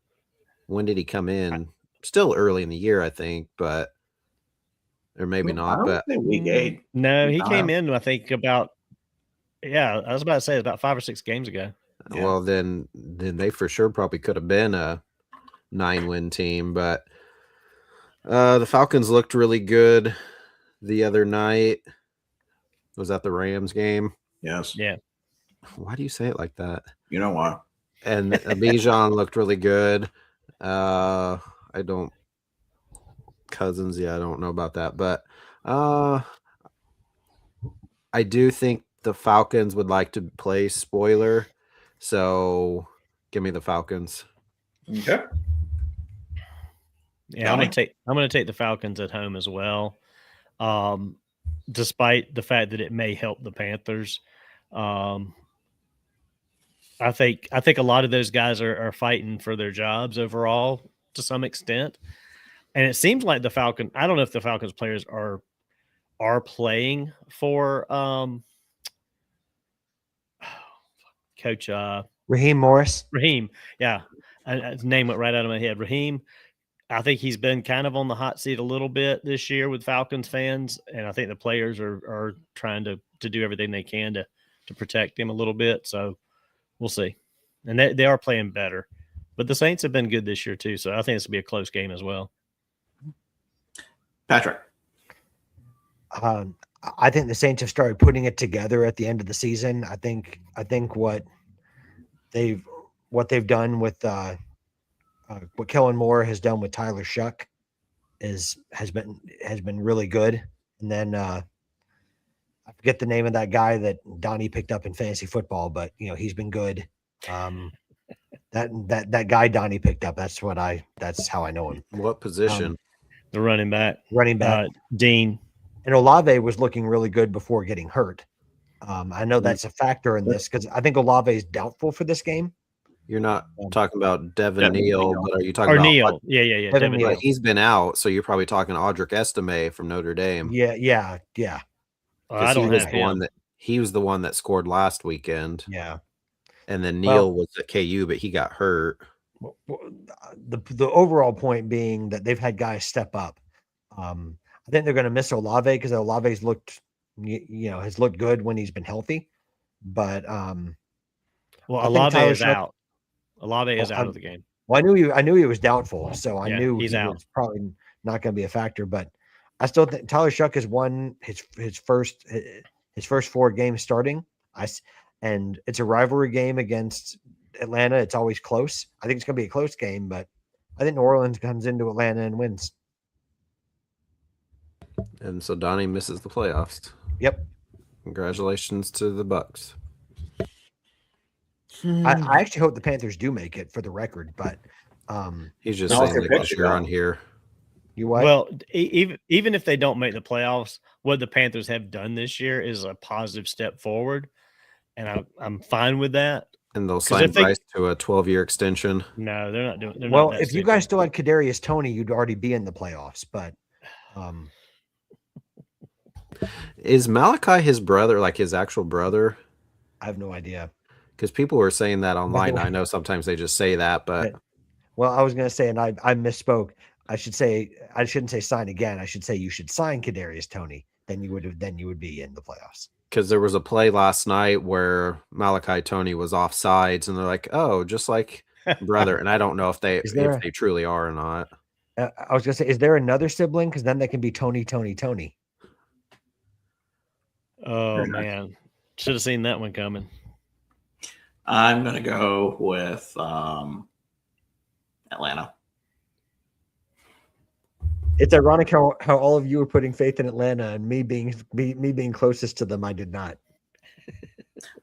when did he come in? Still early in the year, I think, but. Or maybe not, but week 8. No, he came in, I think, I was about to say about 5 or 6 games ago. Yeah. Well, then they for sure probably could have been a 9-win team, but the Falcons looked really good the other night. Was that the Rams game? Yes. Yeah. Why do you say it like that? You know why. And Bijan looked really good. Cousins, I don't know about that, but I do think the Falcons would like to play spoiler, so give me the Falcons. Okay. Yeah, I'm gonna take the Falcons at home as well, despite the fact that it may help the Panthers. I think a lot of those guys are fighting for their jobs overall to some extent. And it seems like the Falcon. I don't know if the Falcons players are playing for Coach Raheem Morris. Raheem, yeah, his name went right out of my head. Raheem. I think he's been kind of on the hot seat a little bit this year with Falcons fans, and I think the players are trying to do everything they can to protect him a little bit. So we'll see. And they are playing better, but the Saints have been good this year too. So I think this will be a close game as well. Patrick. I think the Saints have started putting it together at the end of the season. I think what they've what they've done with what Kellen Moore has done with Tyler Shuck has been really good. And then I forget the name of that guy that Donnie picked up in fantasy football, but he's been good. That guy Donnie picked up, that's how I know him. What position? The running back. Dean. And Olave was looking really good before getting hurt. I know that's a factor in this because I think Olave is doubtful for this game. You're not talking about Devin Neal, but are you talking about Neal? Yeah. Devin Neal. Neal. He's been out, so you're probably talking Audric Estime from Notre Dame. Yeah. I don't have him. He was the one that scored last weekend. Yeah. And then Neal was at KU, but he got hurt. The overall point being that they've had guys step up. I think they're going to miss Olave because Olave's has looked good when he's been healthy. But Olave is out. Olave is out of the game. Well, I knew he was doubtful, so I knew he's out. Was probably not going to be a factor. But I still think Tyler Shuck has won his first 4 games starting. And it's a rivalry game against Atlanta. It's always close. I think it's going to be a close game, but I think New Orleans comes into Atlanta and wins. And so Donnie misses the playoffs. Yep. Congratulations to the Bucks. I actually hope the Panthers do make it, for the record, but he's just saying that because you're on here. You what? Well, even if they don't make the playoffs, what the Panthers have done this year is a positive step forward, and I'm fine with that. And they'll sign Bryce to a 12-year extension. No, they're not doing. Well, if you guys still had Kadarius Toney, you'd already be in the playoffs. But is Malachi his brother, like his actual brother? I have no idea. Because people were saying that online. I know sometimes they just say that, but well, I was going to say, and I misspoke. I shouldn't say sign again. I should say you should sign Kadarius Toney. Then you would be in the playoffs. Because there was a play last night where Malachi Toney was offsides, and they're like, "Oh, just like brother." And I don't know if they truly are or not. I was going to say, is there another sibling? Because then they can be Tony. Oh man, should have seen that one coming. I'm going to go with Atlanta. It's ironic how all of you are putting faith in Atlanta, and me being closest to them, I did not.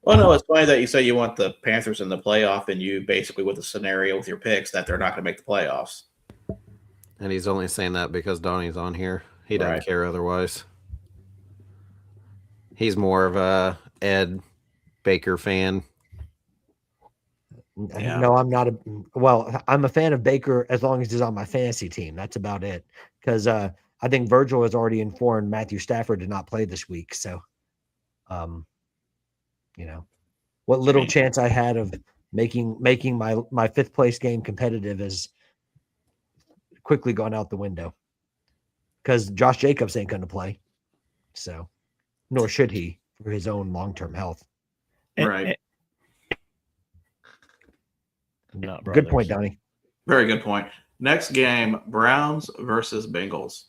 Well, no, it's funny that you say you want the Panthers in the playoff, and you basically, with the scenario with your picks, that they're not going to make the playoffs. And he's only saying that because Donnie's on here. He doesn't care otherwise. He's more of a Ed Baker fan. Yeah. No, I'm not. I'm a fan of Baker as long as he's on my fantasy team. That's about it. Because I think Virgil has already informed Matthew Stafford to not play this week. So, what little chance I had of making my 5th place game competitive is quickly gone out the window. Because Josh Jacobs ain't going to play. So, nor should he for his own long-term health. Right. Good point, Donnie. Very good point. Next game, Browns versus Bengals.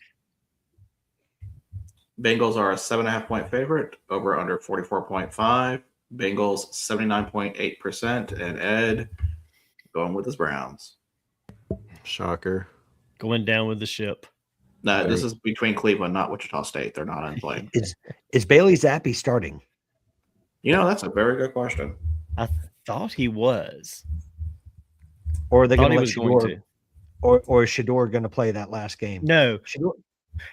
Bengals are a 7.5-point favorite, over under 44.5. Bengals 79.8%, and Ed going with his Browns. Shocker. Going down with the ship. No, this is between Cleveland, not Wichita State. They're not in play. Is Bailey Zappi starting? That's a very good question. I thought he was. Or are they going to let Shador? Or is Shador going to play that last game? No, Shador.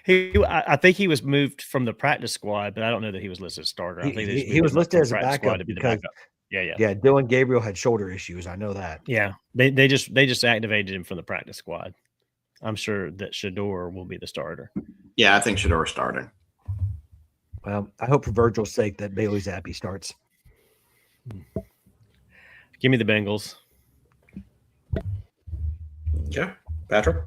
I think he was moved from the practice squad, but I don't know that he was listed as starter. I think he was listed as a backup to be the backup. Yeah. Dylan Gabriel had shoulder issues. I know that. Yeah, they just activated him from the practice squad. I'm sure that Shador will be the starter. Yeah, I think Shador is starting. Well, I hope for Virgil's sake that Bailey Zappi starts. Give me the Bengals. Okay, Patrick.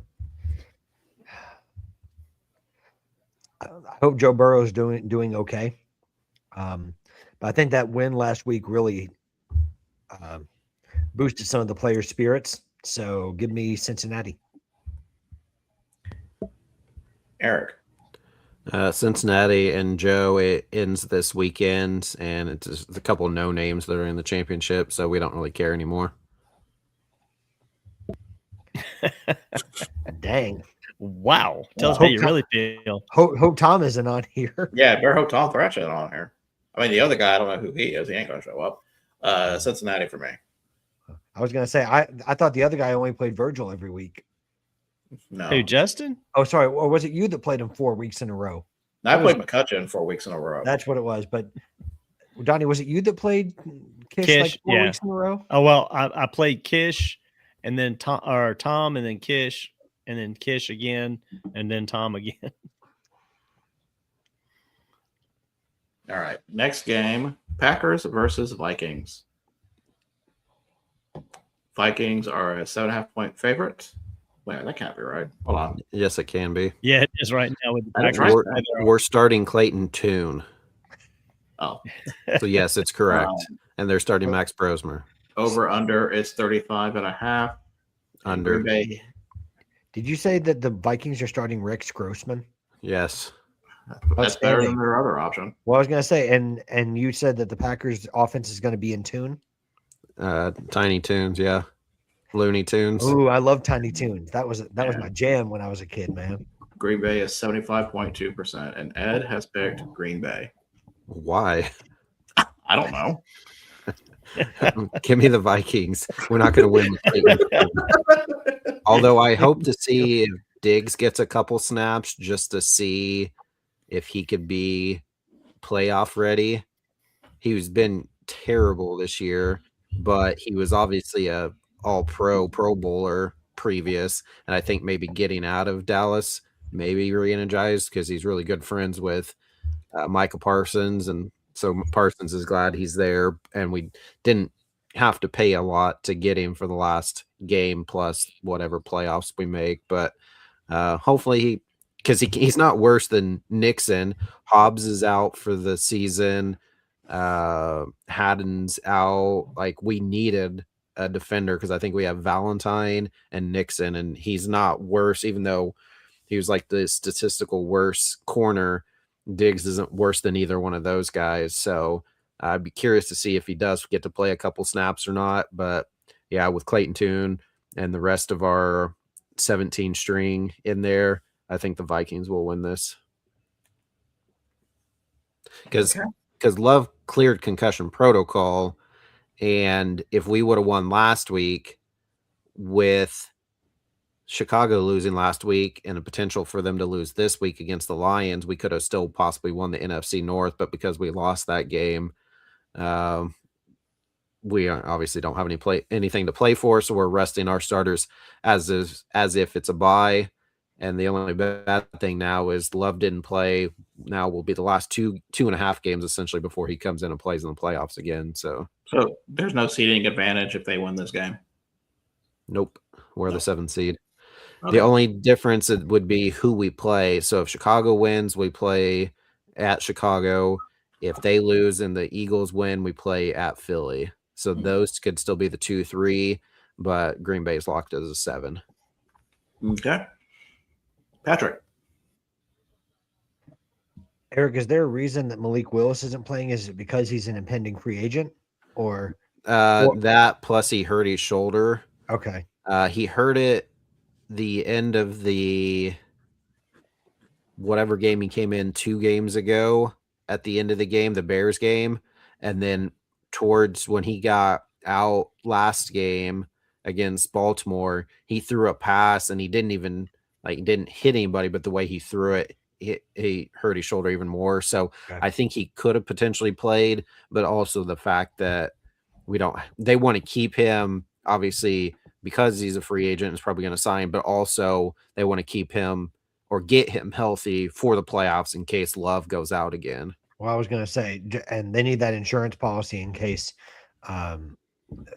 I hope Joe Burrow is doing okay. But I think that win last week really boosted some of the players' spirits. So give me Cincinnati. Eric. Cincinnati and Joe, it ends this weekend, and it's just a couple of no names that are in the championship, so we don't really care anymore. Dang. Wow. Tell us Wow. how you really feel. Hope Tom isn't on here. Yeah, better hope Tom Thrash isn't on here. I mean, the other guy, I don't know who he is. He ain't going to show up. Cincinnati for me. I was gonna say I thought the other guy only played Virgil every week. No. Who, Justin? Oh, sorry. Or was it you that played him 4 weeks in a row? I played McCutcheon 4 weeks in a row. That's what it was. But Donnie, was it you that played Kish, Kish, like 4 yeah. weeks in a row? Oh, well, I played Kish and then Tom and then Kish and then Kish again and then Tom again. All right. Next game, Packers versus Vikings. Vikings are a 7.5-point favorite. Wait, that can't be right. Hold on. Yes, it can be. Yeah, it is right now with the That's Packers. right. We're starting Clayton Tune. Oh, So yes, it's correct. And they're starting Max Brosmer. over under is 35.5. Under. Green Bay. Did you say that the Vikings are starting Rex Grossman? Yes. That's better than their other option. Well, I was gonna say, and you said that the Packers offense is gonna be in tune. Tiny Tunes, yeah. Looney Tunes. Ooh, I love Tiny Tunes. That was my jam when I was a kid, man. Green Bay is 75.2%, and Ed has picked Green Bay. Why? I don't know. Give me the Vikings. We're not going to win. Although I hope to see if Diggs gets a couple snaps just to see if he could be playoff ready. He's been terrible this year, but he was obviously a all-pro Pro Bowler previous, and I think maybe getting out of Dallas, maybe re-energized because he's really good friends with Micah Parsons, and so Parsons is glad he's there, and we didn't have to pay a lot to get him for the last game plus whatever playoffs we make, but hopefully he's not worse than Nixon. Hobbs is out for the season. Haddon's out. Like, we needed a defender because I think we have Valentine and Nixon, and he's not worse, even though he was like the statistical worst corner. Diggs isn't worse than either one of those guys. So I'd be curious to see if he does get to play a couple snaps or not. But yeah, with Clayton Tune and the rest of our 17 string in there, I think the Vikings will win this. Because Love cleared concussion protocol. And if we would have won last week with Chicago losing last week and the potential for them to lose this week against the Lions, we could have still possibly won the NFC North. But because we lost that game, we obviously don't have anything to play for. So we're resting our starters as if it's a bye. And the only bad thing now is Love didn't play. Now will be the last two and a half games essentially before he comes in and plays in the playoffs again. So there's no seeding advantage if they win this game. Nope. We're the 7th seed. Okay. The only difference would be who we play. So if Chicago wins, we play at Chicago. If they lose and the Eagles win, we play at Philly. So those could still be the 2-3, but Green Bay is locked as a 7. Okay. Patrick. Eric, is there a reason that Malik Willis isn't playing? Is it because he's an impending free agent, or that plus he hurt his shoulder? Okay. He hurt it the end of the whatever game he came in 2 games ago at the end of the game, the Bears game. And then towards when he got out last game against Baltimore, he threw a pass and he didn't even didn't hit anybody, but the way he threw it, he hurt his shoulder even more. So Okay. I think he could have potentially played, but also the fact that they want to keep him obviously because he's a free agent is probably going to sign, but also they want to keep him or get him healthy for the playoffs in case Love goes out again. Well, I was going to say, and they need that insurance policy in case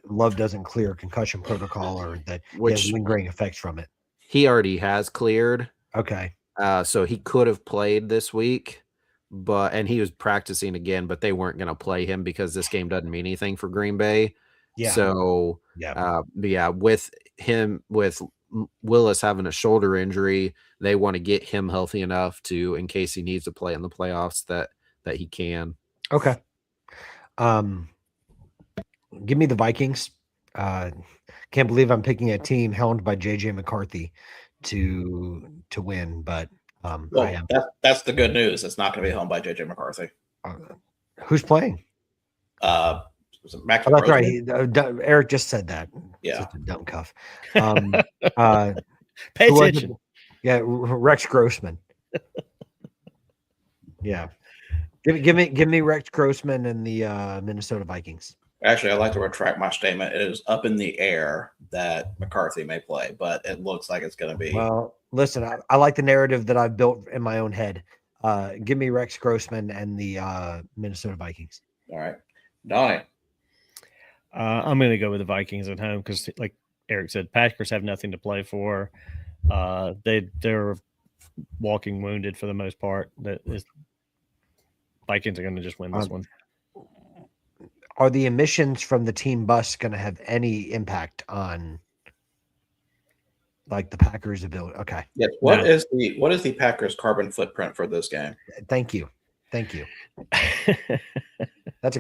Love doesn't clear concussion protocol or that he has lingering effects from it. He already has cleared. Okay. So he could have played this week, and he was practicing again, but they weren't going to play him because this game doesn't mean anything for Green Bay. Yeah. So, with Willis having a shoulder injury, they want to get him healthy enough in case he needs to play in the playoffs that he can. Okay. Give me the Vikings. Can't believe I'm picking a team helmed by JJ McCarthy to win, but I Well, am. that's the good news. It's not going to be home by JJ McCarthy. Who's playing? Was it Max Oh, that's right. Grossman? Eric just said that. Yeah. Such a dumb cuff. Pay who was it? attention. Yeah, Rex Grossman. Yeah. Give me Rex Grossman and the Minnesota Vikings. Actually, I'd like to retract my statement. It is up in the air that McCarthy may play, but it looks like it's going to be. Well, listen, I like the narrative that I've built in my own head. Give me Rex Grossman and the Minnesota Vikings. All right. Donnie. I'm going to go with the Vikings at home because, like Eric said, Packers have nothing to play for. They're walking wounded for the most part. Vikings are going to just win this one. Are the emissions from the team bus going to have any impact on like the Packers' ability? Okay. Yes. What is the Packers' carbon footprint for this game? Thank you. That's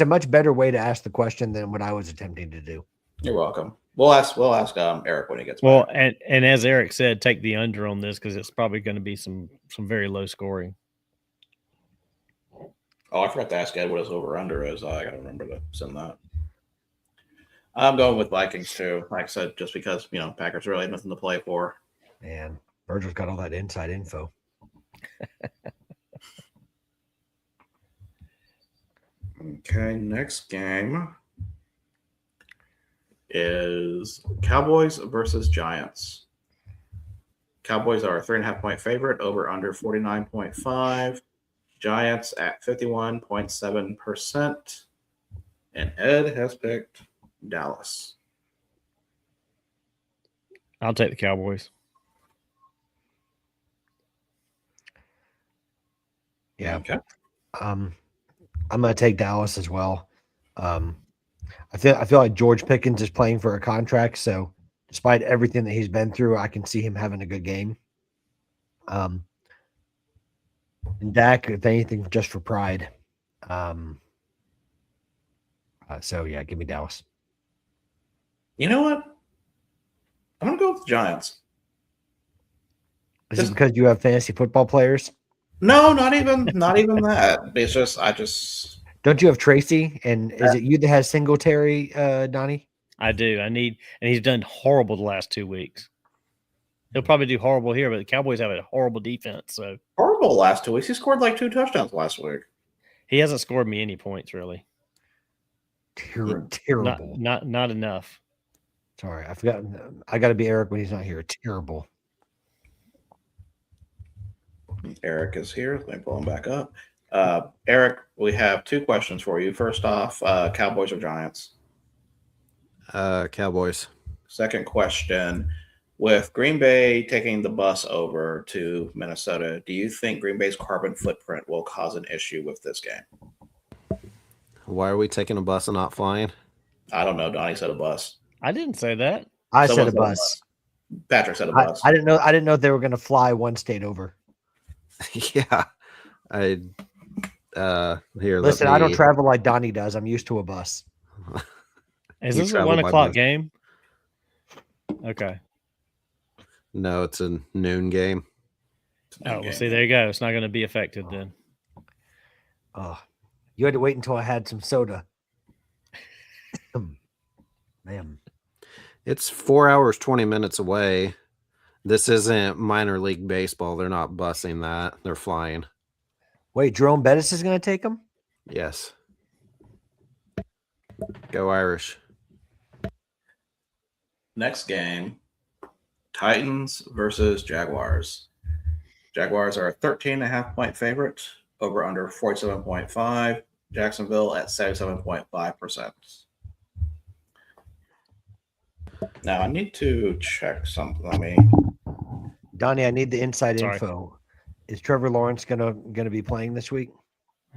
a much better way to ask the question than what I was attempting to do. You're welcome. We'll ask Eric when he gets back. Well, and as Eric said, take the under on this because it's probably going to be some very low scoring. Oh, I forgot to ask Ed what his over-under is. I got to remember to send that. I'm going with Vikings, too. Like I said, just because, Packers really have nothing to play for. Man, Virgil's got all that inside info. Okay, next game is Cowboys versus Giants. Cowboys are a 3.5-point favorite, over under 49.5. Giants at 51.7%. And Ed has picked Dallas. I'll take the Cowboys. Yeah. Okay. I'm going to take Dallas as well. I feel like George Pickens is playing for a contract, so despite everything that he's been through, I can see him having a good game. And Dak, if anything, just for pride. So yeah, give me Dallas. You know what? I'm gonna go with the Giants. Is it because you have fantasy football players? No, not even that. It's just Don't you have Tracy? And is it you that has Singletary, Donnie? I do. And he's done horrible the last 2 weeks. He'll probably do horrible here, but the Cowboys have a horrible defense. So horrible last 2 weeks. He scored like 2 touchdowns last week. He hasn't scored me any points really. Terrible. Not enough. Sorry, I forgot. I got to be Eric when he's not here. Terrible. Eric is here. Let me pull him back up. Eric, we have 2 questions for you. First off, Cowboys or Giants? Cowboys. Second question, with Green Bay taking the bus over to Minnesota, do you think Green Bay's carbon footprint will cause an issue with this game? Why are we taking a bus and not flying? I don't know. Donnie said a bus. I didn't say that. I said a bus. Patrick said a bus. I didn't know. I didn't know they were going to fly one state over. Yeah, here. Listen, I don't travel like Donnie does. I'm used to a bus. Is this a 1:00 game? Okay. No, it's a noon game. Well, see, there you go. It's not going to be affected then. Oh, you had to wait until I had some soda. Man, it's 4 hours, 20 minutes away. This isn't minor league baseball. They're not busing that. They're flying. Wait, Jerome Bettis is going to take them? Yes. Go Irish. Next game, Titans versus Jaguars. Jaguars are a 13.5-point favorite, over under 47.5. Jacksonville at 77.5%. Now I need to check something. Donnie, I need the inside Sorry. info. Is Trevor Lawrence gonna be playing this week?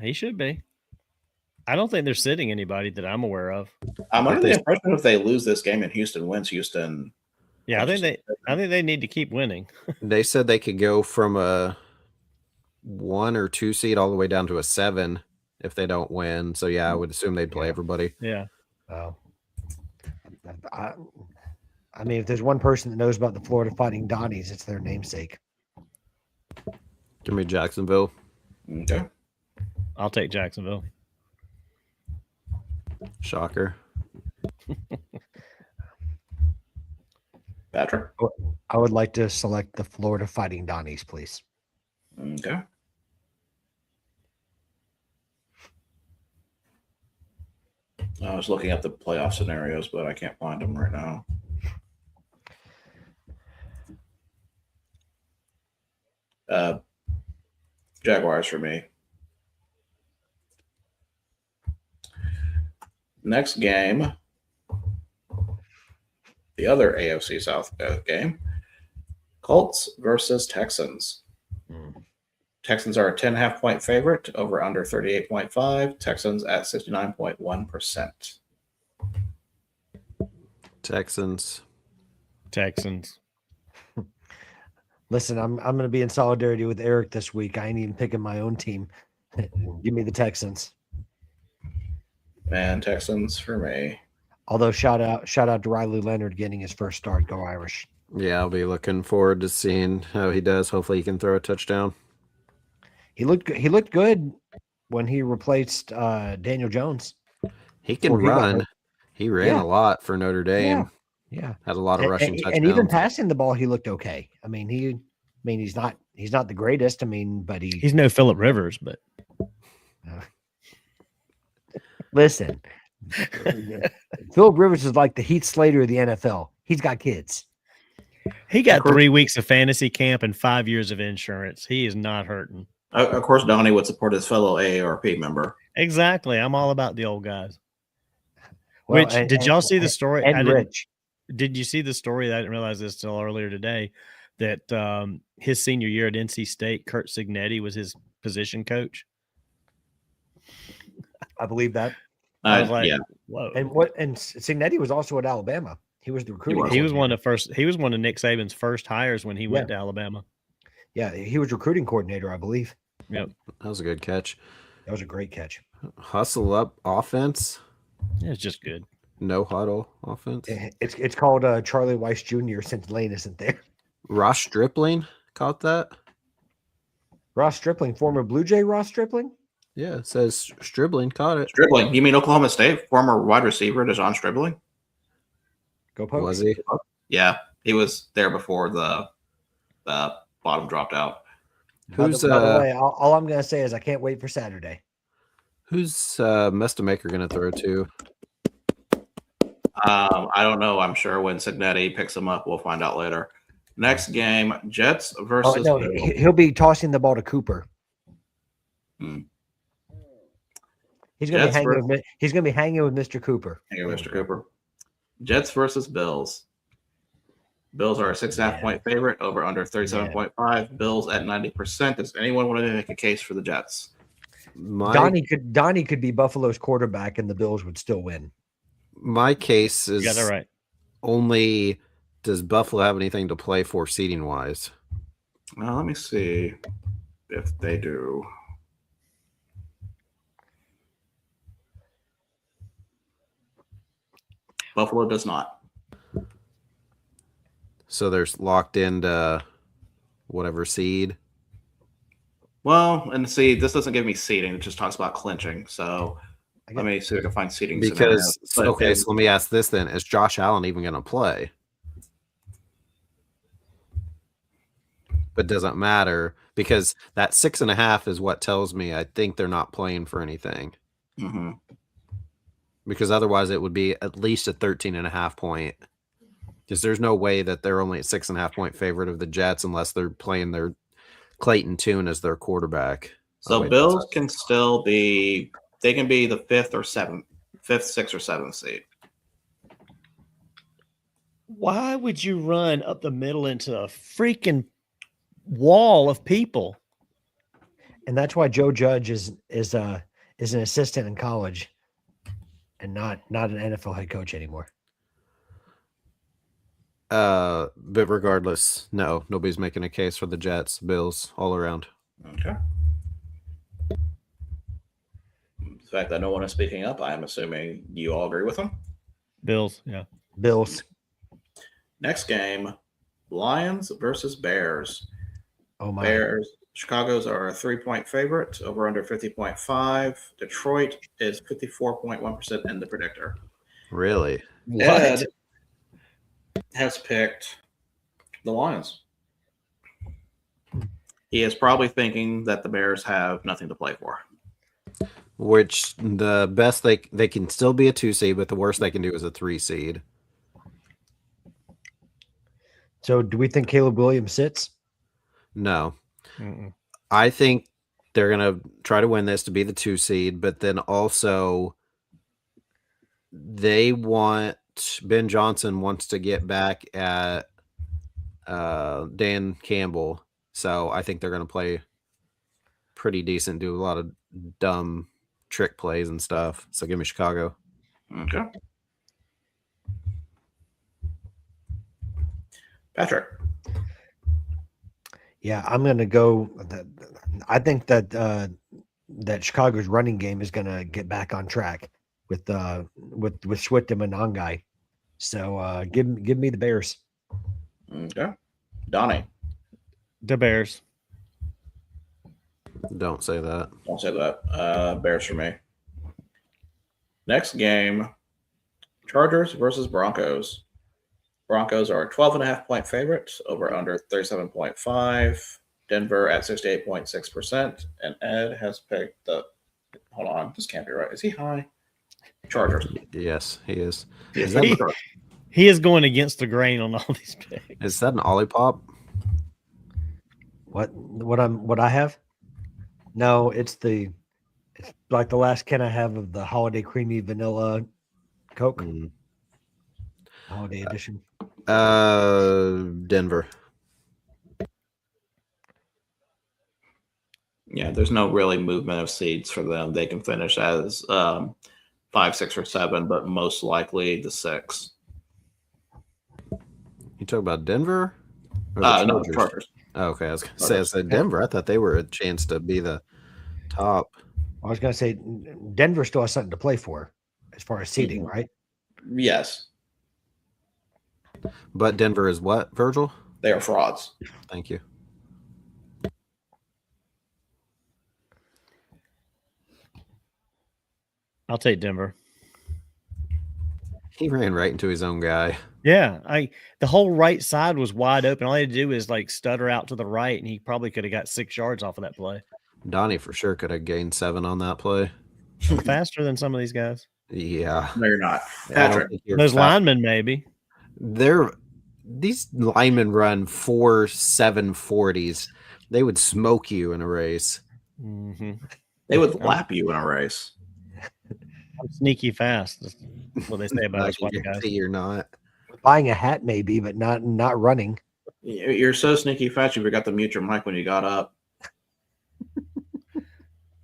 He should be. I don't think they're sitting anybody that I'm aware of. I'm under the impression if they lose this game and Houston wins, Houston. Yeah, I think they need to keep winning. They said they could go from a 1 or 2 seed all the way down to a 7 if they don't win. So yeah, I would assume they'd play everybody. Yeah. Oh. I mean, if there's one person that knows about the Florida Fighting Donnies, it's their namesake. Give me Jacksonville. Okay. I'll take Jacksonville. Shocker. Patrick. I would like to select the Florida Fighting Donnies, please. Okay. I was looking up the playoff scenarios, but I can't find them right now. Jaguars for me. Next game, the other AFC South game, Colts versus Texans. Texans are a 10.5 point favorite, over under 38.5. Texans at 69.1%. Texans. Listen, I'm going to be in solidarity with Eric this week. I ain't even picking my own team. Give me the Texans. And Texans for me. Although shout out to Riley Leonard getting his first start. Go Irish. Yeah, I'll be looking forward to seeing how he does. Hopefully he can throw a touchdown. He looked good when he replaced Daniel Jones. He can run. He ran a lot for Notre Dame. Yeah. Had a lot of rushing touchdowns. And even passing the ball, he looked okay. I mean, he's not the greatest. I mean, but he's no Phillip Rivers, but listen, Phillip Rivers is like the Heath Slater of the NFL. He's got kids. He got 3 weeks of fantasy camp and 5 years of insurance. He is not hurting. Of course, Donnie would support his fellow AARP member. Exactly. I'm all about the old guys. Well, Did y'all see the story? Rich. Did you see the story? I didn't realize this till earlier today, that his senior year at NC State, Kurt Signetti was his position coach. I believe that. I was like, yeah. whoa. And Signetti was also at Alabama. He was the recruiting. He was one of Nick Saban's first hires when he went to Alabama. Yeah, he was recruiting coordinator, I believe. Yep. That was a good catch. That was a great catch. Hustle up offense. Yeah, it's just good. No huddle offense. It's called Charlie Weiss Jr. since Lane isn't there. Ross Stripling caught that. Ross Stripling, former Blue Jay Ross Stripling? Yeah, it says Stribling caught it. Stribling. You mean Oklahoma State? Former wide receiver, Deshaun Stribling? Go Pokes. Was he? Yeah, he was there before the bottom dropped out. Who's by the way, all I'm going to say is I can't wait for Saturday. Who's Mestamaker going to throw to? I don't know. I'm sure when Signetti picks him up, we'll find out later. Next game, Jets versus. Oh, no, he'll be tossing the ball to Cooper. He's going to be hanging with Mr. Cooper. Hanging with Mr. Cooper. Jets versus Bills. Bills are a 6.5 point favorite, over under 37.5. Bills at 90%. Does anyone want to make a case for the Jets? Donnie could be Buffalo's quarterback and the Bills would still win. My case is right. Only does Buffalo have anything to play for seeding wise? Well, let me see if they do. Buffalo does not. So they're locked into whatever seed. Well, and see, this doesn't give me seeding. It just talks about clinching. So let me see if I can find seeding. Because, so let me ask this then. Is Josh Allen even going to play? But doesn't matter because that 6.5 is what tells me I think they're not playing for anything. Mm-hmm. Because otherwise it would be at least a 13.5 point. Because there's no way that they're only a 6.5 point favorite of the Jets unless they're playing their Clayton Tune as their quarterback. So Bills can still be, they can be the 5th, 6th, or 7th seed. Why would you run up the middle into a freaking wall of people? And that's why Joe Judge is an assistant in college and not an NFL head coach anymore. But regardless, no, nobody's making a case for the Jets, Bills, all around. Okay. The fact that no one is speaking up, I am assuming you all agree with them. Bills, yeah. Bills. Next game, Lions versus Bears. Oh my. Bears. Chicago's are a 3-point favorite, over under 50.5. Detroit is 54.1% in the predictor. Really? Ed has picked the Lions. He is probably thinking that the Bears have nothing to play for. Which the best they can still be a 2 seed, but the worst they can do is a 3 seed. So do we think Caleb Williams sits? No. Mm-mm. I think they're going to try to win this to be the 2 seed, but then also Ben Johnson wants to get back at Dan Campbell. So I think they're going to play pretty decent, do a lot of dumb trick plays and stuff. So give me Chicago. Okay. Patrick. Yeah, I'm going to go. I think that that Chicago's running game is going to get back on track with Swittem and Ongai. So give me the Bears. Okay. Donnie. The Bears. Don't say that. Don't say that. Bears for me. Next game, Chargers versus Broncos. Broncos are a 12.5-point favorite, over under 37.5. Denver at 68.6%. And Ed has picked the. Hold on, this can't be right. Is he high? Chargers. Yes, he is. Is He is going against the grain on all these picks. Is that an Olipop? What I have? No, it's like the last can I have of the holiday creamy vanilla Coke. Holiday edition. Denver. Yeah, there's no really movement of seeds for them. They can finish as 5, 6, or 7, but most likely the 6. You talk about Denver? Or No, Chargers. Oh, okay, I was going to say, I said Denver. I thought they were a chance to be the top. I was going to say Denver still has something to play for as far as seeding, right? Yes. But Denver is what, Virgil? They are frauds. Thank you. I'll take Denver. He ran right into his own guy. Yeah, the whole right side was wide open. All he had to do is like stutter out to the right, and he probably could have got 6 yards off of that play. Donnie for sure could have gained 7 on that play. Faster than some of these guys. Yeah. No, you're not. I don't Patrick. think you're Those fast. linemen, maybe. These linemen run 4.740s. They would smoke you in a race. Mm-hmm. They would lap you in a race. I'm sneaky fast. That's what they say about I us can white guys. guarantee you're not. Buying a hat maybe, but not running. You're so sneaky fast, you forgot to mute your mic when you got up.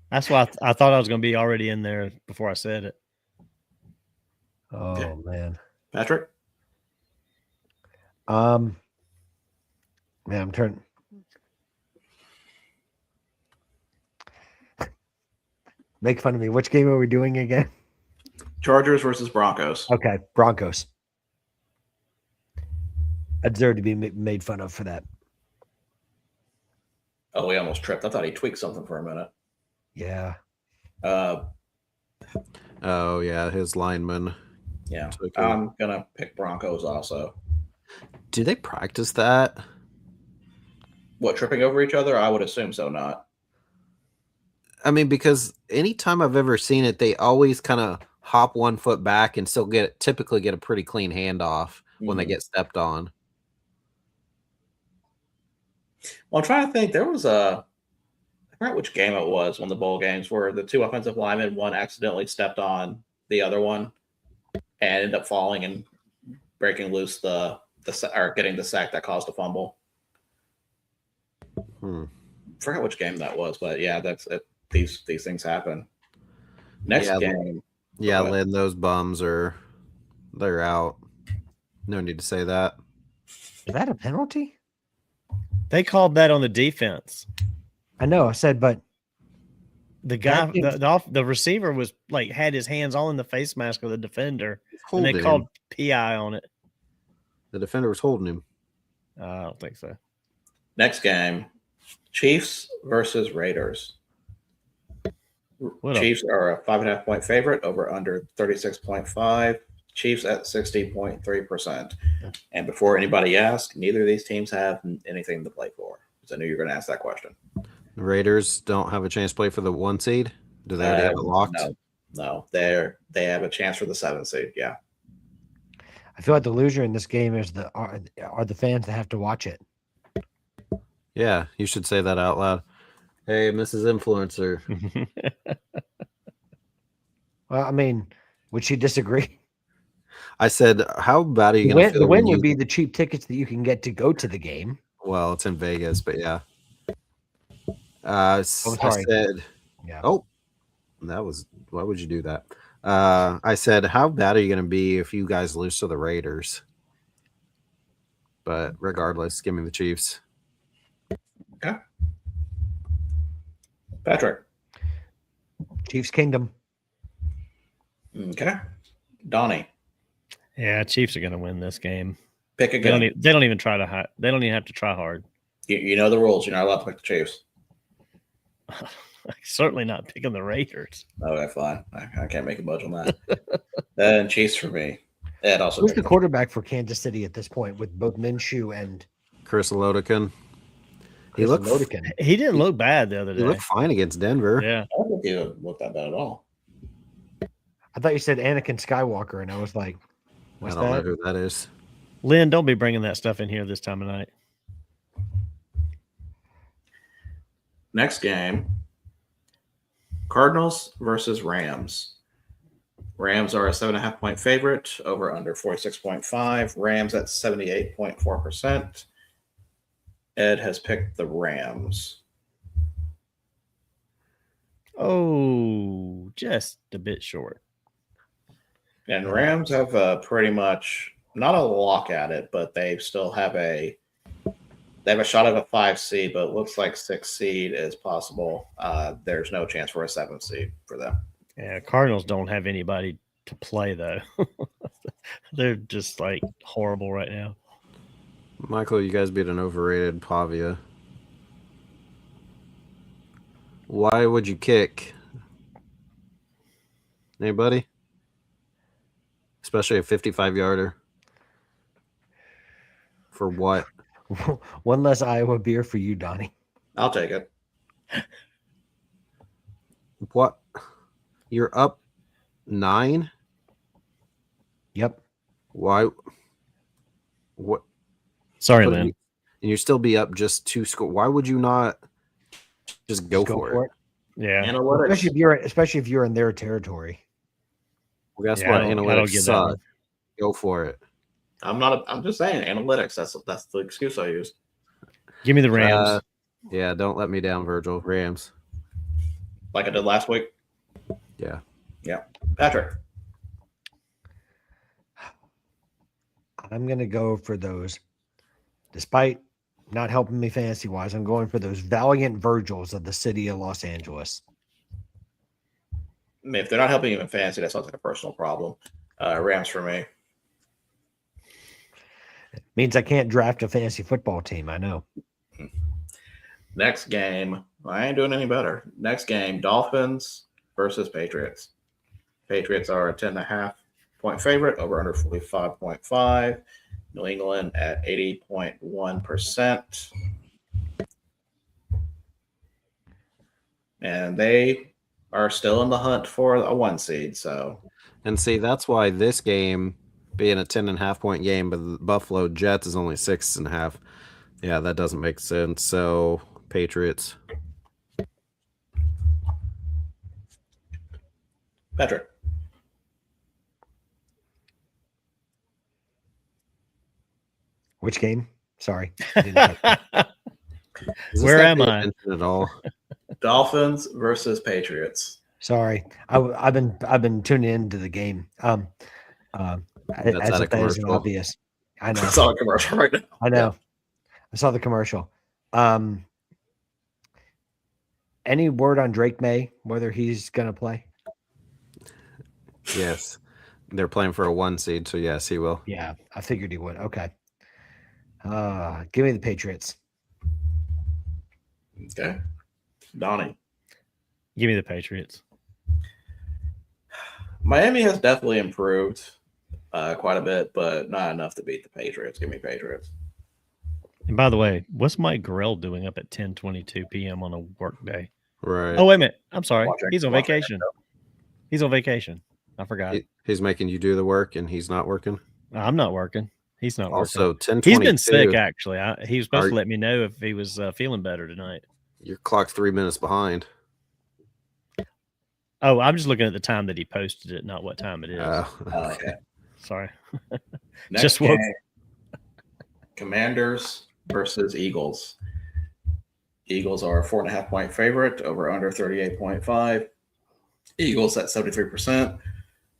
That's why I thought I was going to be already in there before I said it. Oh Okay. man. Patrick? Man, I'm turning. Make fun of me. Which game are we doing again? Chargers versus Broncos. Okay, Broncos. I deserve to be made fun of for that. Oh, we almost tripped. I thought he tweaked something for a minute. Yeah. Oh, yeah, his lineman. Yeah. took it. I'm going to pick Broncos also. Do they practice that? What, tripping over each other? I would assume so, not. I mean, because anytime I've ever seen it, they always kind of hop 1 foot back and still typically get a pretty clean handoff when they get stepped on. Well, I'm trying to think. There was I forgot which game it was, one of the bowl games, where the 2 offensive linemen, one accidentally stepped on the other one and ended up falling and breaking loose or getting the sack that caused the fumble. Forgot which game that was, but yeah, that's it. These things happen. Next game. Yeah, Lynn, those bums they're out. No need to say that. Is that a penalty? They called that on the defense. I know. I said, but The guy, That the receiver was like had his hands all in the face mask of the defender, and Holding they called him. PI on it. The defender was holding him. I don't think so. Next game, Chiefs versus Raiders. Chiefs are a 5.5 point favorite over under 36.5. Chiefs at 60.3%. And before anybody asks, neither of these teams have anything to play for. So I knew you were going to ask that question. The Raiders don't have a chance to play for the 1 seed. Do they already have it locked? No. They have a chance for the 7 seed. Yeah. I feel like the loser in this game is are the fans that have to watch it. Yeah, you should say that out loud. Hey, Mrs. Influencer. Well, I mean, would she disagree? I said, how bad are you going to feel? The win would be the cheap tickets that you can get to go to the game. Well, it's in Vegas, but yeah. I said, yeah. Oh, that was, why would you do that? I said, how bad are you going to be if you guys lose to the Raiders? But regardless, give me the Chiefs. Okay. Patrick. Chiefs Kingdom. Okay. Donnie. Yeah, Chiefs are going to win this game. Pick again. They don't even try to hide. They don't even have to try hard. You know the rules. You're not allowed to pick the Chiefs. Certainly not picking the Raiders. Okay, fine. I can't make a budge on that. Then Chiefs for me. And also, who's the quarterback for Kansas City at this point with both Minshew and Chris Lodekin? He didn't look bad the other day. He looked fine against Denver. Yeah. I don't think he looked that bad at all. I thought you said Anakin Skywalker, and I was like, what's I don't that? know who that is. Lynn, don't be bringing that stuff in here this time of night. Next game, Cardinals versus Rams. Rams are a 7.5 point favorite over under 46.5. Rams at 78.4%. Ed has picked the Rams. Oh, just a bit short. And Rams have pretty much not a lock at it, but they still have a shot of a 5 seed, but it looks like 6 seed is possible. There's no chance for a 7 seed for them. Yeah, Cardinals don't have anybody to play though. They're just like horrible right now. Michael, you guys beat an overrated Pavia. Why would you kick? Anybody? Especially a 55-yarder. For what? One less Iowa beer for you, Donnie. I'll take it. What? You're up 9? Yep. Why? What? Sorry, Lynn. And you still be up just 2 score. Why would you not just go for it? Yeah. Especially if you're in their territory. Well, guess what? Analytics suck. Go for it. I'm just saying analytics. That's the excuse I use. Give me the Rams. Yeah, don't let me down, Virgil. Rams. Like I did last week. Yeah. Yeah. Patrick. I'm gonna go for those. Despite not helping me fantasy wise, I'm going for those valiant Virgils of the city of Los Angeles. I mean, if they're not helping you in fantasy, that sounds like a personal problem. Rams for me. It means I can't draft a fantasy football team. I know. Next game, I ain't doing any better. Next game, Dolphins versus Patriots. Patriots are a 10.5 point favorite over under 45.5. New England at 80.1%. And they are still in the hunt for a 1 seed. And see, that's why this game being a 10.5 point game, but the Buffalo Jets is only 6.5. Yeah, that doesn't make sense. So Patriots. Patrick. Which game? Sorry. Where am I? At all? Dolphins versus Patriots. Sorry, I've been tuning into the game. As if that isn't obvious. I know. I saw a commercial right now. I know. Yeah. I saw the commercial. Any word on Drake May, whether he's going to play? Yes. They're playing for a 1 seed, so yes, he will. Yeah, I figured he would. Okay. Give me the Patriots. Okay. Donnie. Give me the Patriots. Miami has definitely improved quite a bit, but not enough to beat the Patriots. Give me Patriots. And by the way, what's Mike Grell doing up at 10:22 p.m. on a work day? Right. Oh, wait a minute. I'm sorry. He's on Watching vacation. He's on vacation. I forgot. He's making you do the work, and he's not working. I'm not working. He's not Also, working. 10:22. He's been sick, actually. He was supposed to let me know if he was feeling better tonight. Your clock's 3 minutes behind. Oh, I'm just looking at the time that he posted it, not what time it is. Okay. Sorry. Next Just game, woke. Commanders versus Eagles. Eagles are a 4.5-point favorite, over under 38.5. Eagles at 73%.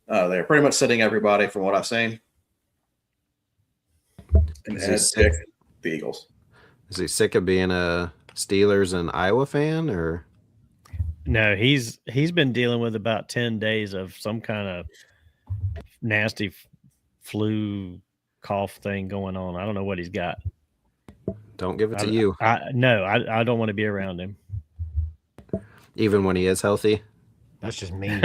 They're pretty much sitting everybody from what I've seen. And Ed picked the Eagles. Is he sick of being a Steelers and Iowa fan, or? No, he's been dealing with about 10 days of some kind of nasty flu cough thing going on. I don't know what he's got. Don't give it to you. I don't want to be around him. Even when he is healthy? That's just mean.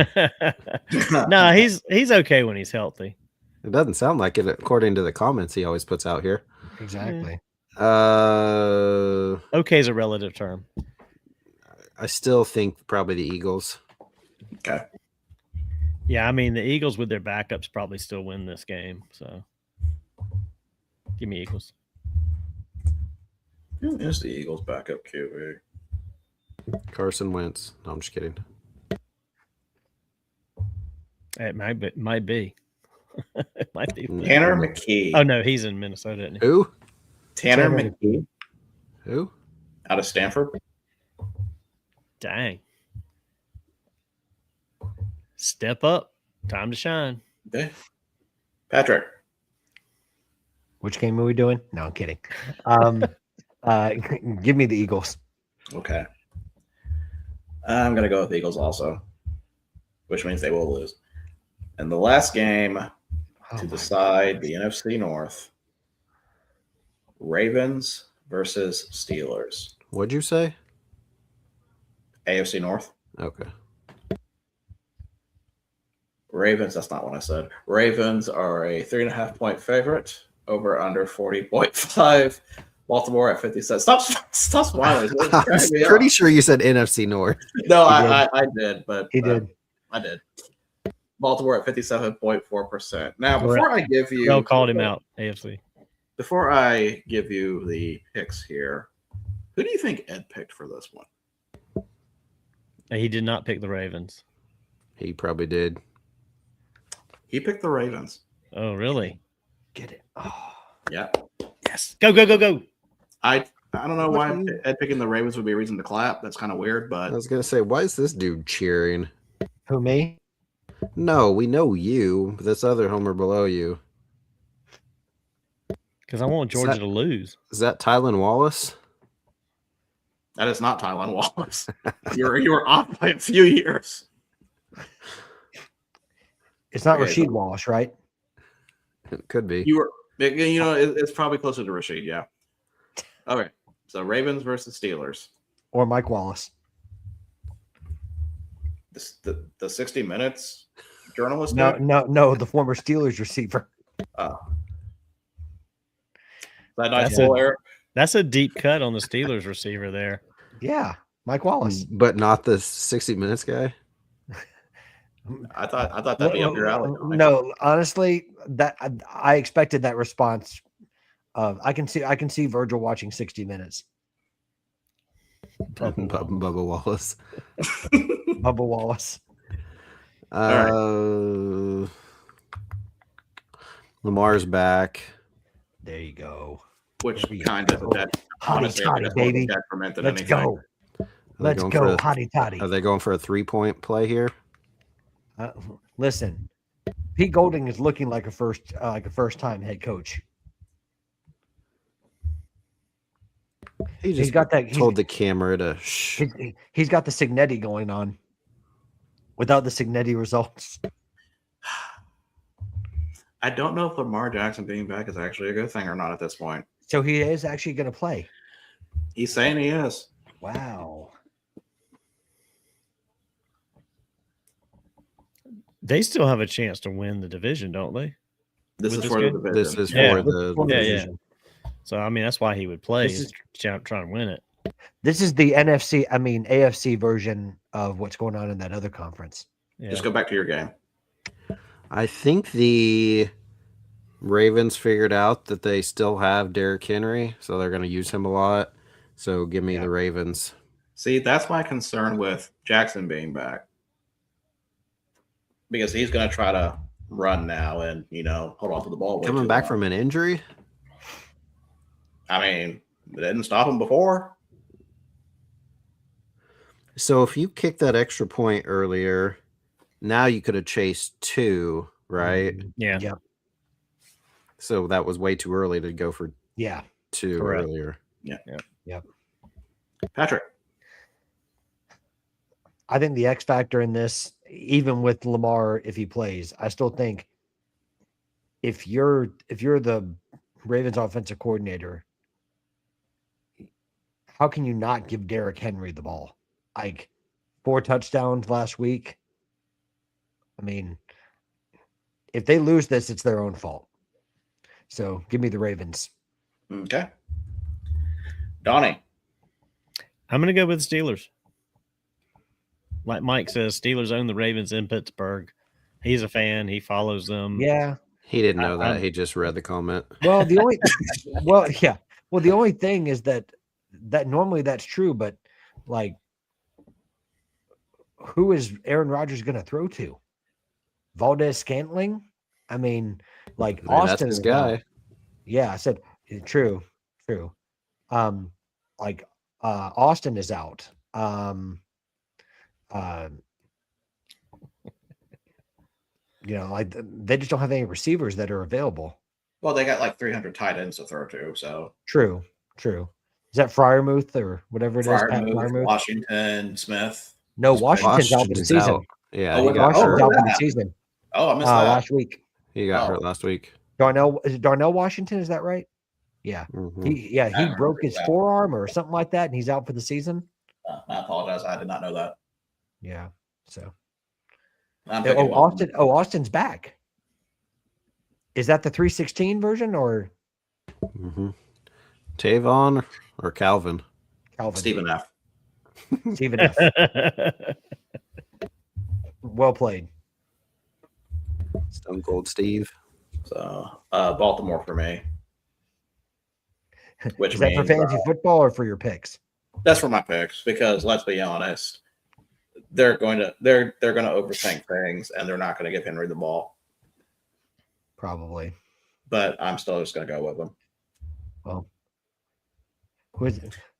No, he's okay when he's healthy. It doesn't sound like it according to the comments he always puts out here. Exactly. Okay is a relative term. I still think probably the Eagles. Okay. Yeah, I mean, the Eagles with their backups probably still win this game. So give me Eagles. Who is the Eagles' backup QB? Carson Wentz. No, I'm just kidding. It might be. It might be. Tanner McKee. Oh, no, he's in Minnesota, isn't he? Who? Tanner McKee Who? out of Stanford. Dang. Step up. Time to shine. Okay. Patrick. Which game are we doing? No, I'm kidding. Give me the Eagles. Okay. I'm going to go with the Eagles also, which means they will lose. And the last game to decide the NFC North, Ravens versus Steelers. What'd you say? AFC North. Okay. Ravens, that's not what I said. Ravens are a 3.5-point favorite, over under 40.5. Baltimore at 57. Stop smiling. I'm pretty sure you said NFC North. No, I did, but he did. I did. Baltimore at 57.4%. Now, before I give you, Y'all called him out, AFC. Before I give you the picks here, who do you think Ed picked for this one? He did not pick the Ravens. He probably did. He picked the Ravens. Oh, really? Get it. Oh. Yeah. Yes. Go, go, go, go. I don't know why Ed picking the Ravens would be a reason to clap. That's kind of weird, but I was going to say, why is this dude cheering? Who, me? No, we know you. But this other homer below you. Because I want Georgia to lose. Is that Tylan Wallace? that is not Tylan Wallace. you were off by a few years. It's not Okay, Rasheed Wallace, right? It could be. It's probably closer to Rashid, yeah. Okay, so Ravens versus Steelers. Or Mike Wallace. The 60 Minutes journalist? No, the former Steelers receiver. Oh. That nice little Eric? That's a deep cut on the Steelers receiver there. Yeah, Mike Wallace. But not the 60 Minutes guy? I thought that'd be up your alley. No, honestly, that I expected that response. I can see Virgil watching 60 Minutes. Bubba Wallace. Bubba Wallace. Lamar's back. There you go. Which kind of that honestly, Hotty, baby. Detrimented Let's anything. go. Let's go, hotty toddy. Are they going for a 3-point play here? Listen, Pete Golding is looking like a first time head coach. He He's just got that. told the camera to shh. He's got the Signetti going on. Without the Signetti results, I don't know if Lamar Jackson being back is actually a good thing or not at this point. so he is actually going to play. He's saying he is. Wow. They still have a chance to win the division, don't they? This With is this for the game? division. This is Yeah. for the Yeah, division. So I mean, that's why he would play. This Is trying to win it. This is the AFC version of what's going on in that other conference. Yeah. Just go back to your game. I think the Ravens figured out that they still have Derrick Henry, so they're going to use him a lot. So give me the Ravens. See, that's my concern with Jackson being back. Because he's going to try to run now and, hold on to the ball. Coming back from an injury? I mean, it didn't stop him before. So if you kicked that extra point earlier, now you could have chased 2, right? Yeah. Yeah. So that was way too early to go for 2 Correct. earlier. Yep. Patrick. I think the X factor in this, even with Lamar, if he plays, I still think if you're the Ravens offensive coordinator, how can you not give Derrick Henry the ball? Like 4 touchdowns last week. I mean, if they lose this, it's their own fault. So give me the Ravens. Okay. Donnie. I'm going to go with the Steelers. Like Mike says, Steelers own the Ravens in Pittsburgh. He's a fan. He follows them. Yeah. He didn't know that. He just read the comment. Well, the only thing is that normally that's true, but like, who is Aaron Rodgers going to throw to? Valdez Scantling? I mean, like Austin that's his guy. Yeah, I said true. Austin is out. Like they just don't have any receivers that are available. Well, they got like 300 tight ends to throw to, so. True. Is that Fryermuth or whatever it is? Pat Fryermuth, Washington, Smith. No, Washington's out for the season. out. Yeah, Oh, he got Washington's hurt. out for the season. Oh, I missed that. Last week. He got hurt last week. Is it Darnell Washington? Is that right? Yeah. Mhm. He broke his forearm or something like that, and he's out for the season. I apologize. I did not know that. Yeah. So. I'm thinking Austin's back. Is that the 316 version or Tavon or Calvin? Calvin? Stephen F. Stephen F. Well played. Stone Cold Steve. So Baltimore for me. Which is that for means, fantasy football or for your picks? That's for my picks because let's be honest, they're going to overthink things and they're not going to give Henry the ball. Probably. But I'm still just going to go with them. Well,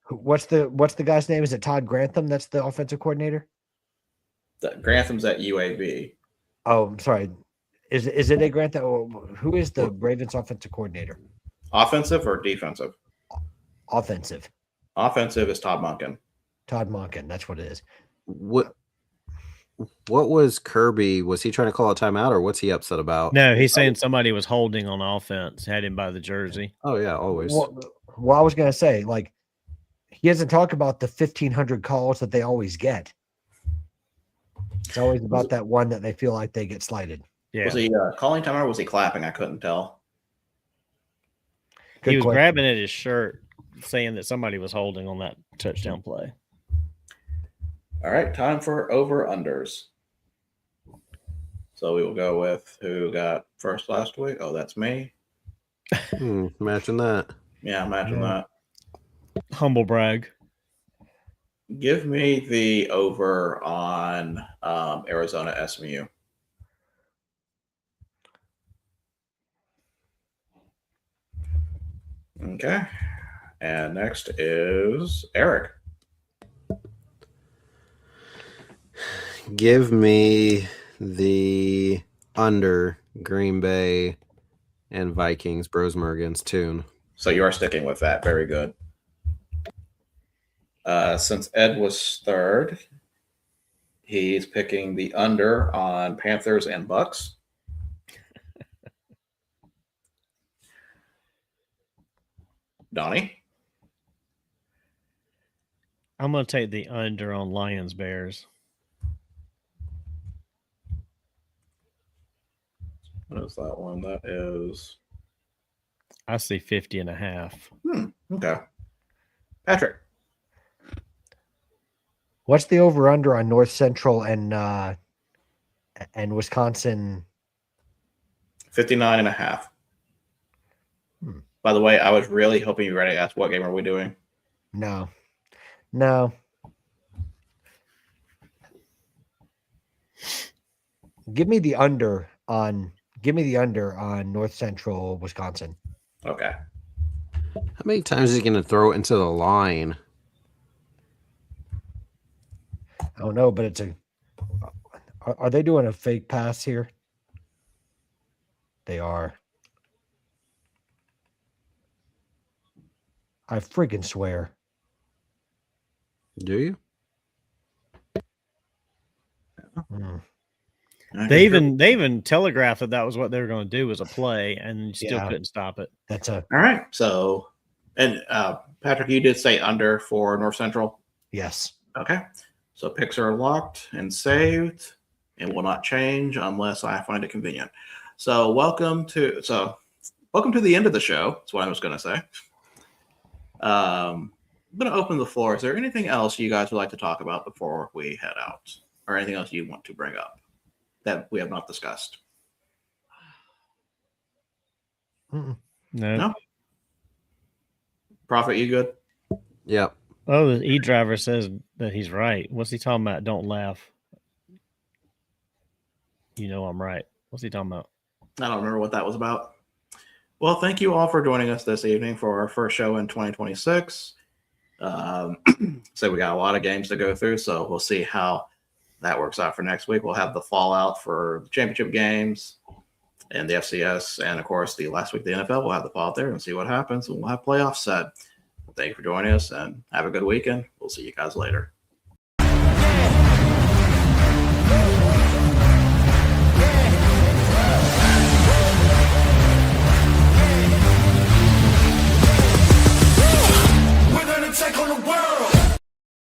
what's the guy's name? Is it Todd Grantham? That's the offensive coordinator. Grantham's at UAB. Oh, I'm sorry. Is it a Grantham? Who is the Ravens offensive coordinator? Offensive or defensive? Offensive. Offensive is Todd Monken. Todd Monken. That's what it is. What was Kirby? Was he trying to call a timeout or what's he upset about? No, he's saying somebody was holding on offense, had him by the jersey. Oh, yeah, always. Well, I was going to say, like, he hasn't talked about the 1,500 calls that they always get. It's always about that one that they feel like they get slighted. Yeah. Was he calling timeout or was he clapping? I couldn't tell. He was grabbing at his shirt, saying that somebody was holding on that touchdown play. All right, time for over-unders. So we will go with who got first last week. Oh, that's me. Imagine that. Yeah, imagine that. Humble brag. Give me the over on Arizona SMU. Okay. And next is Eric. Give me the under Green Bay and Vikings, Bros Mergens tune. So you are sticking with that. Very good. Since Ed was third, he's picking the under on Panthers and Bucks. Donnie? I'm going to take the under on Lions Bears. What is that one? That is... I see 50.5. Okay. Patrick? What's the over under on North Central and Wisconsin? 59.5. By the way, I was really hoping you were ready to ask what game are we doing. No. Give me the under on North Central Wisconsin. Okay. How many times is he going to throw it into the line? I don't know, but it's a. Are they doing a fake pass here? They are. I freaking swear. Do you? They even telegraphed that was what they were going to do, was a play, and still couldn't stop it. All right. So, and Patrick, you did say under for North Central. Yes. Okay. So picks are locked and saved and will not change unless I find it convenient. So welcome to the end of the show. That's what I was going to say. I'm going to open the floor. Is there anything else you guys would like to talk about before we head out, or anything else you want to bring up that we have not discussed? No. Prophet, you good? Yep. Oh, the e-driver says that he's right. What's he talking about? Don't laugh. You know I'm right. What's he talking about? I don't remember what that was about. Well, thank you all for joining us this evening for our first show in 2026. So we got a lot of games to go through, so we'll see how that works out for next week. We'll have the fallout for the championship games and the FCS, and of course the last week of the NFL. We'll have the fallout there and see what happens, and we'll have playoffs set. Thank you for joining us, and have a good weekend. We'll see you guys later.